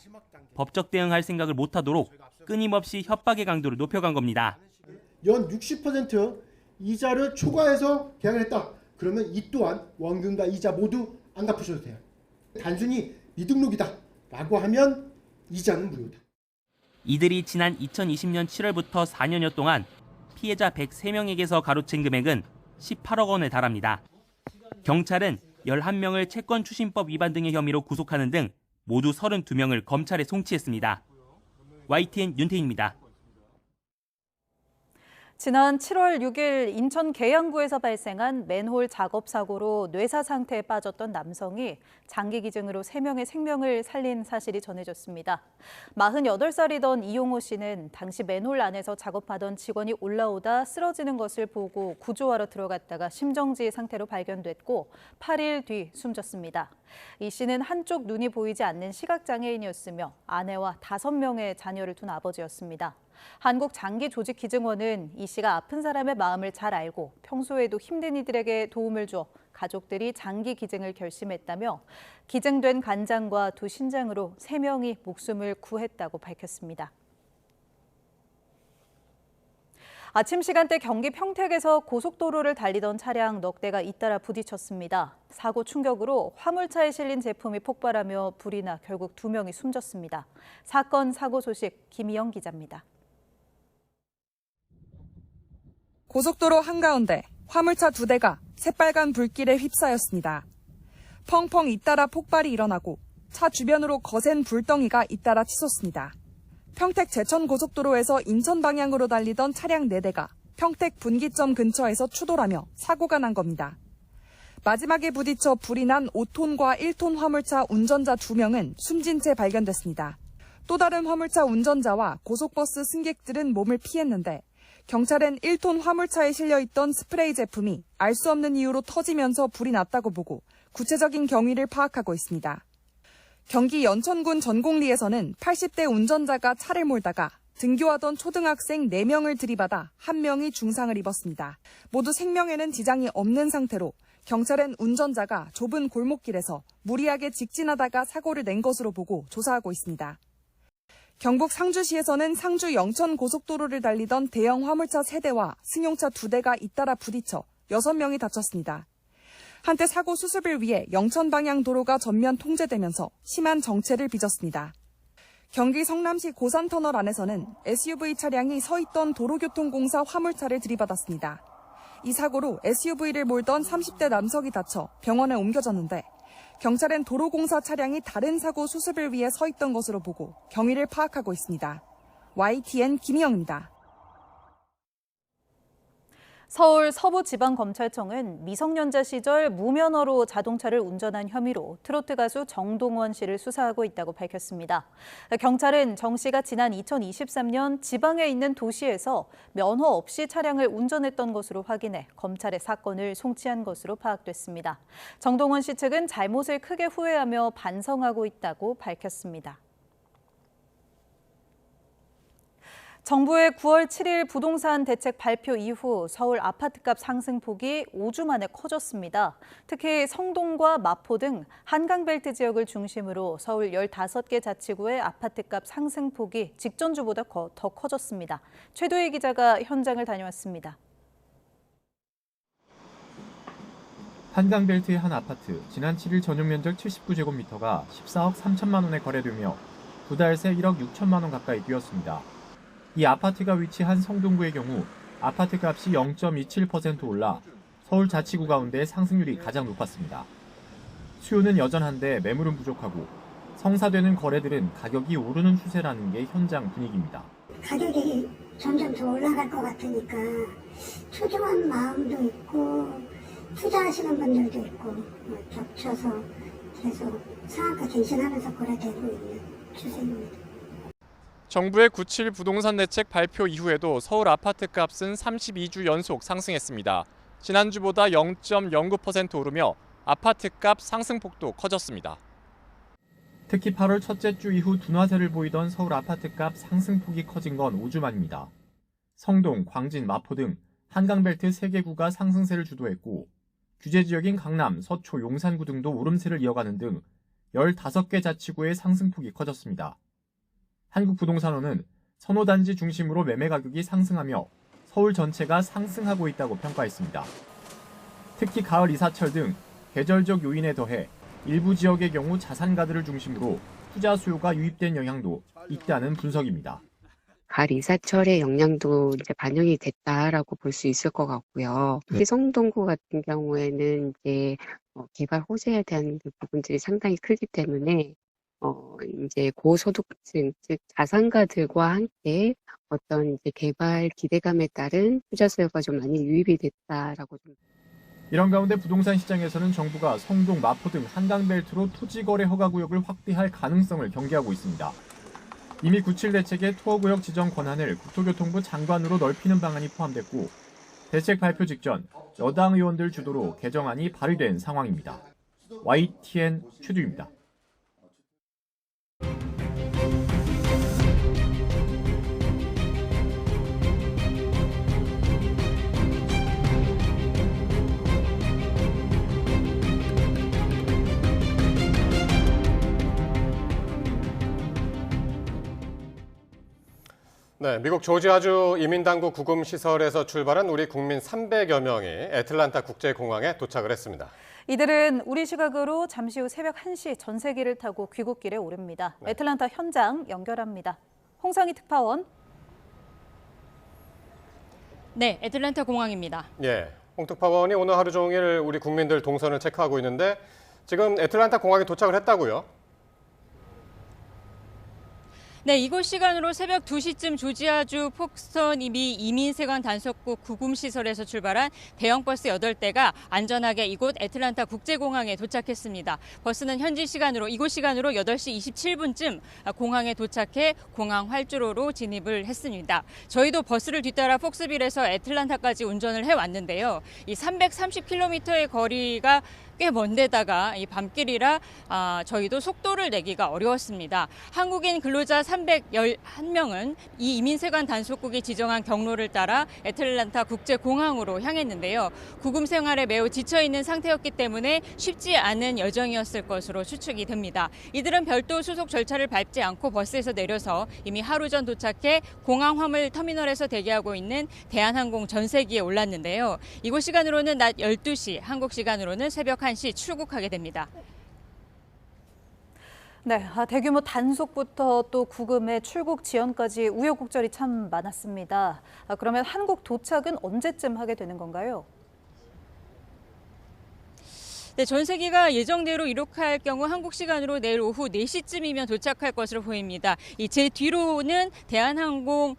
Speaker 4: 법적 대응할 생각을 못하도록 끊임없이 협박의 강도를 높여간 겁니다.
Speaker 7: 연 60% 이자를 초과해서 계약을 했다. 그러면 이 또한 원금과 이자 모두 안 갚으셔도 돼요. 단순히 미등록이다 라고 하면 이자는 무료다.
Speaker 4: 이들이 지난 2020년 7월부터 4년여 동안 피해자 103명에게서 가로챈 금액은 18억 원에 달합니다. 경찰은 11명을 채권추신법 위반 등의 혐의로 구속하는 등 모두 32명을 검찰에 송치했습니다. YTN 윤태인입니다.
Speaker 2: 지난 7월 6일 인천 계양구에서 발생한 맨홀 작업 사고로 뇌사 상태에 빠졌던 남성이 장기 기증으로 3명의 생명을 살린 사실이 전해졌습니다. 48살이던 이용호 씨는 당시 맨홀 안에서 작업하던 직원이 올라오다 쓰러지는 것을 보고 구조하러 들어갔다가 심정지 상태로 발견됐고 8일 뒤 숨졌습니다. 이 씨는 한쪽 눈이 보이지 않는 시각장애인이었으며 아내와 5명의 자녀를 둔 아버지였습니다. 한국장기조직기증원은 이 씨가 아픈 사람의 마음을 잘 알고 평소에도 힘든 이들에게 도움을 줘 가족들이 장기 기증을 결심했다며 기증된 간장과 2 신장으로 3명이 목숨을 구했다고 밝혔습니다. 아침 시간대 경기 평택에서 고속도로를 달리던 차량 넉 대가 잇따라 부딪혔습니다. 사고 충격으로 화물차에 실린 제품이 폭발하며 불이 나 결국 2명이 숨졌습니다. 사건 사고 소식 김희영 기자입니다.
Speaker 8: 고속도로 한가운데 화물차 2대가 새빨간 불길에 휩싸였습니다. 펑펑 잇따라 폭발이 일어나고 차 주변으로 거센 불덩이가 잇따라 치솟습니다. 평택 제천고속도로에서 인천 방향으로 달리던 차량 4대가 평택 분기점 근처에서 추돌하며 사고가 난 겁니다. 마지막에 부딪혀 불이 난 5톤과 1톤 화물차 운전자 2명은 숨진 채 발견됐습니다. 또 다른 화물차 운전자와 고속버스 승객들은 몸을 피했는데 경찰은 1톤 화물차에 실려있던 스프레이 제품이 알 수 없는 이유로 터지면서 불이 났다고 보고 구체적인 경위를 파악하고 있습니다. 경기 연천군 전곡리에서는 80대 운전자가 차를 몰다가 등교하던 초등학생 4명을 들이받아 1명이 중상을 입었습니다. 모두 생명에는 지장이 없는 상태로 경찰은 운전자가 좁은 골목길에서 무리하게 직진하다가 사고를 낸 것으로 보고 조사하고 있습니다. 경북 상주시에서는 상주 영천 고속도로를 달리던 대형 화물차 3대와 승용차 2대가 잇따라 부딪혀 6명이 다쳤습니다. 한때 사고 수습을 위해 영천 방향 도로가 전면 통제되면서 심한 정체를 빚었습니다. 경기 성남시 고산터널 안에서는 SUV 차량이 서 있던 도로교통공사 화물차를 들이받았습니다. 이 사고로 SUV를 몰던 30대 남성이 다쳐 병원에 옮겨졌는데 경찰은 도로공사 차량이 다른 사고 수습을 위해 서 있던 것으로 보고 경위를 파악하고 있습니다. YTN 김희영입니다.
Speaker 2: 서울 서부지방검찰청은 미성년자 시절 무면허로 자동차를 운전한 혐의로 트로트 가수 정동원 씨를 수사하고 있다고 밝혔습니다. 경찰은 정 씨가 지난 2023년 지방에 있는 도시에서 면허 없이 차량을 운전했던 것으로 확인해 검찰에 사건을 송치한 것으로 파악됐습니다. 정동원 씨 측은 잘못을 크게 후회하며 반성하고 있다고 밝혔습니다. 정부의 9월 7일 부동산 대책 발표 이후 서울 아파트값 상승폭이 5주 만에 커졌습니다. 특히 성동과 마포 등 한강벨트 지역을 중심으로 서울 15개 자치구의 아파트값 상승폭이 직전 주보다 더 커졌습니다. 최도희 기자가 현장을 다녀왔습니다.
Speaker 9: 한강벨트의 한 아파트, 지난 7일 전용 면적 79제곱미터가 14억 3천만 원에 거래되며 두 달 새 1억 6천만 원 가까이 뛰었습니다. 이 아파트가 위치한 성동구의 경우 아파트 값이 0.27% 올라 서울 자치구 가운데 상승률이 가장 높았습니다. 수요는 여전한데 매물은 부족하고 성사되는 거래들은 가격이 오르는 추세라는 게 현장 분위기입니다.
Speaker 27: 가격이 점점 더 올라갈 것 같으니까 초조한 마음도 있고 투자하시는 분들도 있고 겹쳐서 계속 상한가 갱신하면서 거래되고 있는 추세입니다.
Speaker 10: 정부의 9.7 부동산 대책 발표 이후에도 서울 아파트 값은 32주 연속 상승했습니다. 지난주보다 0.09% 오르며 아파트 값 상승폭도 커졌습니다.
Speaker 9: 특히 8월 첫째 주 이후 둔화세를 보이던 서울 아파트 값 상승폭이 커진 건 5주 만입니다. 성동, 광진, 마포 등 한강벨트 3개 구가 상승세를 주도했고 규제 지역인 강남, 서초, 용산구 등도 오름세를 이어가는 등 15개 자치구의 상승폭이 커졌습니다. 한국부동산원은 선호단지 중심으로 매매 가격이 상승하며 서울 전체가 상승하고 있다고 평가했습니다. 특히 가을 이사철 등 계절적 요인에 더해 일부 지역의 경우 자산가들을 중심으로 투자 수요가 유입된 영향도 있다는 분석입니다.
Speaker 11: 가을 이사철의 영향도 이제 반영이 됐다라고 볼 수 있을 것 같고요. 특히 성동구 같은 경우에는 이제 개발 호재에 대한 부분들이 상당히 크기 때문에 이제 고소득층, 즉 자산가들과 함께 어떤 이제 개발 기대감에 따른 투자 수요가 좀 많이 유입이 됐다라고 좀.
Speaker 9: 이런 가운데 부동산 시장에서는 정부가 성동, 마포 등 한강벨트로 토지거래 허가구역을 확대할 가능성을 경계하고 있습니다. 이미 9.7 대책의 투어구역 지정 권한을 국토교통부 장관으로 넓히는 방안이 포함됐고 대책 발표 직전 여당 의원들 주도로 개정안이 발의된 상황입니다. YTN 최두입니다.
Speaker 1: 네, 미국 조지아주 이민당국 구금시설에서 출발한 우리 국민 300여 명이 애틀란타 국제공항에 도착을 했습니다.
Speaker 2: 이들은 우리 시각으로 잠시 후 새벽 1시 전세기를 타고 귀국길에 오릅니다.
Speaker 1: 네.
Speaker 2: 애틀란타 현장 연결합니다. 홍상희 특파원.
Speaker 13: 네, 애틀란타 공항입니다.
Speaker 1: 예, 홍 특파원이 오늘 하루 종일 우리 국민들 동선을 체크하고 있는데 지금 애틀란타 공항에 도착을 했다고요?
Speaker 13: 네, 이곳 시간으로 새벽 2시쯤 조지아주 폭스턴 이미 이민세관 단속국 구금시설에서 출발한 대형 버스 8대가 안전하게 이곳 애틀란타 국제공항에 도착했습니다. 버스는 현지 시간으로 이곳 시간으로 8시 27분쯤 공항에 도착해 공항 활주로로 진입을 했습니다. 저희도 버스를 뒤따라 폭스빌에서 애틀란타까지 운전을 해왔는데요. 이 330km의 거리가 꽤 먼데다가 이 밤길이라 저희도 속도를 내기가 어려웠습니다. 한국인 근로자 311명은 이 이민세관 단속국이 지정한 경로를 따라 애틀란타 국제공항으로 향했는데요. 구금 생활에 매우 지쳐있는 상태였기 때문에 쉽지 않은 여정이었을 것으로 추측이 됩니다. 이들은 별도 수속 절차를 밟지 않고 버스에서 내려서 이미 하루 전 도착해 공항 화물 터미널에서 대기하고 있는 대한항공 전세기에 올랐는데요. 이곳 시간으로는 낮 12시, 한국 시간으로는 새벽 1시 출국하게 됩니다.
Speaker 2: 네, 대규모 단속부터 또 구금의 출국 지연까지 우여곡절이 참 많았습니다. 그러면 한국 도착은 언제쯤 하게 되는 건가요?
Speaker 13: 네, 전세기가 예정대로 이륙할 경우 한국 시간으로 내일 오후 4시쯤이면 도착할 것으로 보입니다. 제 뒤로는 대한항공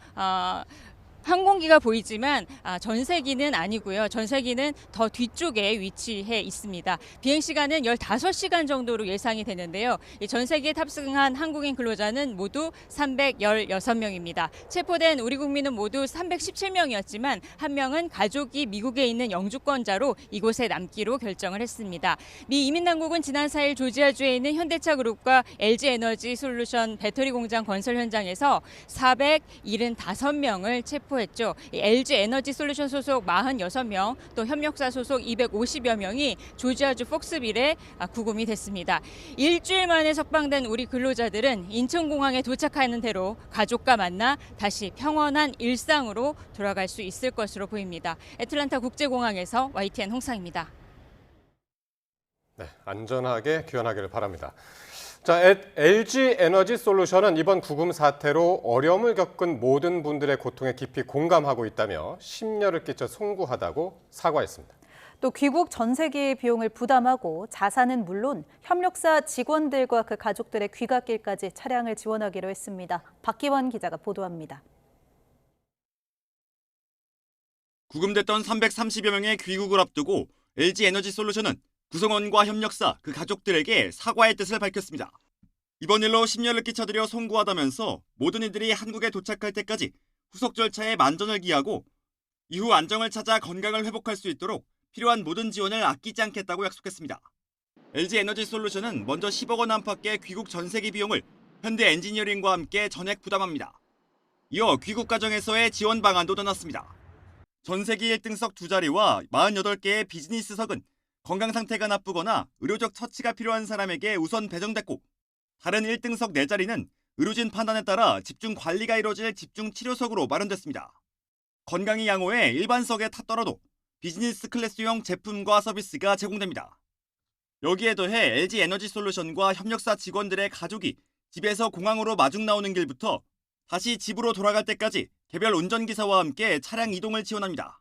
Speaker 13: 항공기가 보이지만 전세기는 아니고요. 전세기는 더 뒤쪽에 위치해 있습니다. 비행 시간은 15시간 정도로 예상이 되는데요. 이 전세기에 탑승한 한국인 근로자는 모두 316명입니다. 체포된 우리 국민은 모두 317명이었지만 한 명은 가족이 미국에 있는 영주권자로 이곳에 남기로 결정을 했습니다. 미 이민당국은 지난 4일 조지아주에 있는 현대차그룹과 LG에너지 솔루션 배터리 공장 건설 현장에서 475명을 체포했죠. LG에너지 솔루션 소속 46명, 또 협력사 소속 250여 명이 조지아주 폭스빌에 구금이 됐습니다. 일주일 만에 석방된 우리 근로자들은 인천공항에 도착하는 대로 가족과 만나 다시 평온한 일상으로 돌아갈 수 있을 것으로 보입니다. 애틀랜타 국제공항에서 YTN 홍상입니다.
Speaker 1: 네, 안전하게 귀환하기를 바랍니다. 자, LG 에너지 솔루션은 이번 구금 사태로 어려움을 겪은 모든 분들의 고통에 깊이 공감하고 있다며 심려를 끼쳐 송구하다고 사과했습니다.
Speaker 2: 또 귀국 전세기의 비용을 부담하고 자산은 물론 협력사 직원들과 그 가족들의 귀갓길까지 차량을 지원하기로 했습니다. 박기원 기자가 보도합니다.
Speaker 12: 구금됐던 330여 명의 귀국을 앞두고 LG 에너지 솔루션은 구성원과 협력사, 그 가족들에게 사과의 뜻을 밝혔습니다. 이번 일로 심려를 끼쳐드려 송구하다면서 모든 이들이 한국에 도착할 때까지 후속 절차에 만전을 기하고 이후 안정을 찾아 건강을 회복할 수 있도록 필요한 모든 지원을 아끼지 않겠다고 약속했습니다. LG 에너지 솔루션은 먼저 10억 원 안팎의 귀국 전세기 비용을 현대 엔지니어링과 함께 전액 부담합니다. 이어 귀국 과정에서의 지원 방안도 내놨습니다. 전세기 1등석 2자리와 48개의 비즈니스석은 건강 상태가 나쁘거나 의료적 처치가 필요한 사람에게 우선 배정됐고, 다른 1등석 4자리는 의료진 판단에 따라 집중 관리가 이루어질 집중 치료석으로 마련됐습니다. 건강이 양호해 일반석에 탔더라도 비즈니스 클래스용 제품과 서비스가 제공됩니다. 여기에 더해 LG 에너지 솔루션과 협력사 직원들의 가족이 집에서 공항으로 마중 나오는 길부터 다시 집으로 돌아갈 때까지 개별 운전기사와 함께 차량 이동을 지원합니다.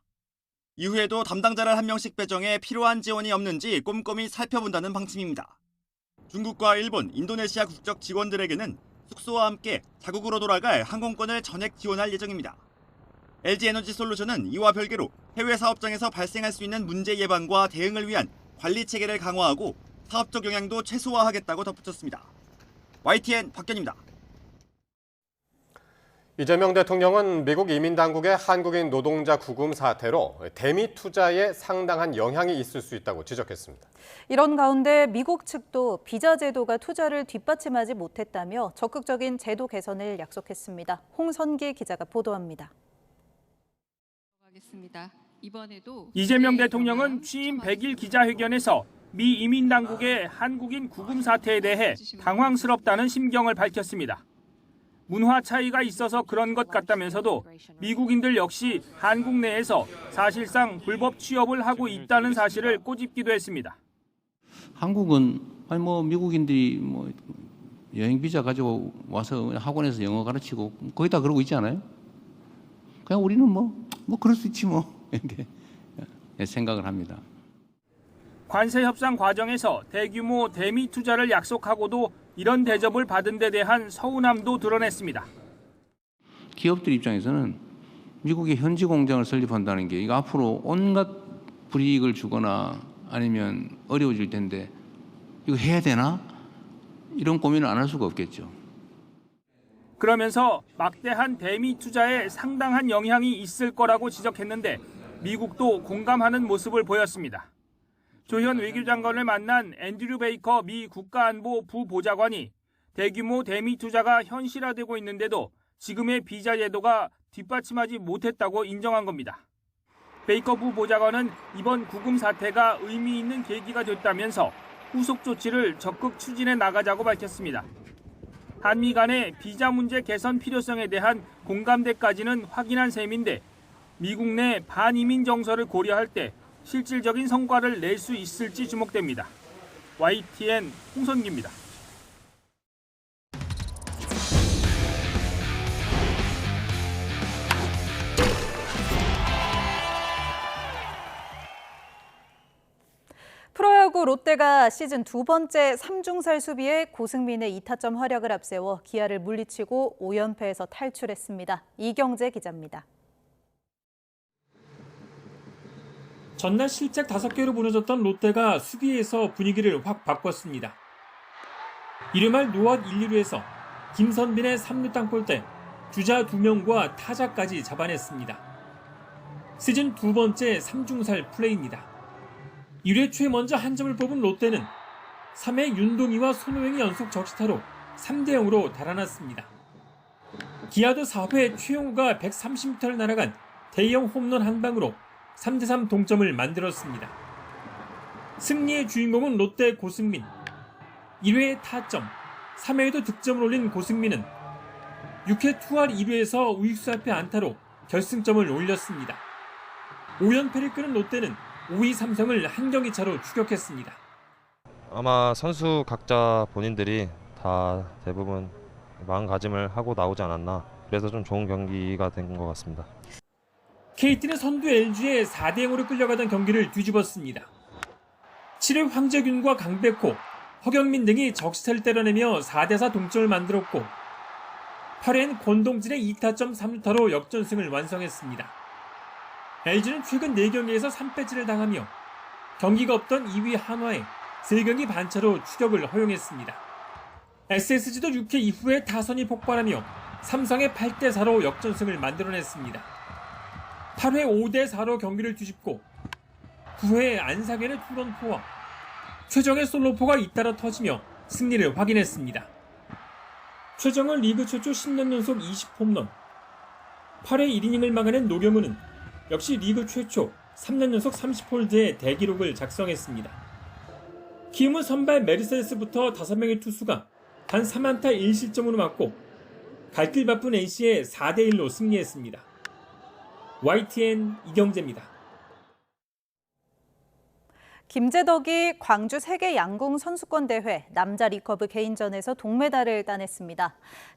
Speaker 12: 이후에도 담당자를 한 명씩 배정해 필요한 지원이 없는지 꼼꼼히 살펴본다는 방침입니다. 중국과 일본, 인도네시아 국적 직원들에게는 숙소와 함께 자국으로 돌아갈 항공권을 전액 지원할 예정입니다. LG 에너지 솔루션은 이와 별개로 해외 사업장에서 발생할 수 있는 문제 예방과 대응을 위한 관리 체계를 강화하고 사업적 영향도 최소화하겠다고 덧붙였습니다. YTN 박견입니다.
Speaker 1: 이재명 대통령은 미국 이민당국의 한국인 노동자 구금 사태로 대미 투자에 상당한 영향이 있을 수 있다고 지적했습니다.
Speaker 2: 이런 가운데 미국 측도 비자 제도가 투자를 뒷받침하지 못했다며 적극적인 제도 개선을 약속했습니다. 홍선기 기자가 보도합니다.
Speaker 4: 이재명 대통령은 취임 100일 기자회견에서 미 이민당국의 한국인 구금 사태에 대해 당황스럽다는 심경을 밝혔습니다. 문화 차이가 있어서 그런 것 같다면서도 미국인들 역시 한국 내에서 사실상 불법 취업을 하고 있다는 사실을 꼬집기도 했습니다.
Speaker 5: 한국은 미국인들이 여행 비자 가지고 와서 학원에서 영어 가르치고 거의 다 그러고 있지 않아요? 그냥 우리는 그럴 수 있지 이렇게 생각을 합니다.
Speaker 4: 관세 협상 과정에서 대규모 대미 투자를 약속하고도 이런 대접을 받은 데 대한 서운함도 드러냈습니다.
Speaker 5: 기업들 입장에서는 미국의 현지 공장을 설립한다는 게 이거 앞으로 온갖 불이익을 주거나 아니면 어려워질 텐데 이거 해야 되나? 이런 고민을 안 할 수가 없겠죠.
Speaker 4: 그러면서 막대한 대미 투자에 상당한 영향이 있을 거라고 지적했는데 미국도 공감하는 모습을 보였습니다. 조현 외교장관을 만난 앤드류 베이커 미 국가안보 부보좌관이 대규모 대미 투자가 현실화되고 있는데도 지금의 비자 제도가 뒷받침하지 못했다고 인정한 겁니다. 베이커 부보좌관은 이번 구금 사태가 의미 있는 계기가 됐다면서 후속 조치를 적극 추진해 나가자고 밝혔습니다. 한미 간의 비자 문제 개선 필요성에 대한 공감대까지는 확인한 셈인데 미국 내 반이민 정서를 고려할 때 실질적인 성과를 낼 수 있을지 주목됩니다. YTN 홍선기입니다.
Speaker 2: 프로야구 롯데가 시즌 2번째 3중살 수비에 고승민의 2타점 활약을 앞세워 기아를 물리치고 5연패에서 탈출했습니다. 이경재 기자입니다.
Speaker 14: 전날 실책 5개로 무너졌던 롯데가 수비에서 분위기를 확 바꿨습니다. 일요말 노아웃 1, 2루에서 김선빈의 3루 땅볼때 주자 2명과 타자까지 잡아냈습니다. 시즌 2번째 3중살 플레이입니다. 1회 초에 먼저 한 점을 뽑은 롯데는 3회 윤동희와 손호영이 연속 적시타로 3대0으로 달아났습니다. 기아도 4회 최용우가 130m를 날아간 대형 홈런 한 방으로 3대3 동점을 만들었습니다. 승리의 주인공은 롯데 고승민. 1회에 타점, 3회에도 득점을 올린 고승민은 6회 투할 2루에서 우익수 앞에 안타로 결승점을 올렸습니다. 5연패를 끄는 롯데는 5위 삼성을 한 경기 차로 추격했습니다.
Speaker 15: 아마 선수 각자 본인들이 다 대부분 마음가짐을 하고 나오지 않았나. 그래서 좀 좋은 경기가 된 것 같습니다.
Speaker 14: KT는 선두 LG에 4대0으로 끌려가던 경기를 뒤집었습니다. 7회 황재균과 강백호, 허경민 등이 적시타를 때려내며 4대4 동점을 만들었고 8회엔 권동진의 2타점 3루타로 역전승을 완성했습니다. LG는 최근 4경기에서 3패치를 당하며 경기가 없던 2위 한화에 3경기 반차로 추격을 허용했습니다. SSG도 6회 이후에 타선이 폭발하며 삼성의 8대4로 역전승을 만들어냈습니다. 8회 5대4로 경기를 뒤집고 9회 안상현의 투런포와 최정의 솔로포가 잇따라 터지며 승리를 확인했습니다. 최정은 리그 최초 10년 연속 20홈런, 8회 1이닝을 막아낸 노경우는 역시 리그 최초 3년 연속 30홀드의 대기록을 작성했습니다. 키움은 선발 메르세데스부터 5명의 투수가 단 3안타 1실점으로 맞고 갈 길 바쁜 NC에 4대1로 승리했습니다. YTN 이경재입니다.
Speaker 2: 김재덕이 광주 세계 양궁 선수권 대회 남자 리커브 개인전에서 동메달을 따냈습니다.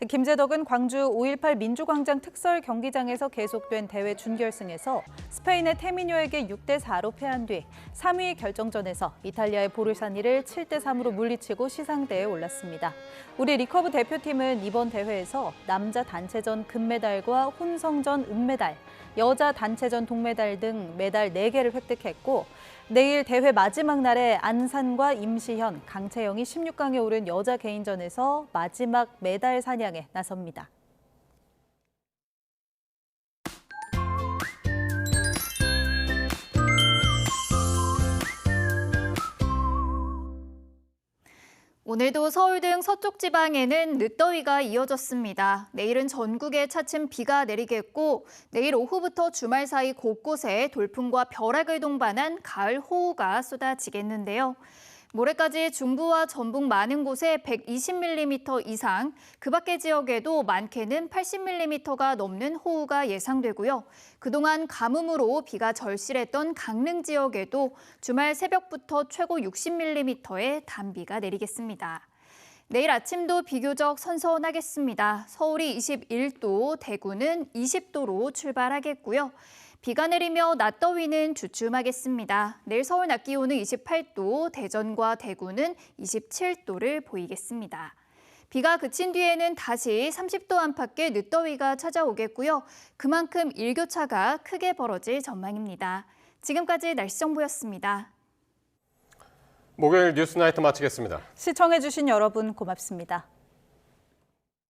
Speaker 2: 김재덕은 광주 5.18 민주광장 특설 경기장에서 계속된 대회 준결승에서 스페인의 테미뇨에게 6대4로 패한 뒤 3위 결정전에서 이탈리아의 보르사니를 7대3으로 물리치고 시상대에 올랐습니다. 우리 리커브 대표팀은 이번 대회에서 남자 단체전 금메달과 혼성전 은메달, 여자 단체전 동메달 등 메달 4개를 획득했고 내일 대회 마지막 날에 안산과 임시현, 강채영이 16강에 오른 여자 개인전에서 마지막 메달 사냥에 나섭니다.
Speaker 16: 오늘도 서울 등 서쪽 지방에는 늦더위가 이어졌습니다. 내일은 전국에 차츰 비가 내리겠고 내일 오후부터 주말 사이 곳곳에 돌풍과 벼락을 동반한 가을 호우가 쏟아지겠는데요. 모레까지 중부와 전북 많은 곳에 120mm 이상, 그 밖의 지역에도 많게는 80mm가 넘는 호우가 예상되고요. 그동안 가뭄으로 비가 절실했던 강릉 지역에도 주말 새벽부터 최고 60mm의 단비가 내리겠습니다. 내일 아침도 비교적 선선하겠습니다. 서울이 21도, 대구는 20도로 출발하겠고요. 비가 내리며 낮더위는 주춤하겠습니다. 내일 서울 낮 기온은 28도, 대전과 대구는 27도를 보이겠습니다. 비가 그친 뒤에는 다시 30도 안팎의 늦더위가 찾아오겠고요. 그만큼 일교차가 크게 벌어질 전망입니다. 지금까지 날씨 정보였습니다.
Speaker 1: 목요일 뉴스나이트 마치겠습니다.
Speaker 2: 시청해주신 여러분 고맙습니다.